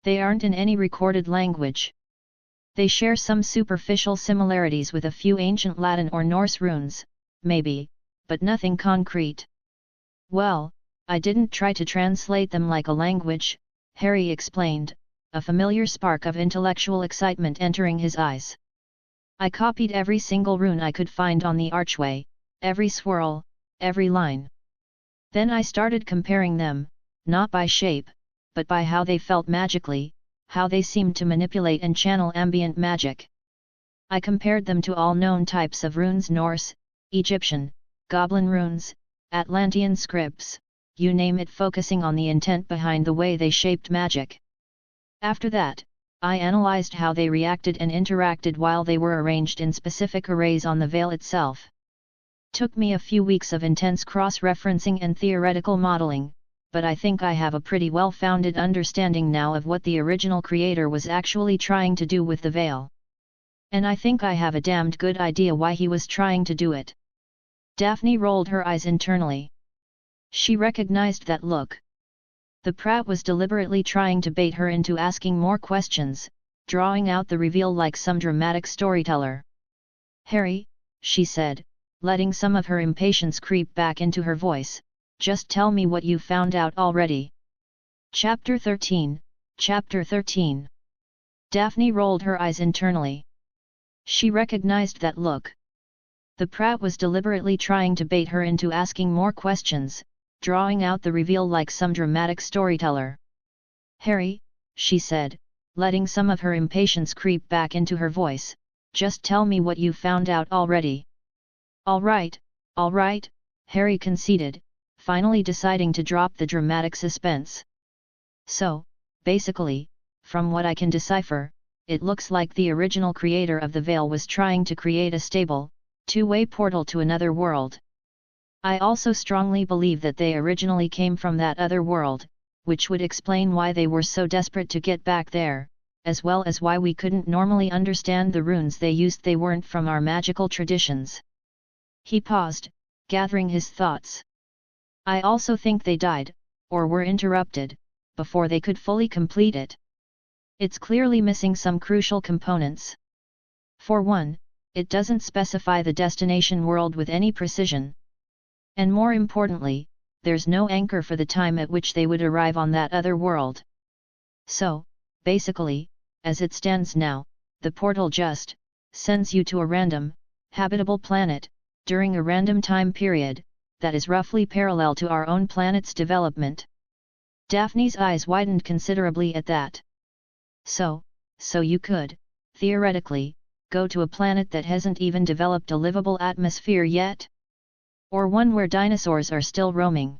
Speaker 1: They aren't in any recorded language. They share some superficial similarities with a few ancient Latin or Norse runes, maybe, but nothing concrete. Well, I didn't try to translate them like a language, Harry explained, a familiar spark of intellectual excitement entering his eyes. I copied every single rune I could find on the archway, every swirl, every line. Then I started comparing them, not by shape, but by how they felt magically, how they seemed to manipulate and channel ambient magic. I compared them to all known types of runes: Norse, Egyptian, Goblin runes, Atlantean scripts, you name it, focusing on the intent behind the way they shaped magic. After that, I analyzed how they reacted and interacted while they were arranged in specific arrays on the veil itself. Took me a few weeks of intense cross-referencing and theoretical modeling, but I think I have a pretty well-founded understanding now of what the original creator was actually trying to do with the veil. And I think I have a damned good idea why he was trying to do it. Daphne rolled her eyes internally. She recognized that look. The Prat was deliberately trying to bait her into asking more questions, drawing out the reveal like some dramatic storyteller. "Harry," she said, letting some of her impatience creep back into her voice, "just tell me what you found out already." Chapter 13. Chapter 13. Daphne rolled her eyes internally. She recognized that look. The Prat was deliberately trying to bait her into asking more questions, drawing out the reveal like some dramatic storyteller. "Harry," she said, letting some of her impatience creep back into her voice, "just tell me what you found out already." All right," Harry conceded, finally deciding to drop the dramatic suspense. "So, basically, from what I can decipher, it looks like the original creator of the veil was trying to create a stable, two-way portal to another world. I also strongly believe that they originally came from that other world, which would explain why they were so desperate to get back there, as well as why we couldn't normally understand the runes they used. They weren't from our magical traditions." He paused, gathering his thoughts. "I also think they died, or were interrupted, before they could fully complete it. It's clearly missing some crucial components. For one, it doesn't specify the destination world with any precision. And more importantly, there's no anchor for the time at which they would arrive on that other world. So, basically, as it stands now, the portal just sends you to a random, habitable planet, during a random time period, that is roughly parallel to our own planet's development." Daphne's eyes widened considerably at that. So you could, theoretically, go to a planet that hasn't even developed a livable atmosphere yet? Or one where dinosaurs are still roaming?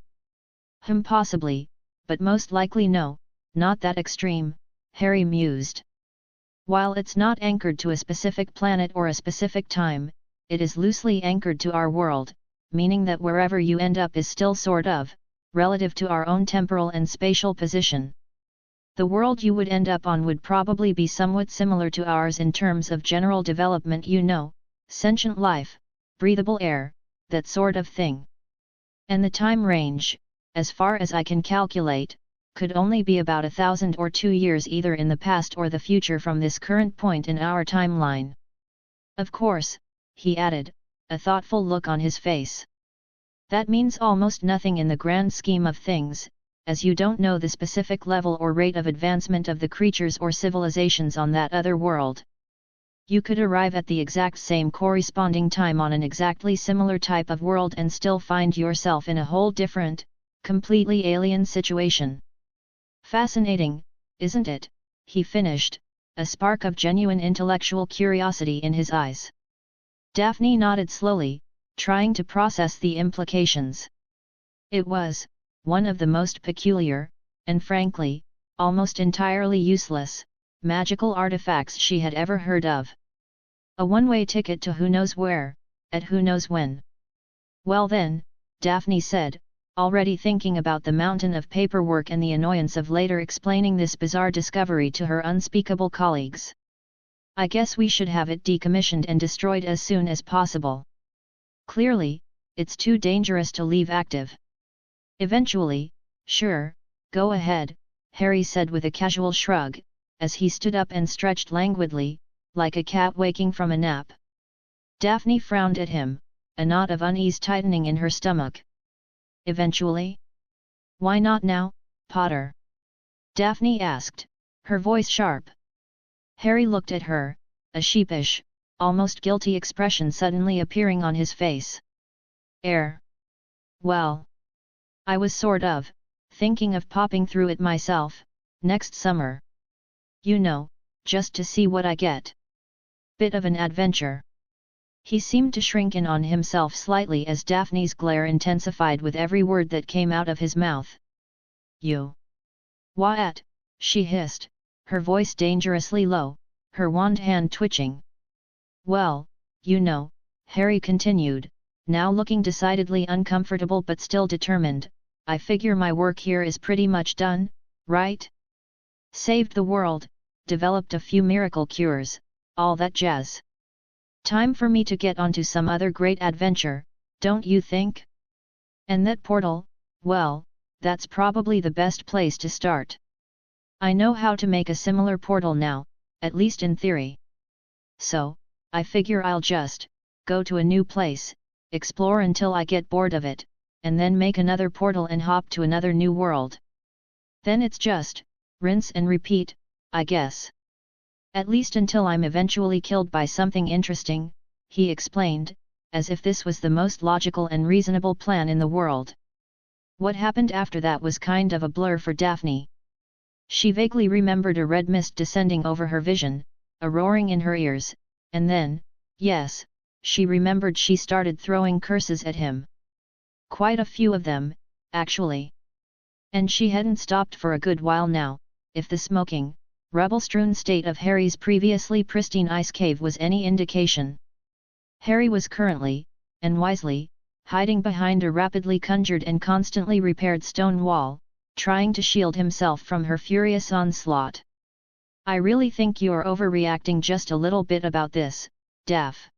Speaker 1: Possibly, but most likely no, not that extreme, Harry mused. While it's not anchored to a specific planet or a specific time, it is loosely anchored to our world, meaning that wherever you end up is still sort of relative to our own temporal and spatial position. The world you would end up on would probably be somewhat similar to ours in terms of general development, sentient life, breathable air, that sort of thing. And the time range, as far as I can calculate, could only be about 1,000 or 2 years either in the past or the future from this current point in our timeline. Of course, he added, a thoughtful look on his face. That means almost nothing in the grand scheme of things, as you don't know the specific level or rate of advancement of the creatures or civilizations on that other world. You could arrive at the exact same corresponding time on an exactly similar type of world and still find yourself in a whole different, completely alien situation. Fascinating, isn't it? He finished, a spark of genuine intellectual curiosity in his eyes. Daphne nodded slowly, trying to process the implications. It was one of the most peculiar, and frankly, almost entirely useless, magical artifacts she had ever heard of. A one-way ticket to who knows where, at who knows when. "Well then," Daphne said, already thinking about the mountain of paperwork and the annoyance of later explaining this bizarre discovery to her unspeakable colleagues. "I guess we should have it decommissioned and destroyed as soon as possible. Clearly, it's too dangerous to leave active." "Eventually, sure, go ahead," Harry said with a casual shrug, as he stood up and stretched languidly, like a cat waking from a nap. Daphne frowned at him, a knot of unease tightening in her stomach. "Eventually? Why not now, Potter?" Daphne asked, her voice sharp. Harry looked at her, a sheepish, almost guilty expression suddenly appearing on his face. Well, I was sort of thinking of popping through it myself, next summer. You know, just to see what I get. Bit of an adventure. He seemed to shrink in on himself slightly as Daphne's glare intensified with every word that came out of his mouth. You. What? She hissed, her voice dangerously low, her wand hand twitching. Well, you know, Harry continued, now looking decidedly uncomfortable but still determined, I figure my work here is pretty much done, right? Saved the world, developed a few miracle cures, all that jazz. Time for me to get onto some other great adventure, don't you think? And that portal, well, that's probably the best place to start. I know how to make a similar portal now, at least in theory. So, I figure I'll just go to a new place, explore until I get bored of it, and then make another portal and hop to another new world. Then it's just rinse and repeat, I guess. At least until I'm eventually killed by something interesting, he explained, as if this was the most logical and reasonable plan in the world. What happened after that was kind of a blur for Daphne. She vaguely remembered a red mist descending over her vision, a roaring in her ears, and then, yes, she remembered she started throwing curses at him. Quite a few of them, actually. And she hadn't stopped for a good while now, if the smoking, rubble-strewn state of Harry's previously pristine ice cave was any indication. Harry was currently, and wisely, hiding behind a rapidly conjured and constantly repaired stone wall, trying to shield himself from her furious onslaught. I really think you're overreacting just a little bit about this, Daph.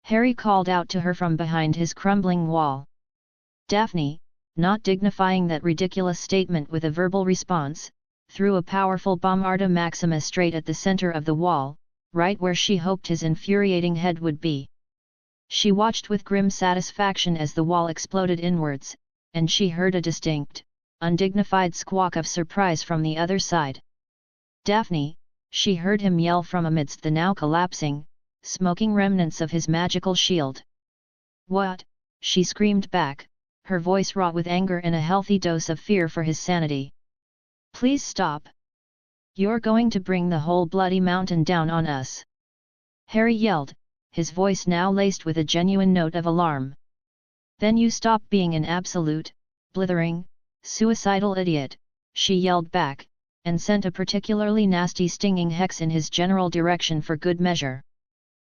Speaker 1: Harry called out to her from behind his crumbling wall. Daphne, not dignifying that ridiculous statement with a verbal response, threw a powerful bombarda maxima straight at the center of the wall, right where she hoped his infuriating head would be. She watched with grim satisfaction as the wall exploded inwards, and she heard a distinct, undignified squawk of surprise from the other side. Daphne, she heard him yell from amidst the now collapsing, smoking remnants of his magical shield. What? She screamed back, her voice raw with anger and a healthy dose of fear for his sanity. Please stop. You're going to bring the whole bloody mountain down on us. Harry yelled, his voice now laced with a genuine note of alarm. Then you stop being an absolute, blithering, suicidal idiot, she yelled back, and sent a particularly nasty stinging hex in his general direction for good measure.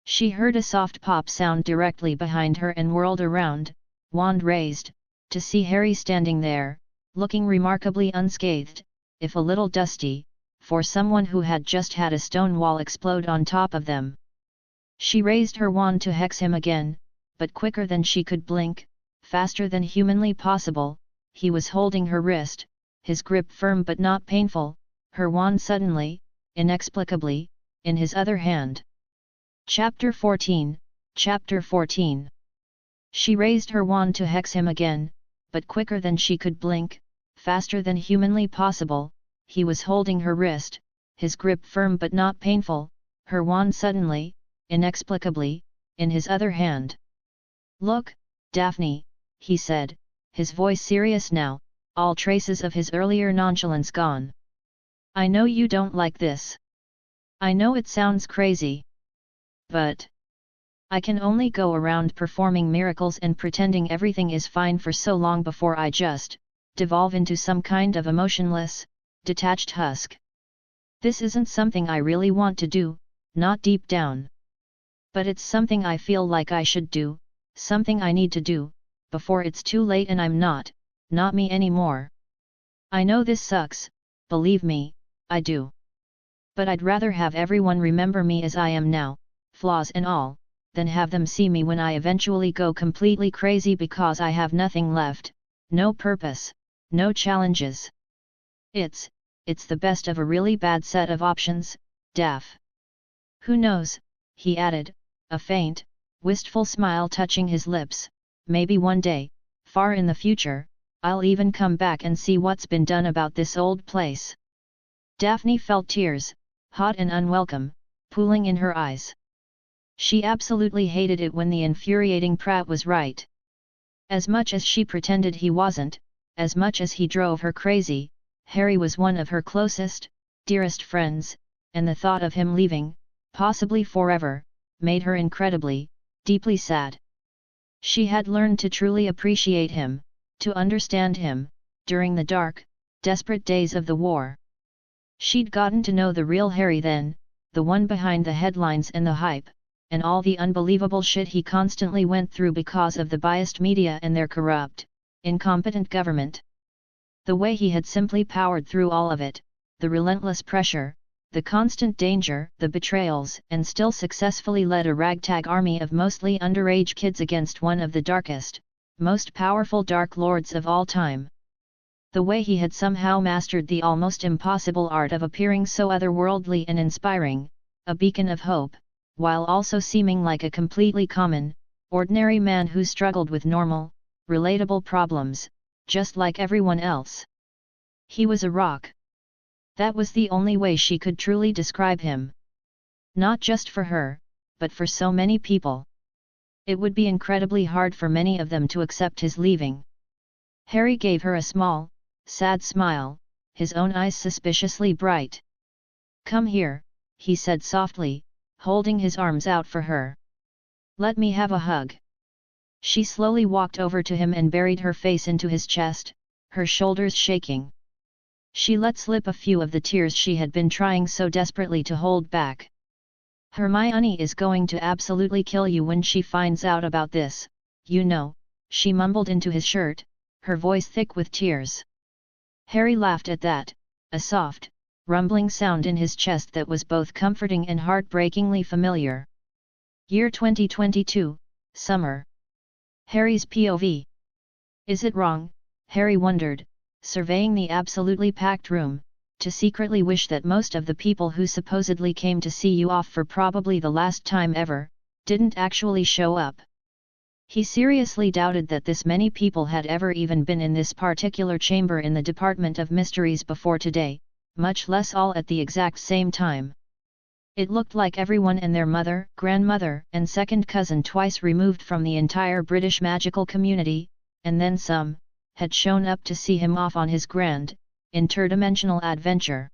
Speaker 1: She heard a soft pop sound directly behind her and whirled around, wand raised, to see Harry standing there, looking remarkably unscathed, if a little dusty, for someone who had just had a stone wall explode on top of them. She raised her wand to hex him again, but quicker than she could blink, faster than humanly possible, he was holding her wrist, his grip firm but not painful, her wand suddenly, inexplicably, in his other hand. Chapter 14, Chapter 14. She raised her wand to hex him again, but quicker than she could blink, faster than humanly possible, he was holding her wrist, his grip firm but not painful, her wand suddenly, inexplicably, in his other hand. Look, Daphne, he said, his voice serious now, all traces of his earlier nonchalance gone. I know you don't like this. I know it sounds crazy. But I can only go around performing miracles and pretending everything is fine for so long before I just devolve into some kind of emotionless, detached husk. This isn't something I really want to do, not deep down. But it's something I feel like I should do, something I need to do, before it's too late and I'm not me anymore. I know this sucks, believe me, I do. But I'd rather have everyone remember me as I am now, flaws and all, than have them see me when I eventually go completely crazy because I have nothing left, no purpose, no challenges. It's the best of a really bad set of options, Daph. Who knows, he added, a faint, wistful smile touching his lips, maybe one day, far in the future, I'll even come back and see what's been done about this old place. Daphne felt tears, hot and unwelcome, pooling in her eyes. She absolutely hated it when the infuriating Pratt was right. As much as she pretended he wasn't, as much as he drove her crazy, Harry was one of her closest, dearest friends, and the thought of him leaving, possibly forever, made her incredibly, deeply sad. She had learned to truly appreciate him, to understand him, during the dark, desperate days of the war. She'd gotten to know the real Harry then, the one behind the headlines and the hype, and all the unbelievable shit he constantly went through because of the biased media and their corrupt, incompetent government. The way he had simply powered through all of it, the relentless pressure, the constant danger, the betrayals, and still successfully led a ragtag army of mostly underage kids against one of the darkest, most powerful Dark Lords of all time. The way he had somehow mastered the almost impossible art of appearing so otherworldly and inspiring, a beacon of hope, while also seeming like a completely common, ordinary man who struggled with normal, relatable problems, just like everyone else. He was a rock. That was the only way she could truly describe him. Not just for her, but for so many people. It would be incredibly hard for many of them to accept his leaving. Harry gave her a small, sad smile, his own eyes suspiciously bright. "Come here," he said softly, holding his arms out for her. "Let me have a hug." She slowly walked over to him and buried her face into his chest, her shoulders shaking. She let slip a few of the tears she had been trying so desperately to hold back. "Hermione is going to absolutely kill you when she finds out about this, you know," she mumbled into his shirt, her voice thick with tears. Harry laughed at that, a soft, rumbling sound in his chest that was both comforting and heartbreakingly familiar. Year 2022, summer. Harry's POV. Is it wrong, Harry wondered, surveying the absolutely packed room, to secretly wish that most of the people who supposedly came to see you off for probably the last time ever, didn't actually show up? He seriously doubted that this many people had ever even been in this particular chamber in the Department of Mysteries before today, much less all at the exact same time. It looked like everyone and their mother, grandmother, and second cousin twice removed from the entire British magical community, and then some, had shown up to see him off on his grand, interdimensional adventure.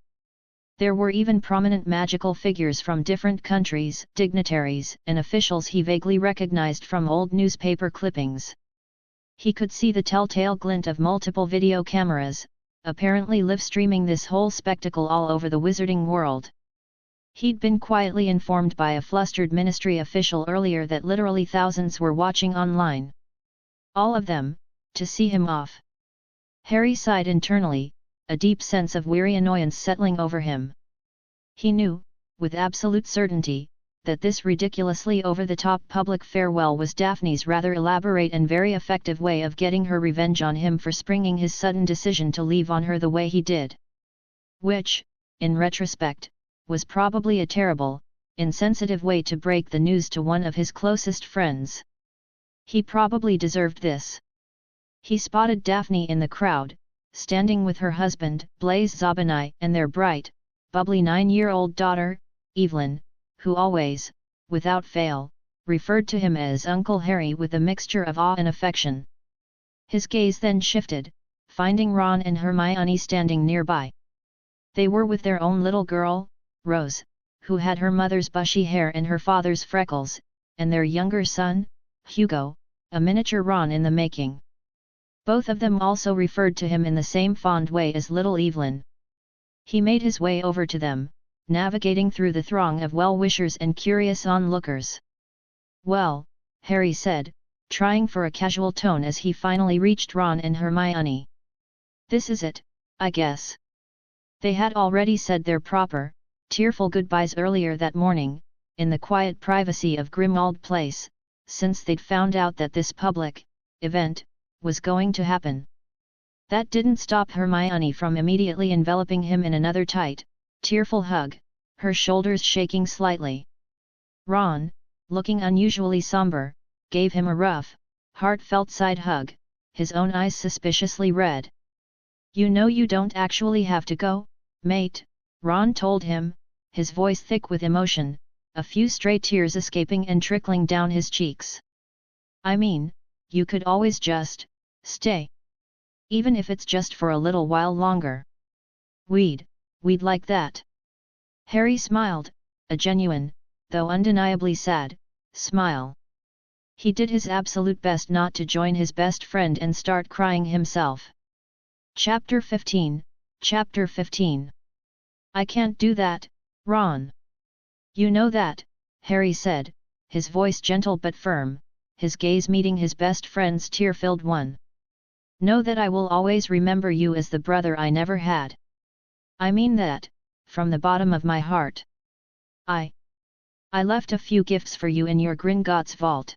Speaker 1: There were even prominent magical figures from different countries, dignitaries, and officials he vaguely recognized from old newspaper clippings. He could see the telltale glint of multiple video cameras, apparently live-streaming this whole spectacle all over the wizarding world. He'd been quietly informed by a flustered ministry official earlier that literally thousands were watching online. All of them, to see him off. Harry sighed internally, a deep sense of weary annoyance settling over him. He knew, with absolute certainty, that this ridiculously over-the-top public farewell was Daphne's rather elaborate and very effective way of getting her revenge on him for springing his sudden decision to leave on her the way he did. Which, in retrospect, was probably a terrible, insensitive way to break the news to one of his closest friends. He probably deserved this. He spotted Daphne in the crowd, standing with her husband, Blaise Zabinai, and their bright, bubbly 9-year-old daughter, Evelyn, who always, without fail, referred to him as Uncle Harry with a mixture of awe and affection. His gaze then shifted, finding Ron and Hermione standing nearby. They were with their own little girl, Rose, who had her mother's bushy hair and her father's freckles, and their younger son, Hugo, a miniature Ron in the making. Both of them also referred to him in the same fond way as little Evelyn. He made his way over to them, navigating through the throng of well-wishers and curious onlookers. "Well," Harry said, trying for a casual tone as he finally reached Ron and Hermione. "This is it, I guess." They had already said their proper, tearful goodbyes earlier that morning, in the quiet privacy of Grimmauld Place, since they'd found out that this public event was going to happen. That didn't stop Hermione from immediately enveloping him in another tight, tearful hug, her shoulders shaking slightly. Ron, looking unusually somber, gave him a rough, heartfelt side hug, his own eyes suspiciously red. "You know you don't actually have to go, mate," Ron told him, his voice thick with emotion, a few stray tears escaping and trickling down his cheeks. "I mean, you could always just stay. Even if it's just for a little while longer. We'd like that. Harry smiled, a genuine, though undeniably sad, smile. He did his absolute best not to join his best friend and start crying himself. Chapter 15, Chapter 15. I can't do that, Ron. You know that, Harry said, his voice gentle but firm, his gaze meeting his best friend's tear-filled one. Know that I will always remember you as the brother I never had. I mean that, from the bottom of my heart. I left a few gifts for you in your Gringotts vault.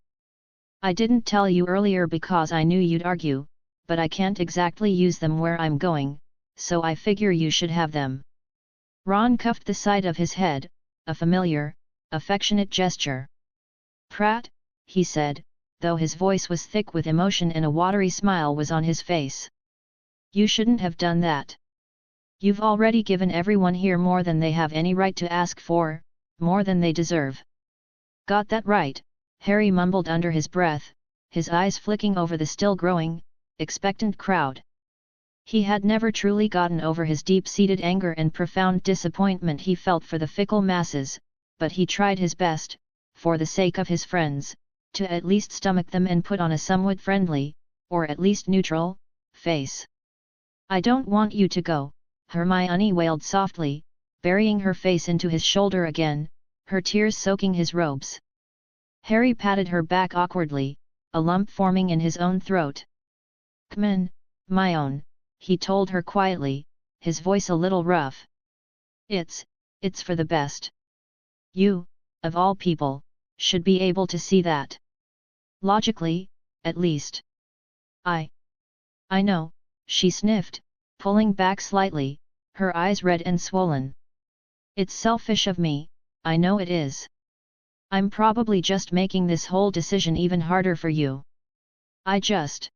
Speaker 1: I didn't tell you earlier because I knew you'd argue, but I can't exactly use them where I'm going, so I figure you should have them. Ron cuffed the side of his head, a familiar, affectionate gesture. Prat, he said, though his voice was thick with emotion and a watery smile was on his face. You shouldn't have done that. You've already given everyone here more than they have any right to ask for, more than they deserve. Got that right, Harry mumbled under his breath, his eyes flicking over the still growing, expectant crowd. He had never truly gotten over his deep-seated anger and profound disappointment he felt for the fickle masses, but he tried his best, for the sake of his friends, to at least stomach them and put on a somewhat friendly, or at least neutral, face. I don't want you to go, Hermione wailed softly, burying her face into his shoulder again, her tears soaking his robes. Harry patted her back awkwardly, a lump forming in his own throat. Come in, my own, he told her quietly, his voice a little rough. It's for the best. You, of all people, should be able to see that. Logically, at least. I know, she sniffed, pulling back slightly, her eyes red and swollen. It's selfish of me, I know it is. I'm probably just making this whole decision even harder for you. I just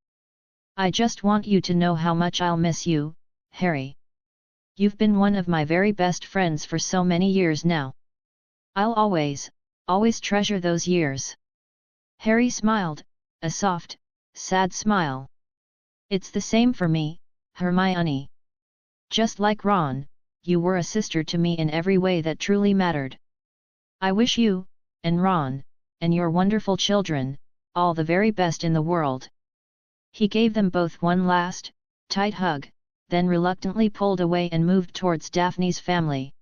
Speaker 1: want you to know how much I'll miss you, Harry. You've been one of my very best friends for so many years now. I'll always treasure those years. Harry smiled, a soft, sad smile. It's the same for me, Hermione. Just like Ron, you were a sister to me in every way that truly mattered. I wish you, and Ron, and your wonderful children, all the very best in the world. He gave them both one last, tight hug, then reluctantly pulled away and moved towards Daphne's family.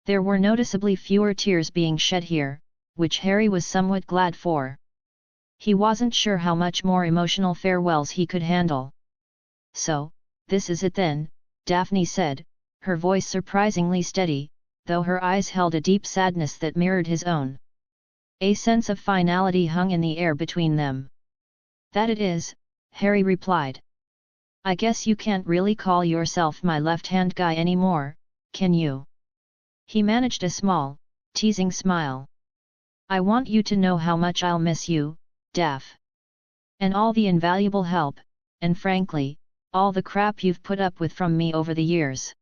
Speaker 1: There were noticeably fewer tears being shed here, which Harry was somewhat glad for. He wasn't sure how much more emotional farewells he could handle. So, this is it then, Daphne said, her voice surprisingly steady, though her eyes held a deep sadness that mirrored his own. A sense of finality hung in the air between them. That it is, Harry replied. I guess you can't really call yourself my left-hand guy anymore, can you? He managed a small, teasing smile. I want you to know how much I'll miss you, Daph. And all the invaluable help, and frankly, all the crap you've put up with from me over the years.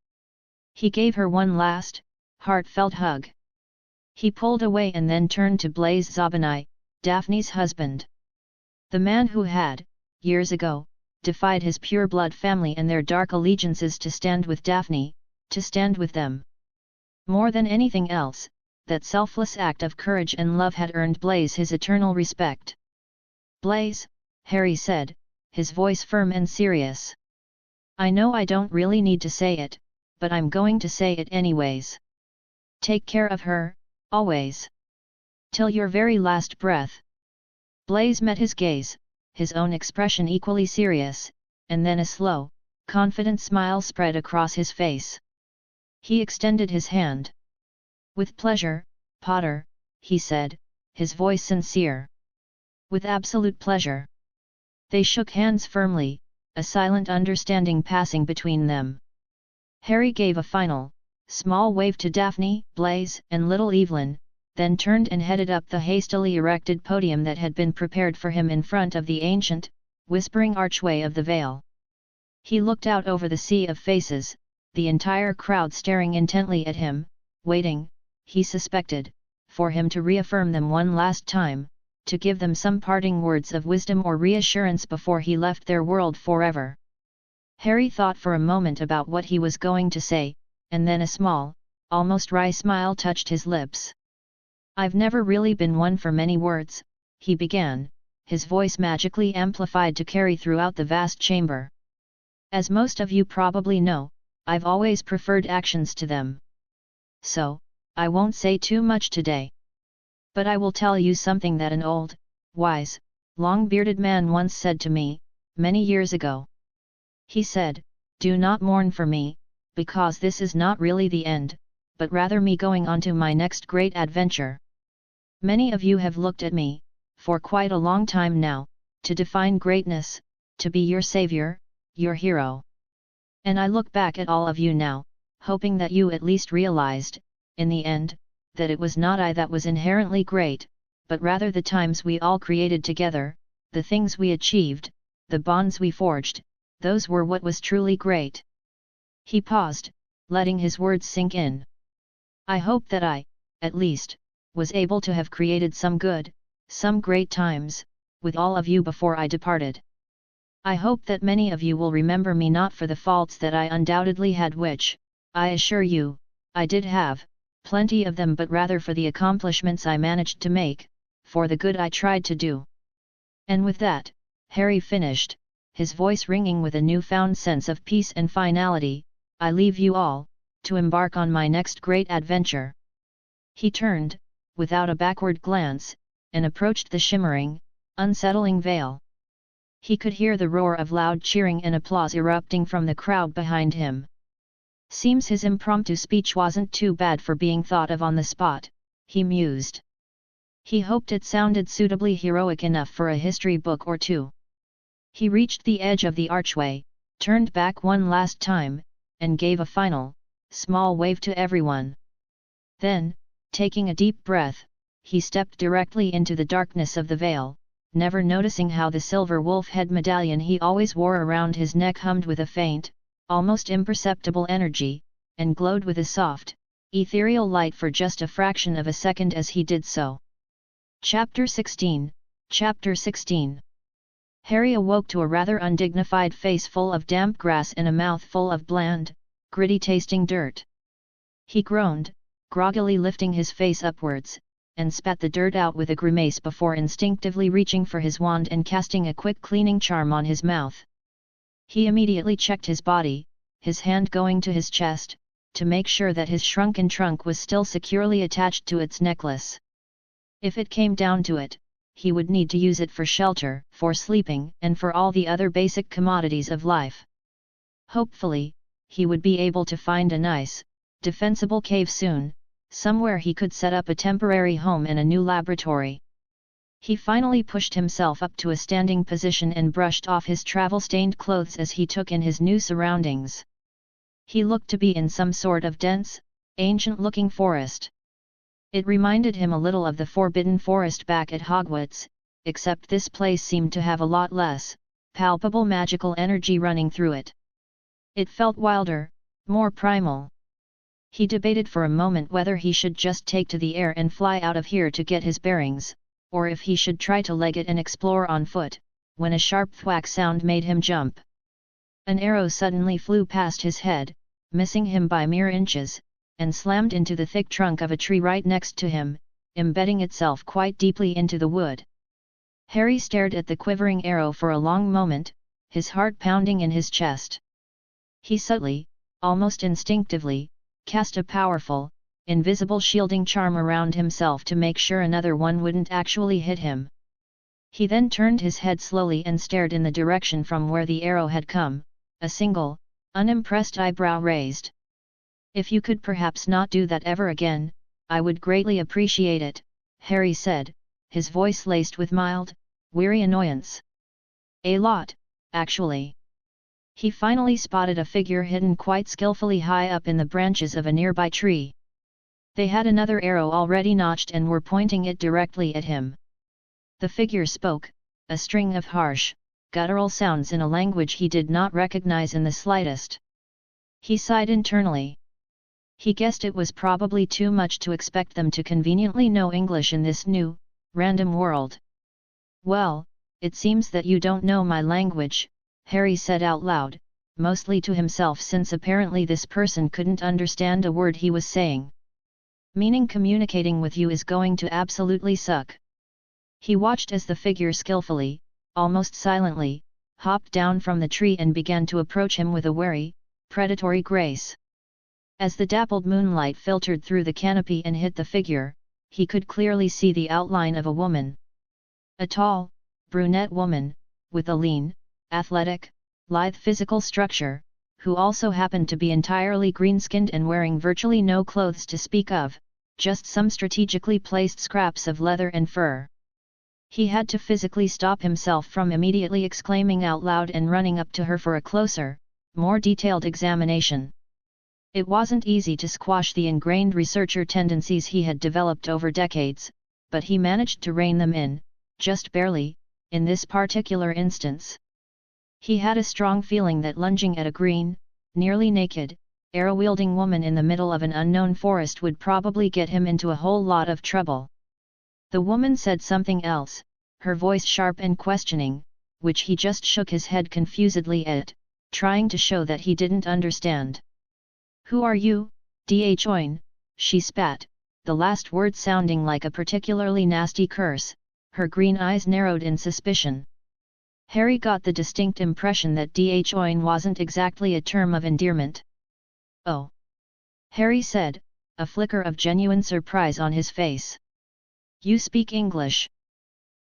Speaker 1: He gave her one last, heartfelt hug. He pulled away and then turned to Blaise Zabinai, Daphne's husband. The man who had, years ago, defied his pure-blood family and their dark allegiances to stand with Daphne, to stand with them. More than anything else, that selfless act of courage and love had earned Blaise his eternal respect. Blaise, Harry said, his voice firm and serious. I know I don't really need to say it, but I'm going to say it anyways. Take care of her, always. Till your very last breath. Blaise met his gaze, his own expression equally serious, and then a slow, confident smile spread across his face. He extended his hand. With pleasure, Potter, he said, his voice sincere. With absolute pleasure. They shook hands firmly, a silent understanding passing between them. Harry gave a final, small wave to Daphne, Blaise, and little Evelyn, then turned and headed up the hastily erected podium that had been prepared for him in front of the ancient, whispering archway of the Vale. He looked out over the sea of faces, the entire crowd staring intently at him, waiting, he suspected, for him to reaffirm them one last time, to give them some parting words of wisdom or reassurance before he left their world forever. Harry thought for a moment about what he was going to say, and then a small, almost wry smile touched his lips. "I've never really been one for many words," he began, his voice magically amplified to carry throughout the vast chamber. "As most of you probably know, I've always preferred actions to them. So, I won't say too much today. But I will tell you something that an old, wise, long-bearded man once said to me, many years ago. He said, 'Do not mourn for me, because this is not really the end, but rather me going on to my next great adventure.' Many of you have looked at me, for quite a long time now, to define greatness, to be your savior, your hero. And I look back at all of you now, hoping that you at least realized, in the end, that it was not I that was inherently great, but rather the times we all created together, the things we achieved, the bonds we forged, those were what was truly great." He paused, letting his words sink in. "I hope that I, at least, was able to have created some good, some great times, with all of you before I departed. I hope that many of you will remember me not for the faults that I undoubtedly had, which, I assure you, I did have, plenty of them, but rather for the accomplishments I managed to make, for the good I tried to do." And with that, Harry finished, his voice ringing with a newfound sense of peace and finality, "I leave you all, to embark on my next great adventure." He turned, without a backward glance, and approached the shimmering, unsettling veil. He could hear the roar of loud cheering and applause erupting from the crowd behind him. Seems his impromptu speech wasn't too bad for being thought of on the spot, he mused. He hoped it sounded suitably heroic enough for a history book or two. He reached the edge of the archway, turned back one last time, and gave a final, small wave to everyone. Then, taking a deep breath, he stepped directly into the darkness of the veil, never noticing how the silver wolf head medallion he always wore around his neck hummed with a faint, almost imperceptible energy, and glowed with a soft, ethereal light for just a fraction of a second as he did so. Chapter 16. Chapter 16. Harry awoke to a rather undignified face full of damp grass and a mouth full of bland, gritty-tasting dirt. He groaned, groggily lifting his face upwards, and spat the dirt out with a grimace before instinctively reaching for his wand and casting a quick cleaning charm on his mouth. He immediately checked his body, his hand going to his chest, to make sure that his shrunken trunk was still securely attached to its necklace. If it came down to it, he would need to use it for shelter, for sleeping, and for all the other basic commodities of life. Hopefully, he would be able to find a nice, defensible cave soon, somewhere he could set up a temporary home and a new laboratory. He finally pushed himself up to a standing position and brushed off his travel-stained clothes as he took in his new surroundings. He looked to be in some sort of dense, ancient-looking forest. It reminded him a little of the Forbidden Forest back at Hogwarts, except this place seemed to have a lot less, palpable magical energy running through it. It felt wilder, more primal. He debated for a moment whether he should just take to the air and fly out of here to get his bearings, or if he should try to leg it and explore on foot, when a sharp thwack sound made him jump. An arrow suddenly flew past his head, missing him by mere inches, and slammed into the thick trunk of a tree right next to him, embedding itself quite deeply into the wood. Harry stared at the quivering arrow for a long moment, his heart pounding in his chest. He subtly, almost instinctively, cast a powerful, invisible shielding charm around himself to make sure another one wouldn't actually hit him. He then turned his head slowly and stared in the direction from where the arrow had come, a single, unimpressed eyebrow raised. "If you could perhaps not do that ever again, I would greatly appreciate it," Harry said, his voice laced with mild, weary annoyance. "A lot, actually." He finally spotted a figure hidden quite skillfully high up in the branches of a nearby tree. They had another arrow already notched and were pointing it directly at him. The figure spoke, a string of harsh, guttural sounds in a language he did not recognize in the slightest. He sighed internally. He guessed it was probably too much to expect them to conveniently know English in this new, random world. Well, it seems that you don't know my language, Harry said out loud, mostly to himself since apparently this person couldn't understand a word he was saying. Meaning communicating with you is going to absolutely suck. He watched as the figure skillfully, almost silently, hopped down from the tree and began to approach him with a wary, predatory grace. As the dappled moonlight filtered through the canopy and hit the figure, he could clearly see the outline of a woman. A tall, brunette woman, with a lean, athletic, lithe physical structure, who also happened to be entirely green-skinned and wearing virtually no clothes to speak of, just some strategically placed scraps of leather and fur. He had to physically stop himself from immediately exclaiming out loud and running up to her for a closer, more detailed examination. It wasn't easy to squash the ingrained researcher tendencies he had developed over decades, but he managed to rein them in, just barely, in this particular instance. He had a strong feeling that lunging at a green, nearly naked, arrow-wielding woman in the middle of an unknown forest would probably get him into a whole lot of trouble. The woman said something else, her voice sharp and questioning, which he just shook his head confusedly at, trying to show that he didn't understand. "Who are you, D'Oin?" she spat, the last word sounding like a particularly nasty curse. Her green eyes narrowed in suspicion. Harry got the distinct impression that D'Oin wasn't exactly a term of endearment. "Oh," Harry said, a flicker of genuine surprise on his face. "You speak English?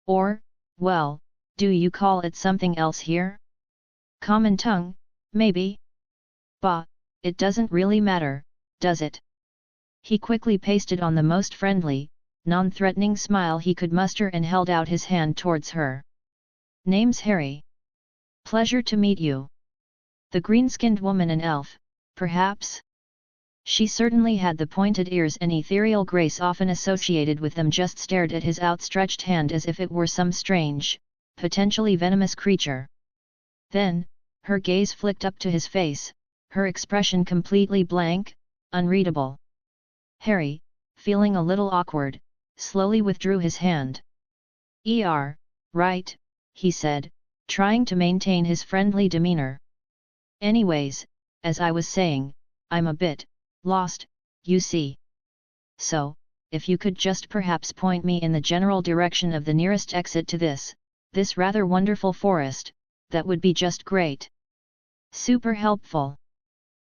Speaker 1: Or, well, do you call it something else here? Common tongue, maybe? Bah, it doesn't really matter, does it?" He quickly pasted on the most friendly, non-threatening smile he could muster and held out his hand towards her. "Name's Harry. Pleasure to meet you." The green-skinned woman, an elf, perhaps? She certainly had the pointed ears and ethereal grace often associated with them, just stared at his outstretched hand as if it were some strange, potentially venomous creature. Then, her gaze flicked up to his face, her expression completely blank, unreadable. Harry, feeling a little awkward, slowly withdrew his hand. Right, he said, trying to maintain his friendly demeanor. "Anyways, as I was saying, I'm a bit lost, you see. So, if you could just perhaps point me in the general direction of the nearest exit to this rather wonderful forest, that would be just great. Super helpful.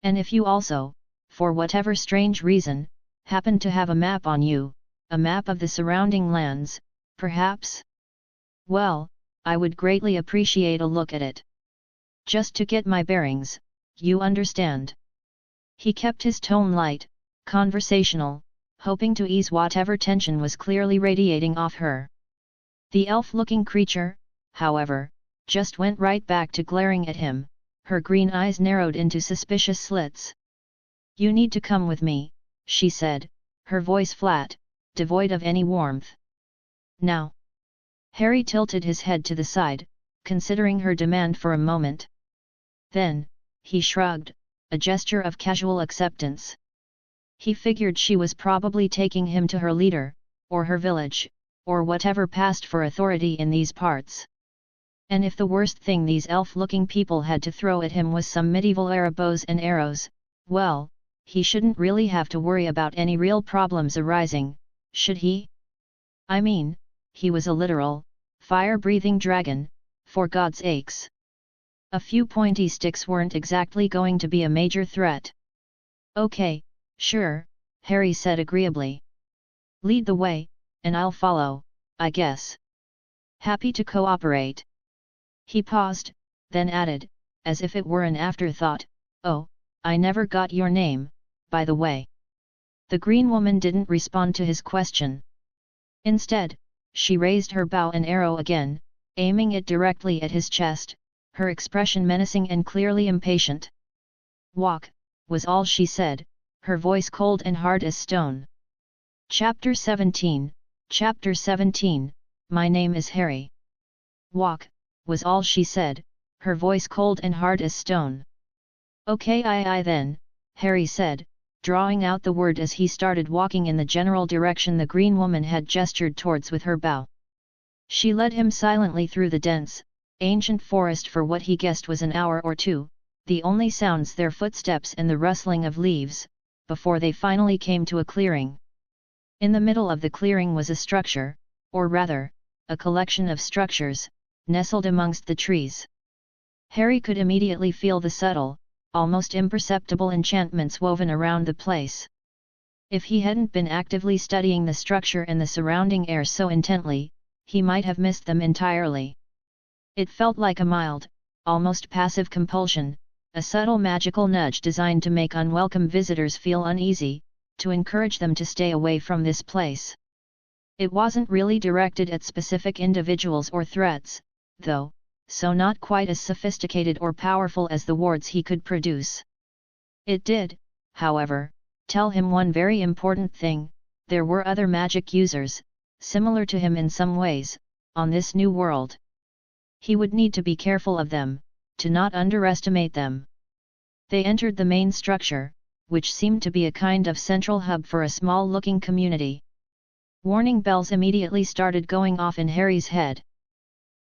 Speaker 1: And if you also, for whatever strange reason, happen to have a map on you, a map of the surrounding lands, perhaps? Well, I would greatly appreciate a look at it. Just to get my bearings, you understand." He kept his tone light, conversational, hoping to ease whatever tension was clearly radiating off her. The elf-looking creature, however, just went right back to glaring at him, her green eyes narrowed into suspicious slits. "You need to come with me," she said, her voice flat, devoid of any warmth. "Now?" Harry tilted his head to the side, considering her demand for a moment. Then, he shrugged, a gesture of casual acceptance. He figured she was probably taking him to her leader, or her village, or whatever passed for authority in these parts. And if the worst thing these elf-looking people had to throw at him was some medieval era bows and arrows, well, he shouldn't really have to worry about any real problems arising, should he? I mean, he was a literal, fire-breathing dragon, for God's sakes. A few pointy sticks weren't exactly going to be a major threat. "Okay, sure," Harry said agreeably. "Lead the way, and I'll follow, I guess. Happy to cooperate." He paused, then added, as if it were an afterthought, "Oh, I never got your name, by the way." The green woman didn't respond to his question. Instead, she raised her bow and arrow again, aiming it directly at his chest, her expression menacing and clearly impatient. "Walk," was all she said, her voice cold and hard as stone. Chapter 17, My name is Harry. "Walk," was all she said, her voice cold and hard as stone. "Okay, I then," Harry said, drawing out the word as he started walking in the general direction the green woman had gestured towards with her bow. She led him silently through the dense, ancient forest for what he guessed was an hour or two, the only sounds their footsteps and the rustling of leaves, before they finally came to a clearing. In the middle of the clearing was a structure, or rather, a collection of structures, nestled amongst the trees. Harry could immediately feel the subtle, almost imperceptible enchantments woven around the place. If he hadn't been actively studying the structure and the surrounding air so intently, he might have missed them entirely. It felt like a mild, almost passive compulsion, a subtle magical nudge designed to make unwelcome visitors feel uneasy, to encourage them to stay away from this place. It wasn't really directed at specific individuals or threats, though, so not quite as sophisticated or powerful as the wards he could produce. It did, however, tell him one very important thing: there were other magic users, similar to him in some ways, on this new world. He would need to be careful of them, to not underestimate them. They entered the main structure, which seemed to be a kind of central hub for a small-looking community. Warning bells immediately started going off in Harry's head.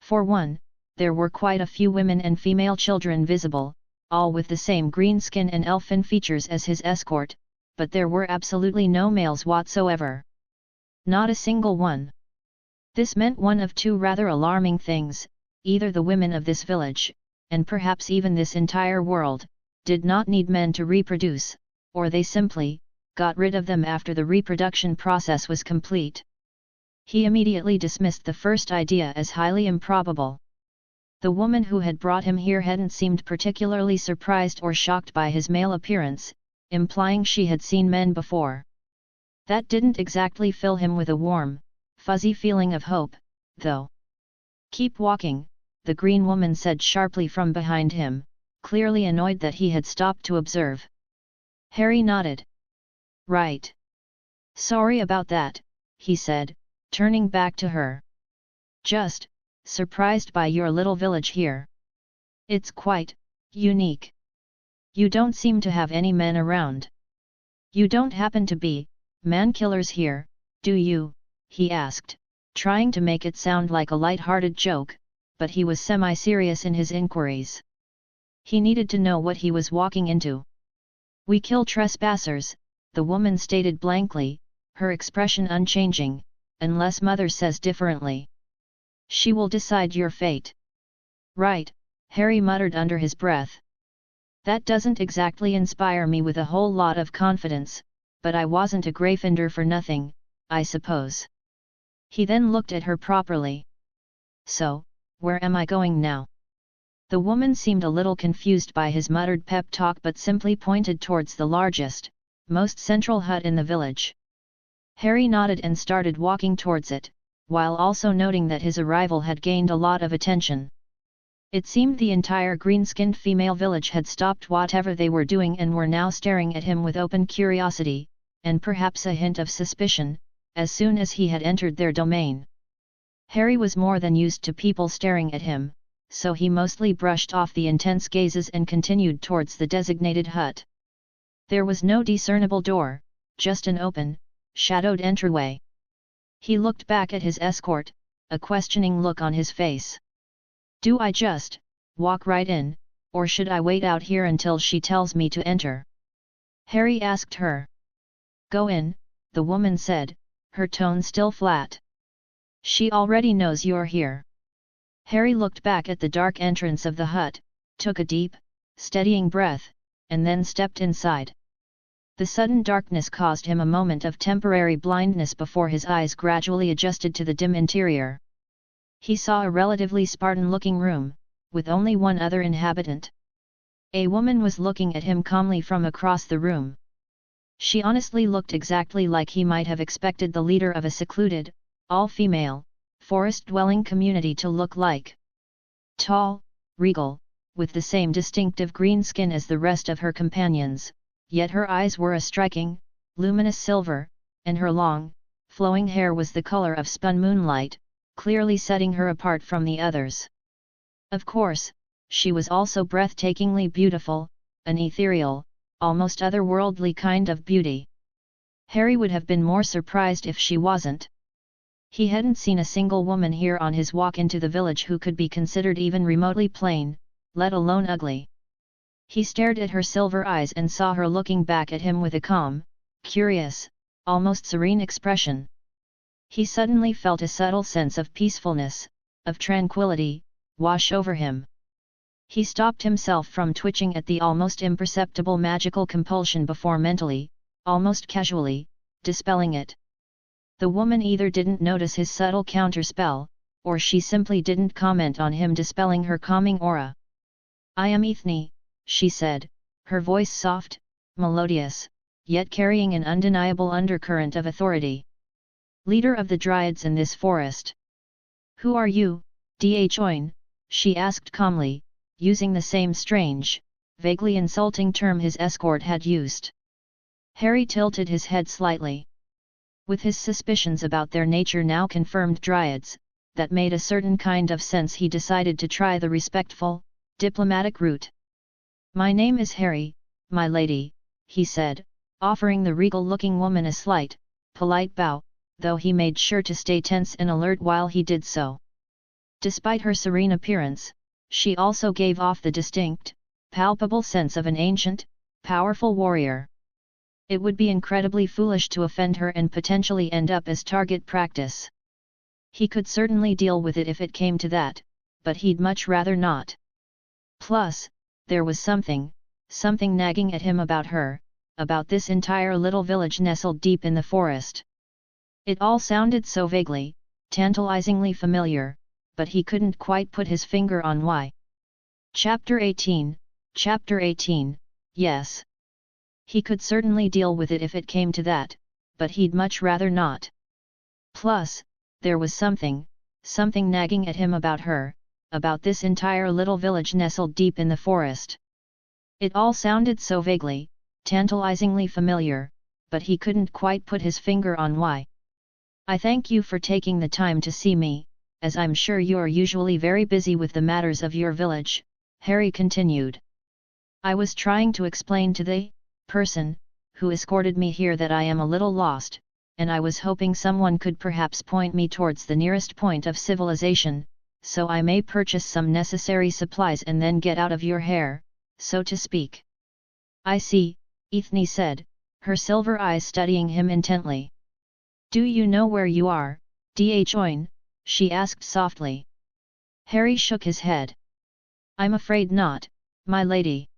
Speaker 1: For one, there were quite a few women and female children visible, all with the same green skin and elfin features as his escort, but there were absolutely no males whatsoever. Not a single one. This meant one of two rather alarming things: either the women of this village, and perhaps even this entire world, did not need men to reproduce, or they simply got rid of them after the reproduction process was complete. He immediately dismissed the first idea as highly improbable. The woman who had brought him here hadn't seemed particularly surprised or shocked by his male appearance, implying she had seen men before. That didn't exactly fill him with a warm, fuzzy feeling of hope, though. "Keep walking," the green woman said sharply from behind him, clearly annoyed that he had stopped to observe. Harry nodded. "Right. Sorry about that," he said, turning back to her. "Just surprised by your little village here. It's quite unique. You don't seem to have any men around. You don't happen to be man-killers here, do you?" he asked, trying to make it sound like a light-hearted joke, but he was semi-serious in his inquiries. He needed to know what he was walking into. "We kill trespassers," the woman stated blankly, her expression unchanging, "unless Mother says differently. She will decide your fate." "Right," Harry muttered under his breath. "That doesn't exactly inspire me with a whole lot of confidence, but I wasn't a Gryffindor for nothing, I suppose." He then looked at her properly. "So, where am I going now?" The woman seemed a little confused by his muttered pep talk but simply pointed towards the largest, most central hut in the village. Harry nodded and started walking towards it, while also noting that his arrival had gained a lot of attention. It seemed the entire green-skinned female village had stopped whatever they were doing and were now staring at him with open curiosity, and perhaps a hint of suspicion, as soon as he had entered their domain. Harry was more than used to people staring at him, so he mostly brushed off the intense gazes and continued towards the designated hut. There was no discernible door, just an open, shadowed entryway. He looked back at his escort, a questioning look on his face. "Do I just walk right in, or should I wait out here until she tells me to enter?" Harry asked her. "Go in," the woman said, her tone still flat. "She already knows you're here." Harry looked back at the dark entrance of the hut, took a deep, steadying breath, and then stepped inside. The sudden darkness caused him a moment of temporary blindness before his eyes gradually adjusted to the dim interior. He saw a relatively Spartan-looking room, with only one other inhabitant. A woman was looking at him calmly from across the room. She honestly looked exactly like he might have expected the leader of a secluded, all-female, forest-dwelling community to look like. Tall, regal, with the same distinctive green skin as the rest of her companions, yet her eyes were a striking, luminous silver, and her long, flowing hair was the color of spun moonlight, clearly setting her apart from the others. Of course, she was also breathtakingly beautiful, an ethereal, almost otherworldly kind of beauty. Harry would have been more surprised if she wasn't. He hadn't seen a single woman here on his walk into the village who could be considered even remotely plain, let alone ugly. He stared at her silver eyes and saw her looking back at him with a calm, curious, almost serene expression. He suddenly felt a subtle sense of peacefulness, of tranquility, wash over him. He stopped himself from twitching at the almost imperceptible magical compulsion before mentally, almost casually, dispelling it. The woman either didn't notice his subtle counterspell, or she simply didn't comment on him dispelling her calming aura. "I am Ethne," she said, her voice soft, melodious, yet carrying an undeniable undercurrent of authority. "Leader of the Dryads in this forest." "Who are you, D'Oin?" she asked calmly, using the same strange, vaguely insulting term his escort had used. Harry tilted his head slightly. With his suspicions about their nature now confirmed Dryads, that made a certain kind of sense. He decided to try the respectful, diplomatic route. "My name is Harry, my lady," he said, offering the regal-looking woman a slight, polite bow, though he made sure to stay tense and alert while he did so. Despite her serene appearance, she also gave off the distinct, palpable sense of an ancient, powerful warrior. It would be incredibly foolish to offend her and potentially end up as target practice. He could certainly deal with it if it came to that, but he'd much rather not. Plus, there was something nagging at him about her, about this entire little village nestled deep in the forest. It all sounded so vaguely, tantalizingly familiar, but he couldn't quite put his finger on why. Chapter 18, yes. He could certainly deal with it if it came to that, but he'd much rather not. Plus, there was something nagging at him about her, about this entire little village nestled deep in the forest. It all sounded so vaguely, tantalizingly familiar, but he couldn't quite put his finger on why. "I thank you for taking the time to see me, as I'm sure you are usually very busy with the matters of your village," Harry continued. "I was trying to explain to the person who escorted me here that I am a little lost, and I was hoping someone could perhaps point me towards the nearest point of civilization, so I may purchase some necessary supplies and then get out of your hair, so to speak." "I see," Ethne said, her silver eyes studying him intently. "Do you know where you are, D'Oin?" she asked softly. Harry shook his head. "I'm afraid not, my lady.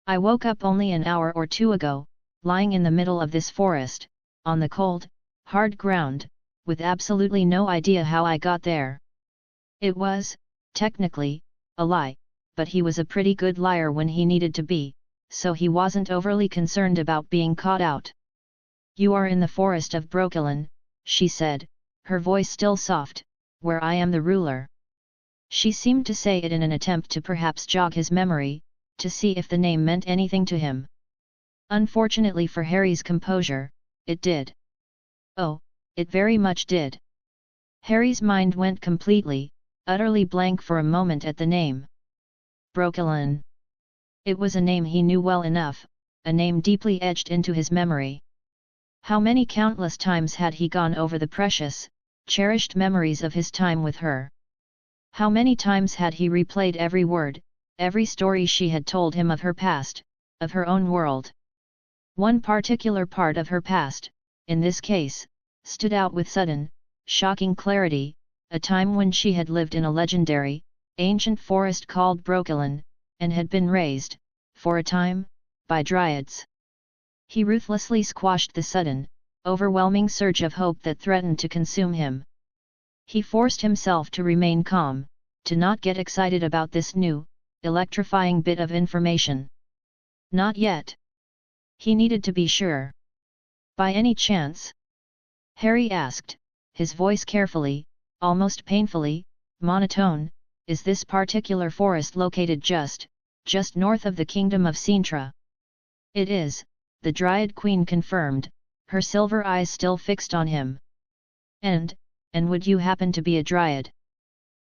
Speaker 1: I woke up only an hour or two ago, lying in the middle of this forest, on the cold, hard ground, with absolutely no idea how I got there." It was, technically, a lie, but he was a pretty good liar when he needed to be, so he wasn't overly concerned about being caught out. "You are in the forest of Brokilon," she said, her voice still soft, "where I am the ruler." She seemed to say it in an attempt to perhaps jog his memory, to see if the name meant anything to him. Unfortunately for Harry's composure, it did. Oh, it very much did. Harry's mind went completely, utterly blank for a moment at the name. Brokilon. It was a name he knew well enough, a name deeply etched into his memory. How many countless times had he gone over the precious, cherished memories of his time with her? How many times had he replayed every word, every story she had told him of her past, of her own world? One particular part of her past, in this case, stood out with sudden, shocking clarity, a time when she had lived in a legendary, ancient forest called Brokilon, and had been raised, for a time, by Dryads. He ruthlessly squashed the sudden, overwhelming surge of hope that threatened to consume him. He forced himself to remain calm, to not get excited about this new, electrifying bit of information. Not yet. He needed to be sure. "By any chance?" Harry asked, his voice carefully, almost painfully, monotone, "is this particular forest located just north of the kingdom of Sintra?" "It is," the Dryad Queen confirmed, her silver eyes still fixed on him. And would you happen to be a Dryad?"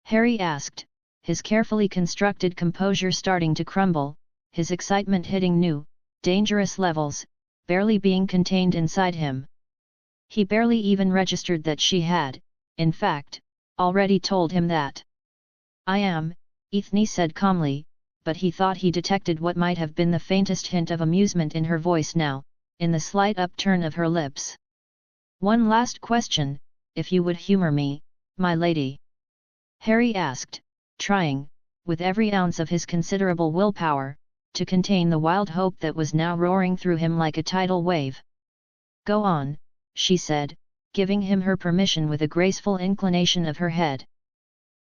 Speaker 1: Harry asked, his carefully constructed composure starting to crumble, his excitement hitting new, dangerous levels, barely being contained inside him. He barely even registered that she had, in fact, already told him that. "I am," Ethne said calmly, but he thought he detected what might have been the faintest hint of amusement in her voice now, in the slight upturn of her lips. "One last question, if you would humor me, my lady?" Harry asked, trying, with every ounce of his considerable willpower, to contain the wild hope that was now roaring through him like a tidal wave. "Go on," she said, giving him her permission with a graceful inclination of her head.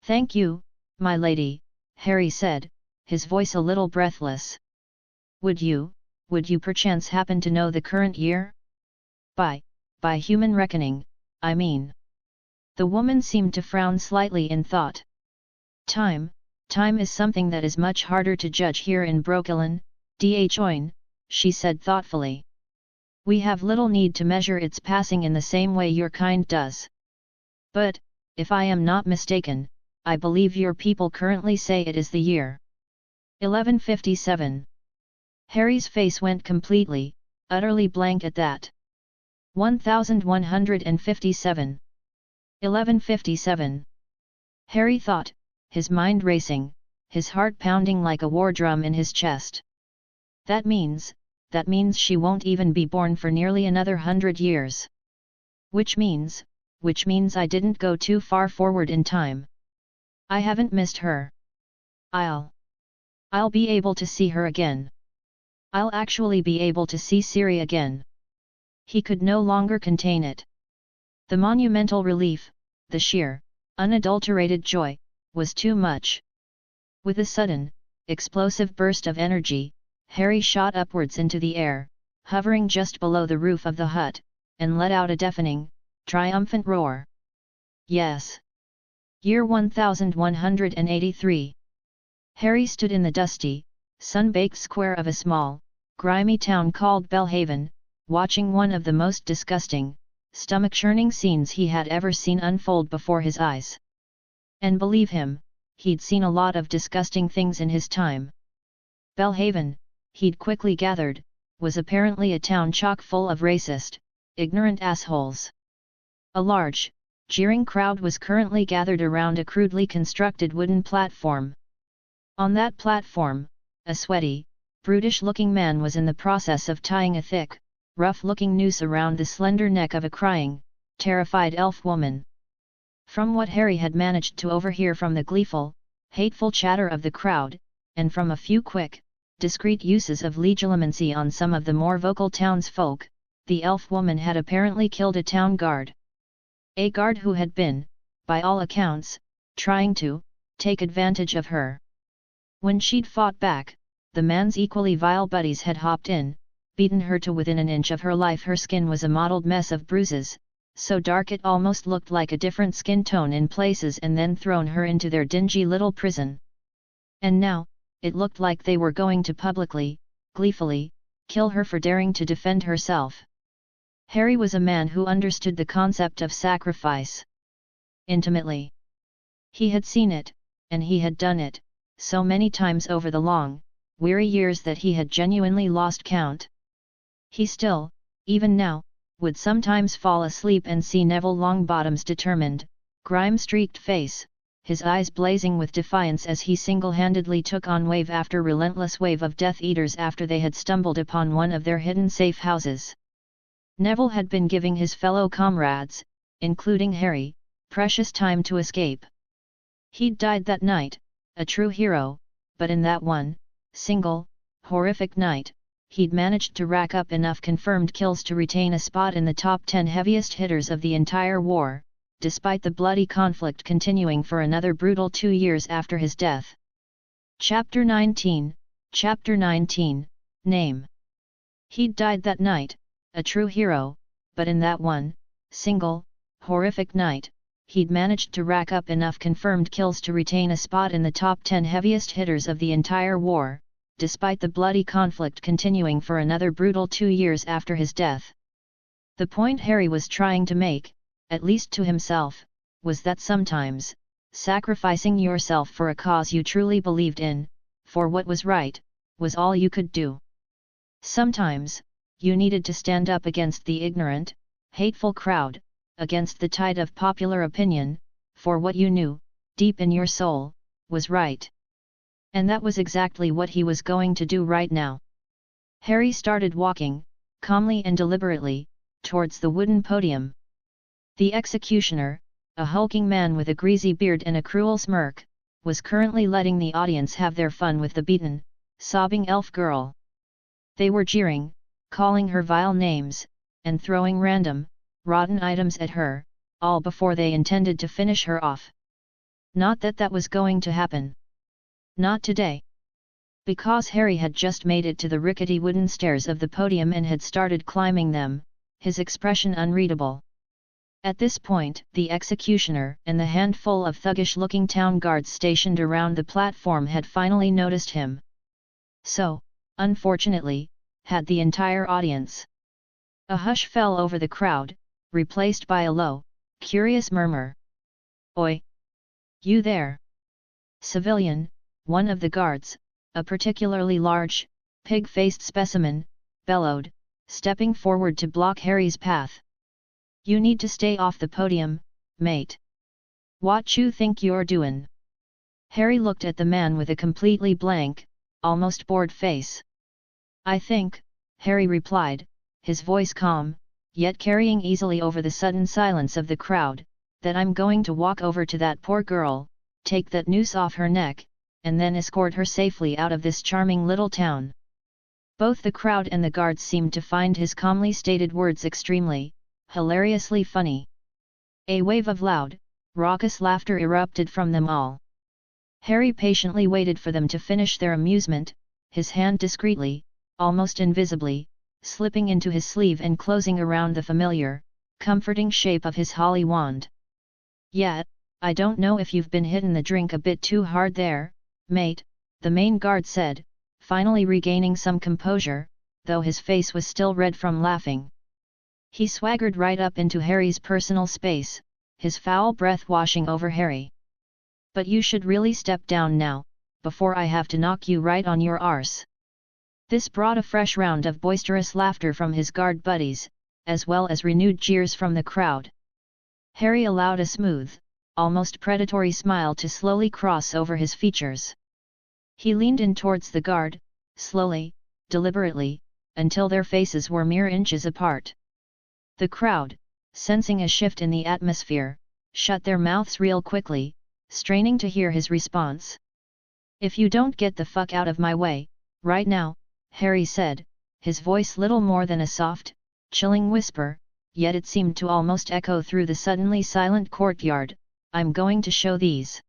Speaker 1: "Thank you, my lady," Harry said, his voice a little breathless. Would you perchance happen to know the current year? By human reckoning, I mean." The woman seemed to frown slightly in thought. Time is something that is much harder to judge here in Brokilon, D'Oin, she said thoughtfully. "We have little need to measure its passing in the same way your kind does. But, if I am not mistaken, I believe your people currently say it is the year 1157. Harry's face went completely, utterly blank at that. 1157. 1157. Harry thought, his mind racing, his heart pounding like a war drum in his chest. That means she won't even be born for nearly another 100 years. Which means I didn't go too far forward in time. I haven't missed her. I'll be able to see her again. I'll actually be able to see Ciri again." He could no longer contain it. The monumental relief, the sheer, unadulterated joy, was too much. With a sudden, explosive burst of energy, Harry shot upwards into the air, hovering just below the roof of the hut, and let out a deafening, triumphant roar. "Yes! Year 1183. Harry stood in the dusty, sun-baked square of a small, grimy town called Belhaven, watching one of the most disgusting, stomach-churning scenes he had ever seen unfold before his eyes. And believe him, he'd seen a lot of disgusting things in his time. Belhaven, he'd quickly gathered, was apparently a town chock full of racist, ignorant assholes. A large, jeering crowd was currently gathered around a crudely constructed wooden platform. On that platform, a sweaty, brutish-looking man was in the process of tying a thick, rough-looking noose around the slender neck of a crying, terrified elf woman. From what Harry had managed to overhear from the gleeful, hateful chatter of the crowd, and from a few quick, discreet uses of legilimency on some of the more vocal townsfolk, the elf woman had apparently killed a town guard. A guard who had been, by all accounts, trying to take advantage of her. When she'd fought back, the man's equally vile buddies had hopped in, beaten her to within an inch of her life. Her skin was a mottled mess of bruises, so dark it almost looked like a different skin tone in places, and then thrown her into their dingy little prison. And now, it looked like they were going to publicly, gleefully, kill her for daring to defend herself. Harry was a man who understood the concept of sacrifice intimately. He had seen it, and he had done it, so many times over the long, weary years that he had genuinely lost count. He still, even now, would sometimes fall asleep and see Neville Longbottom's determined, grime-streaked face, his eyes blazing with defiance as he single-handedly took on wave after relentless wave of Death Eaters after they had stumbled upon one of their hidden safe houses. Neville had been giving his fellow comrades, including Harry, precious time to escape. He'd died that night, a true hero, but in that one, single, horrific night, he'd managed to rack up enough confirmed kills to retain a spot in the top 10 heaviest hitters of the entire war, despite the bloody conflict continuing for another brutal 2 years after his death. Chapter 19, Name. He'd died that night, a true hero, but in that one, single, horrific night, he'd managed to rack up enough confirmed kills to retain a spot in the top 10 heaviest hitters of the entire war, despite the bloody conflict continuing for another brutal 2 years after his death. The point Harry was trying to make, at least to himself, was that sometimes, sacrificing yourself for a cause you truly believed in, for what was right, was all you could do. Sometimes, you needed to stand up against the ignorant, hateful crowd, against the tide of popular opinion, for what you knew, deep in your soul, was right. And that was exactly what he was going to do right now. Harry started walking, calmly and deliberately, towards the wooden podium. The executioner, a hulking man with a greasy beard and a cruel smirk, was currently letting the audience have their fun with the beaten, sobbing elf girl. They were jeering, calling her vile names, and throwing random, rotten items at her, all before they intended to finish her off. Not that that was going to happen. Not today. Because Harry had just made it to the rickety wooden stairs of the podium and had started climbing them, his expression unreadable. At this point, the executioner and the handful of thuggish-looking town guards stationed around the platform had finally noticed him. So, unfortunately, had the entire audience. A hush fell over the crowd, replaced by a low, curious murmur. "Oi! You there!" Civilian, one of the guards, a particularly large, pig-faced specimen, bellowed, stepping forward to block Harry's path. "You need to stay off the podium, mate. What you think you're doin'?" Harry looked at the man with a completely blank, almost bored face. "I think," Harry replied, his voice calm, yet carrying easily over the sudden silence of the crowd, "that I'm going to walk over to that poor girl, take that noose off her neck, and then escort her safely out of this charming little town." Both the crowd and the guards seemed to find his calmly stated words extremely, hilariously funny. A wave of loud, raucous laughter erupted from them all. Harry patiently waited for them to finish their amusement, his hand discreetly, almost invisibly, slipping into his sleeve and closing around the familiar, comforting shape of his holly wand. "Yeah, I don't know if you've been hitting the drink a bit too hard there, mate," the main guard said, finally regaining some composure, though his face was still red from laughing. He swaggered right up into Harry's personal space, his foul breath washing over Harry. "But you should really step down now, before I have to knock you right on your arse." This brought a fresh round of boisterous laughter from his guard buddies, as well as renewed jeers from the crowd. Harry allowed a smooth, almost predatory smile to slowly cross over his features. He leaned in towards the guard, slowly, deliberately, until their faces were mere inches apart. The crowd, sensing a shift in the atmosphere, shut their mouths real quickly, straining to hear his response. "If you don't get the fuck out of my way, right now," Harry said, his voice little more than a soft, chilling whisper, yet it seemed to almost echo through the suddenly silent courtyard, "I'm going to show these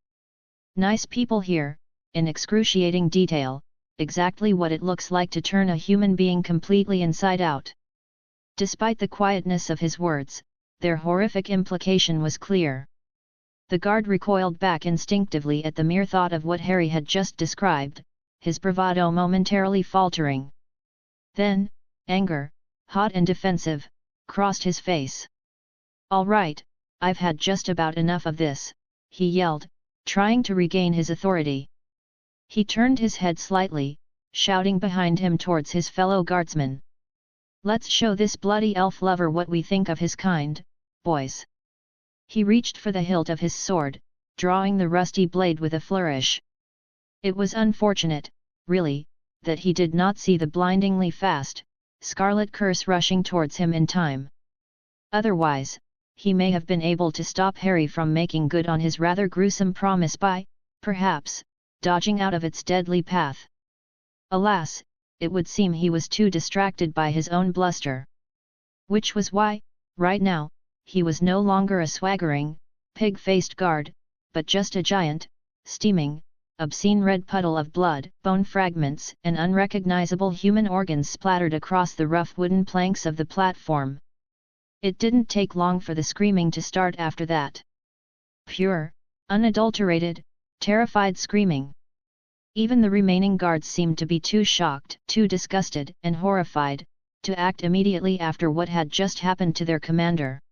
Speaker 1: nice people here, in excruciating detail, exactly what it looks like to turn a human being completely inside out." Despite the quietness of his words, their horrific implication was clear. The guard recoiled back instinctively at the mere thought of what Harry had just described, his bravado momentarily faltering. Then, anger, hot and defensive, crossed his face. "All right, I've had just about enough of this," he yelled, trying to regain his authority. He turned his head slightly, shouting behind him towards his fellow guardsmen. "Let's show this bloody elf lover what we think of his kind, boys." He reached for the hilt of his sword, drawing the rusty blade with a flourish. It was unfortunate, really, that he did not see the blindingly fast, scarlet curse rushing towards him in time. Otherwise, he may have been able to stop Harry from making good on his rather gruesome promise by, perhaps, dodging out of its deadly path. Alas, it would seem he was too distracted by his own bluster. Which was why, right now, he was no longer a swaggering, pig-faced guard, but just a giant, steaming, obscene red puddle of blood, bone fragments and unrecognizable human organs splattered across the rough wooden planks of the platform. It didn't take long for the screaming to start after that. Pure, unadulterated, terrified screaming. Even the remaining guards seemed to be too shocked, too disgusted and horrified, to act immediately after what had just happened to their commander.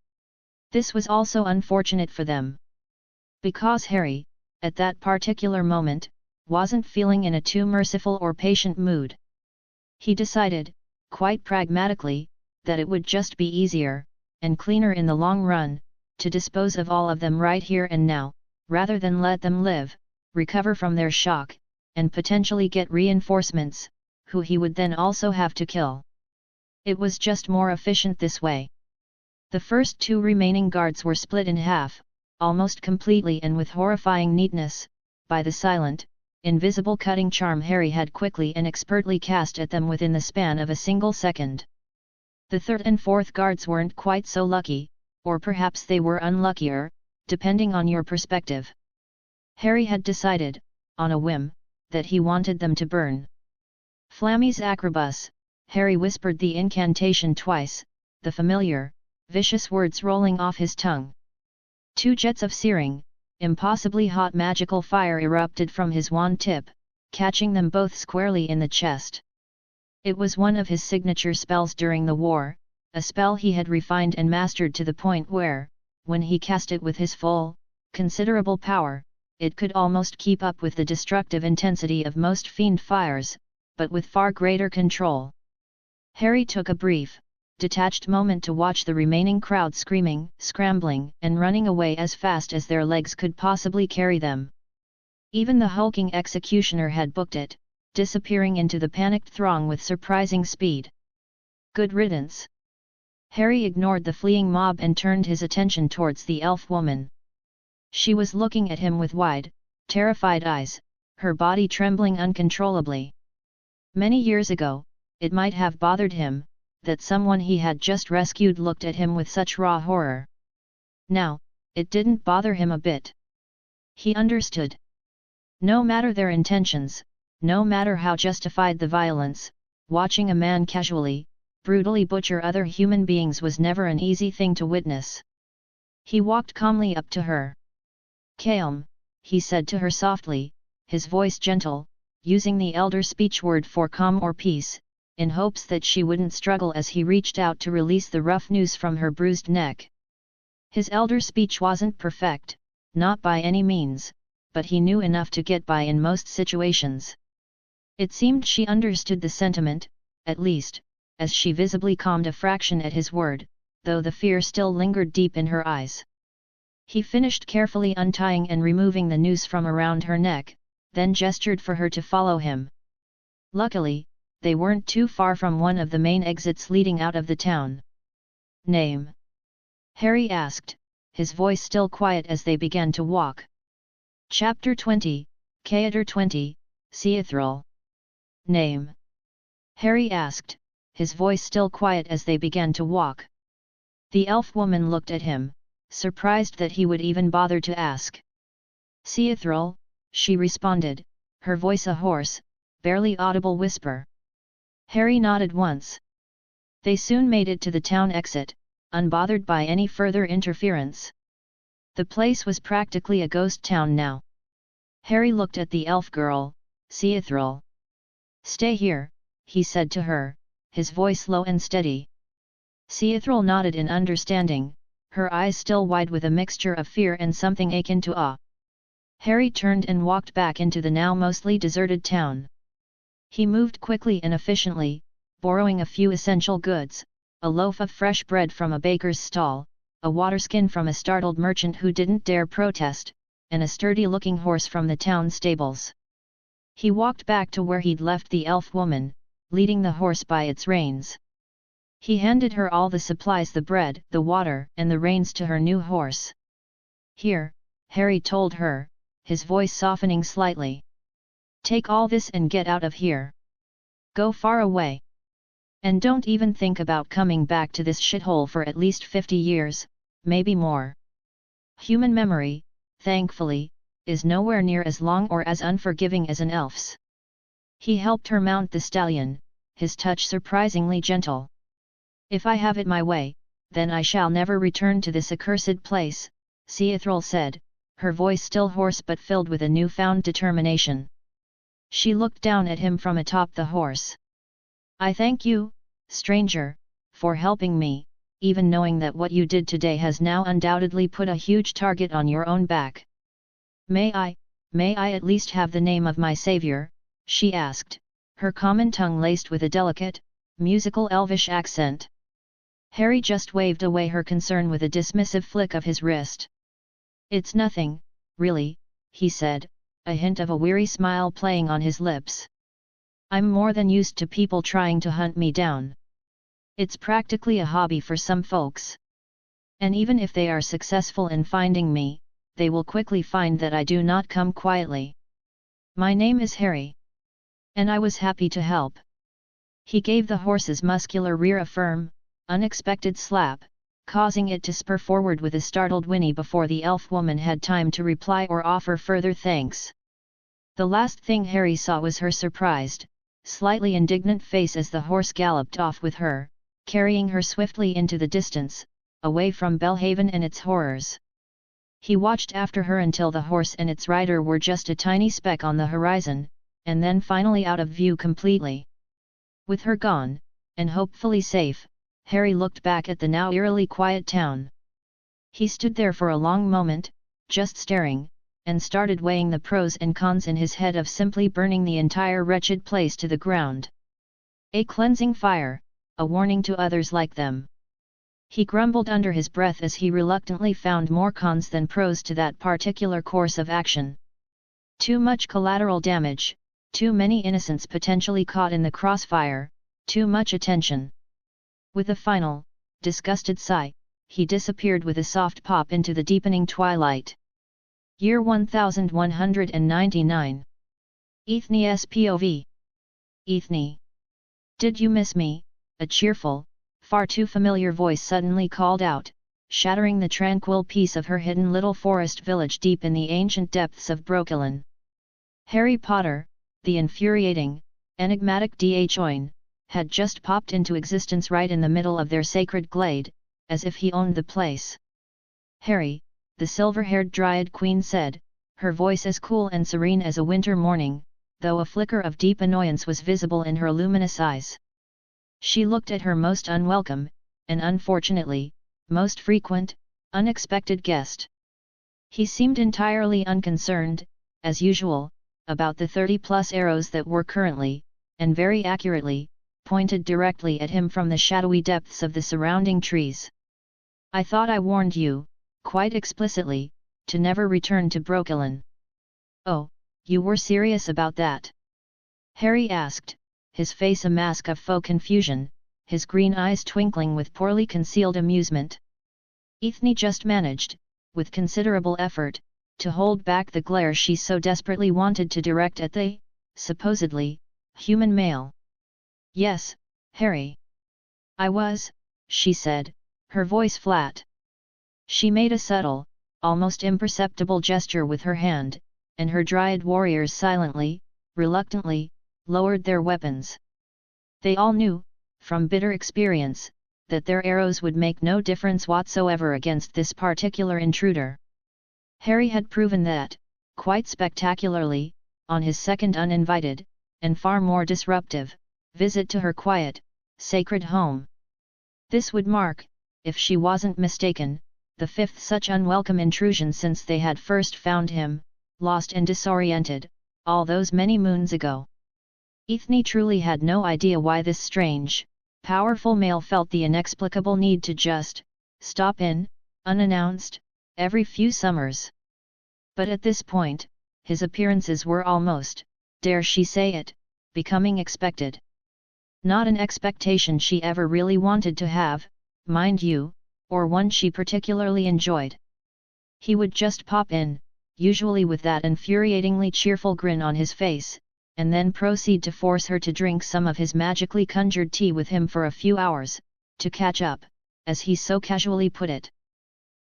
Speaker 1: This was also unfortunate for them. Because Harry, at that particular moment, wasn't feeling in a too merciful or patient mood. He decided, quite pragmatically, that it would just be easier, and cleaner in the long run, to dispose of all of them right here and now, rather than let them live, recover from their shock, and potentially get reinforcements, who he would then also have to kill. It was just more efficient this way. The first two remaining guards were split in half, almost completely and with horrifying neatness, by the silent, invisible cutting charm Harry had quickly and expertly cast at them within the span of a single second. The third and fourth guards weren't quite so lucky, or perhaps they were unluckier, depending on your perspective. Harry had decided, on a whim, that he wanted them to burn. Flammes Acrobus, Harry whispered the incantation twice, the familiar, vicious words rolling off his tongue. Two jets of searing, impossibly hot magical fire erupted from his wand tip, catching them both squarely in the chest. It was one of his signature spells during the war, a spell he had refined and mastered to the point where, when he cast it with his full, considerable power, it could almost keep up with the destructive intensity of most fiend fires, but with far greater control. Harry took a brief, detached moment to watch the remaining crowd screaming, scrambling, and running away as fast as their legs could possibly carry them. Even the hulking executioner had booked it, disappearing into the panicked throng with surprising speed. Good riddance. Harry ignored the fleeing mob and turned his attention towards the elf woman. She was looking at him with wide, terrified eyes, her body trembling uncontrollably. Many years ago, it might have bothered him, that someone he had just rescued looked at him with such raw horror. Now, it didn't bother him a bit. He understood. No matter their intentions, no matter how justified the violence, watching a man casually, brutally butcher other human beings was never an easy thing to witness. He walked calmly up to her. "Calm," he said to her softly, his voice gentle, using the elder speech word for calm or peace, in hopes that she wouldn't struggle as he reached out to release the rough noose from her bruised neck. His elder speech wasn't perfect, not by any means, but he knew enough to get by in most situations. It seemed she understood the sentiment, at least, as she visibly calmed a fraction at his word, though the fear still lingered deep in her eyes. He finished carefully untying and removing the noose from around her neck, then gestured for her to follow him. Luckily, they weren't too far from one of the main exits leading out of the town. "Name?" Harry asked, his voice still quiet as they began to walk. Chapter 20, Chapter 20, Ciri. "Name?" Harry asked, his voice still quiet as they began to walk. The elf woman looked at him, surprised that he would even bother to ask. "Ciri," she responded, her voice a hoarse, barely audible whisper. Harry nodded once. They soon made it to the town exit, unbothered by any further interference. The place was practically a ghost town now. Harry looked at the elf girl, Ciri. "Stay here," he said to her, his voice low and steady. Ciri nodded in understanding, her eyes still wide with a mixture of fear and something akin to awe. Harry turned and walked back into the now mostly deserted town. He moved quickly and efficiently, borrowing a few essential goods, a loaf of fresh bread from a baker's stall, a waterskin from a startled merchant who didn't dare protest, and a sturdy-looking horse from the town stables. He walked back to where he'd left the elf woman, leading the horse by its reins. He handed her all the supplies, the bread, the water, and the reins to her new horse. "Here," Harry told her, his voice softening slightly. "Take all this and get out of here. Go far away. And don't even think about coming back to this shithole for at least 50 years, maybe more. Human memory, thankfully, is nowhere near as long or as unforgiving as an elf's." He helped her mount the stallion, his touch surprisingly gentle. "If I have it my way, then I shall never return to this accursed place," Ciri said, her voice still hoarse but filled with a newfound determination. She looked down at him from atop the horse. "I thank you, stranger, for helping me, even knowing that what you did today has now undoubtedly put a huge target on your own back. May I at least have the name of my savior?" she asked, her common tongue laced with a delicate, musical elvish accent. Harry just waved away her concern with a dismissive flick of his wrist. "It's nothing, really," he said, a hint of a weary smile playing on his lips. "I'm more than used to people trying to hunt me down. It's practically a hobby for some folks. And even if they are successful in finding me, they will quickly find that I do not come quietly. My name is Harry. And I was happy to help." He gave the horse's muscular rear a firm, unexpected slap, causing it to spur forward with a startled whinny before the elf woman had time to reply or offer further thanks. The last thing Harry saw was her surprised, slightly indignant face as the horse galloped off with her, carrying her swiftly into the distance, away from Belhaven and its horrors. He watched after her until the horse and its rider were just a tiny speck on the horizon, and then finally out of view completely. With her gone, and hopefully safe, Harry looked back at the now eerily quiet town. He stood there for a long moment, just staring, and started weighing the pros and cons in his head of simply burning the entire wretched place to the ground. A cleansing fire, a warning to others like them. He grumbled under his breath as he reluctantly found more cons than pros to that particular course of action. Too much collateral damage, too many innocents potentially caught in the crossfire, too much attention. With a final, disgusted sigh, he disappeared with a soft pop into the deepening twilight. Year 1199. Ethne SPOV. Ethne. "Did you miss me?" a cheerful, far too familiar voice suddenly called out, shattering the tranquil peace of her hidden little forest village deep in the ancient depths of Brokilon. Harry Potter, the infuriating, enigmatic D'Oin, had just popped into existence right in the middle of their sacred glade, as if he owned the place. "Harry," the silver-haired Dryad Queen said, her voice as cool and serene as a winter morning, though a flicker of deep annoyance was visible in her luminous eyes. She looked at her most unwelcome, and unfortunately, most frequent, unexpected guest. He seemed entirely unconcerned, as usual, about the 30-plus arrows that were currently, and very accurately, pointed directly at him from the shadowy depths of the surrounding trees. "I thought I warned you, quite explicitly, to never return to Brokilon." "Oh, you were serious about that?" Harry asked, his face a mask of faux confusion, his green eyes twinkling with poorly concealed amusement. Ethne just managed, with considerable effort, to hold back the glare she so desperately wanted to direct at the, supposedly, human male. "Yes, Harry. I was," she said, her voice flat. She made a subtle, almost imperceptible gesture with her hand, and her dryad warriors silently, reluctantly, lowered their weapons. They all knew, from bitter experience, that their arrows would make no difference whatsoever against this particular intruder. Harry had proven that, quite spectacularly, on his second uninvited, and far more disruptive, visit to her quiet, sacred home. This would mark, if she wasn't mistaken, the fifth such unwelcome intrusion since they had first found him, lost and disoriented, all those many moons ago. Ethne truly had no idea why this strange, powerful male felt the inexplicable need to just stop in, unannounced, every few summers. But at this point, his appearances were almost, dare she say it, becoming expected. Not an expectation she ever really wanted to have, mind you, or one she particularly enjoyed. He would just pop in, usually with that infuriatingly cheerful grin on his face, and then proceed to force her to drink some of his magically conjured tea with him for a few hours, to catch up, as he so casually put it.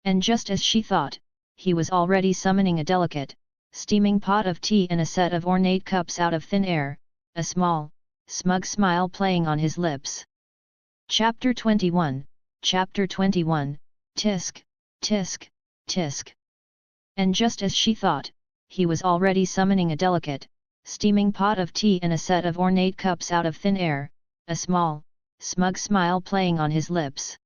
Speaker 1: And just as she thought, he was already summoning a delicate, steaming pot of tea and a set of ornate cups out of thin air, a small, smug smile playing on his lips. Chapter 21, Chapter 21, Tisk, Tisk, Tisk. And just as she thought, he was already summoning a delicate, steaming pot of tea and a set of ornate cups out of thin air, a small, smug smile playing on his lips.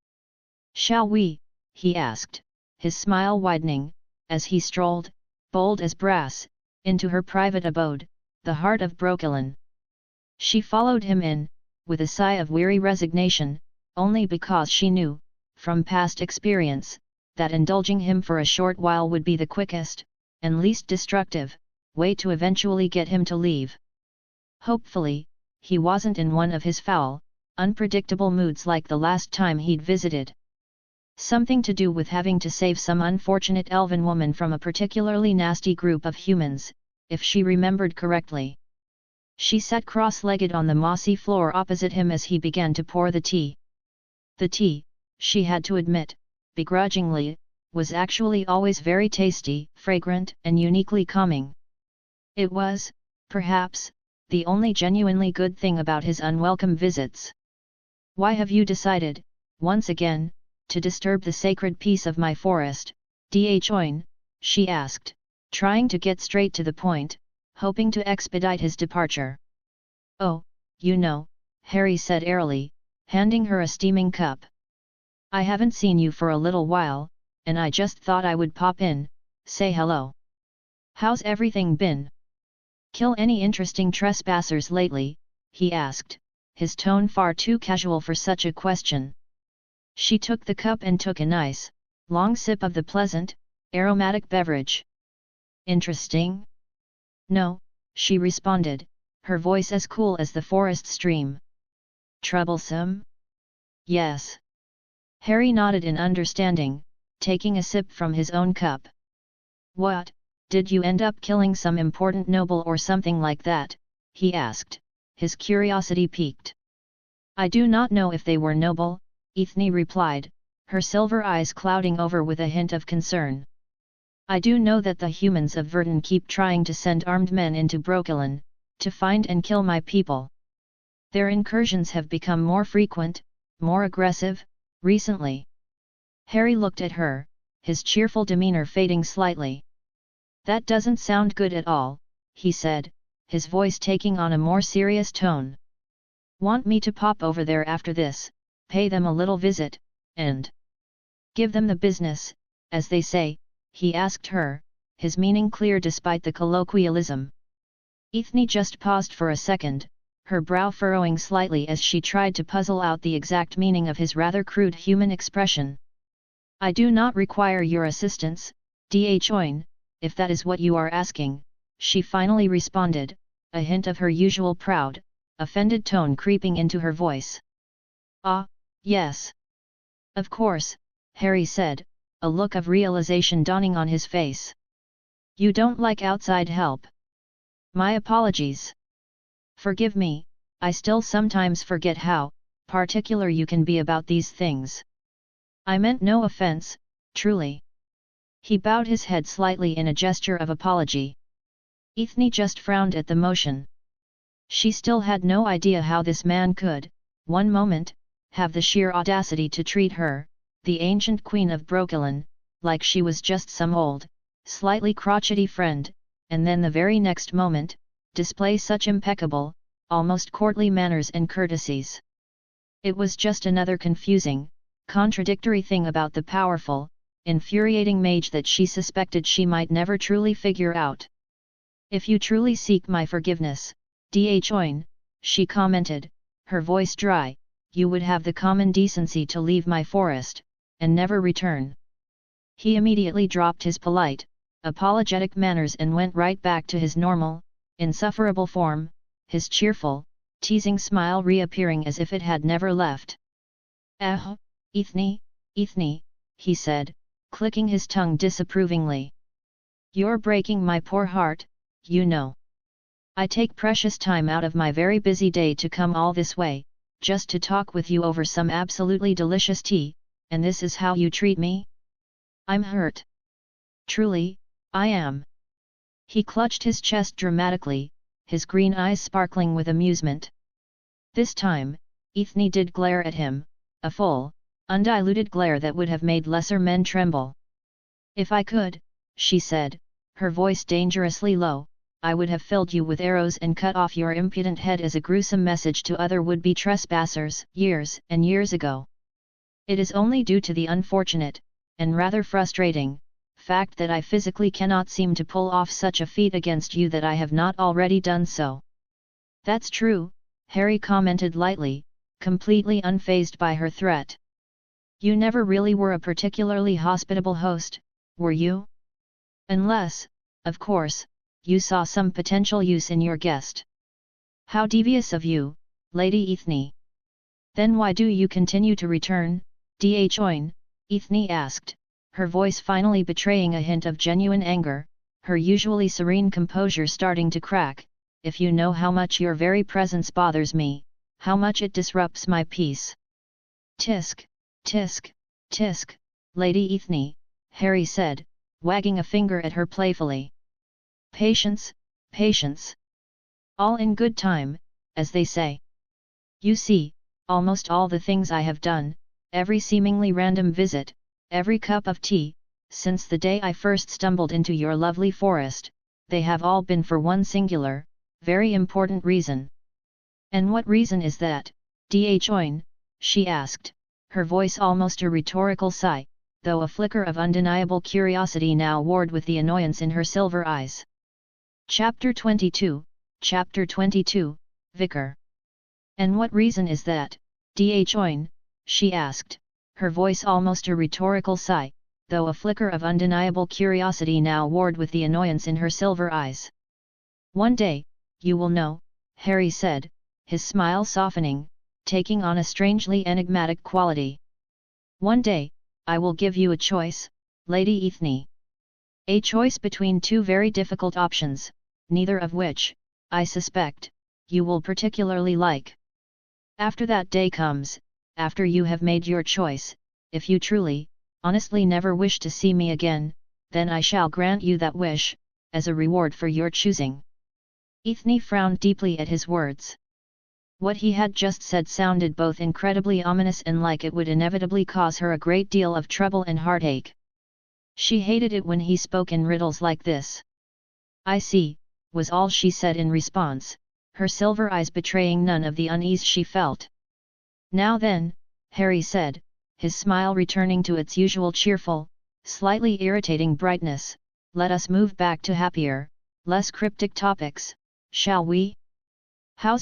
Speaker 1: "Shall we?" he asked, his smile widening, as he strolled, bold as brass, into her private abode, the heart of Brokilon. She followed him in, with a sigh of weary resignation, only because she knew, from past experience, that indulging him for a short while would be the quickest, and least destructive, way to eventually get him to leave. Hopefully, he wasn't in one of his foul, unpredictable moods like the last time he'd visited. Something to do with having to save some unfortunate elven woman from a particularly nasty group of humans, if she remembered correctly. She sat cross-legged on the mossy floor opposite him as he began to pour the tea. The tea, she had to admit, begrudgingly, was actually always very tasty, fragrant, and uniquely calming. It was, perhaps, the only genuinely good thing about his unwelcome visits. "Why have you decided, once again, to disturb the sacred peace of my forest, D'Oin?" she asked, trying to get straight to the point, hoping to expedite his departure. "Oh, you know," Harry said airily, handing her a steaming cup. "I haven't seen you for a little while, and I just thought I would pop in, say hello. How's everything been? Kill any interesting trespassers lately?" he asked, his tone far too casual for such a question. She took the cup and took a nice, long sip of the pleasant, aromatic beverage. "Interesting? No," she responded, her voice as cool as the forest stream. "Troublesome?" "Yes." Harry nodded in understanding, taking a sip from his own cup. "What, did you end up killing some important noble or something like that?" he asked, his curiosity piqued. "I do not know if they were noble," Ethne replied, her silver eyes clouding over with a hint of concern. "I do know that the humans of Verdun keep trying to send armed men into Brokilon, to find and kill my people. Their incursions have become more frequent, more aggressive, recently." Harry looked at her, his cheerful demeanor fading slightly. "That doesn't sound good at all," he said, his voice taking on a more serious tone. "Want me to pop over there after this, pay them a little visit, and give them the business, as they say?" he asked her, his meaning clear despite the colloquialism. Ethne just paused for a second, her brow furrowing slightly as she tried to puzzle out the exact meaning of his rather crude human expression. "I do not require your assistance, D'Oin, if that is what you are asking," she finally responded, a hint of her usual proud, offended tone creeping into her voice. "Ah, yes. Of course," Harry said, a look of realization dawning on his face. "You don't like outside help. My apologies. Forgive me, I still sometimes forget how particular you can be about these things. I meant no offense, truly." He bowed his head slightly in a gesture of apology. Ethne just frowned at the motion. She still had no idea how this man could, one moment, have the sheer audacity to treat her, the ancient queen of Brokilon, like she was just some old, slightly crotchety friend, and then the very next moment, display such impeccable, almost courtly manners and courtesies. It was just another confusing, contradictory thing about the powerful, infuriating mage that she suspected she might never truly figure out. "If you truly seek my forgiveness, D'Oin," she commented, her voice dry, "you would have the common decency to leave my forest, and never return." He immediately dropped his polite, apologetic manners and went right back to his normal, insufferable form, his cheerful, teasing smile reappearing as if it had never left. Ethne, Ethne," he said, clicking his tongue disapprovingly. "You're breaking my poor heart, you know. I take precious time out of my very busy day to come all this way, just to talk with you over some absolutely delicious tea, and this is how you treat me? I'm hurt. Truly, I am." He clutched his chest dramatically, his green eyes sparkling with amusement. This time, Ethne did glare at him, a full, undiluted glare that would have made lesser men tremble. "If I could," she said, her voice dangerously low, "I would have filled you with arrows and cut off your impudent head as a gruesome message to other would-be trespassers, years and years ago. It is only due to the unfortunate, and rather frustrating, fact that I physically cannot seem to pull off such a feat against you that I have not already done so." "That's true," Harry commented lightly, completely unfazed by her threat. You never really were a particularly hospitable host, were you? Unless, of course, you saw some potential use in your guest. How devious of you, Lady Ethne. Then why do you continue to return, D'Oin? Ethne asked, her voice finally betraying a hint of genuine anger, her usually serene composure starting to crack. If you know how much your very presence bothers me, how much it disrupts my peace. Tisk, tisk, tisk, Lady Ethne, Harry said, wagging a finger at her playfully. Patience, patience. All in good time, as they say. You see, almost all the things I have done, every seemingly random visit, every cup of tea, since the day I first stumbled into your lovely forest, they have all been for one singular, very important reason. And what reason is that, D'Oin? She asked, her voice almost a rhetorical sigh, though a flicker of undeniable curiosity now warred with the annoyance in her silver eyes. Chapter 22, Chapter 22, Vicar. And what reason is that, D'Oin? She asked, her voice almost a rhetorical sigh, though a flicker of undeniable curiosity now warred with the annoyance in her silver eyes. One day, you will know, Harry said, his smile softening, taking on a strangely enigmatic quality. One day, I will give you a choice, Lady Ethne. A choice between two very difficult options, neither of which, I suspect, you will particularly like. After that day comes, after you have made your choice, if you truly, honestly never wish to see me again, then I shall grant you that wish, as a reward for your choosing. Ethne frowned deeply at his words. What he had just said sounded both incredibly ominous and like it would inevitably cause her a great deal of trouble and heartache. She hated it when he spoke in riddles like this. I see, was all she said in response, her silver eyes betraying none of the unease she felt. Now then, Harry said, his smile returning to its usual cheerful, slightly irritating brightness, let us move back to happier, less cryptic topics, shall we? How's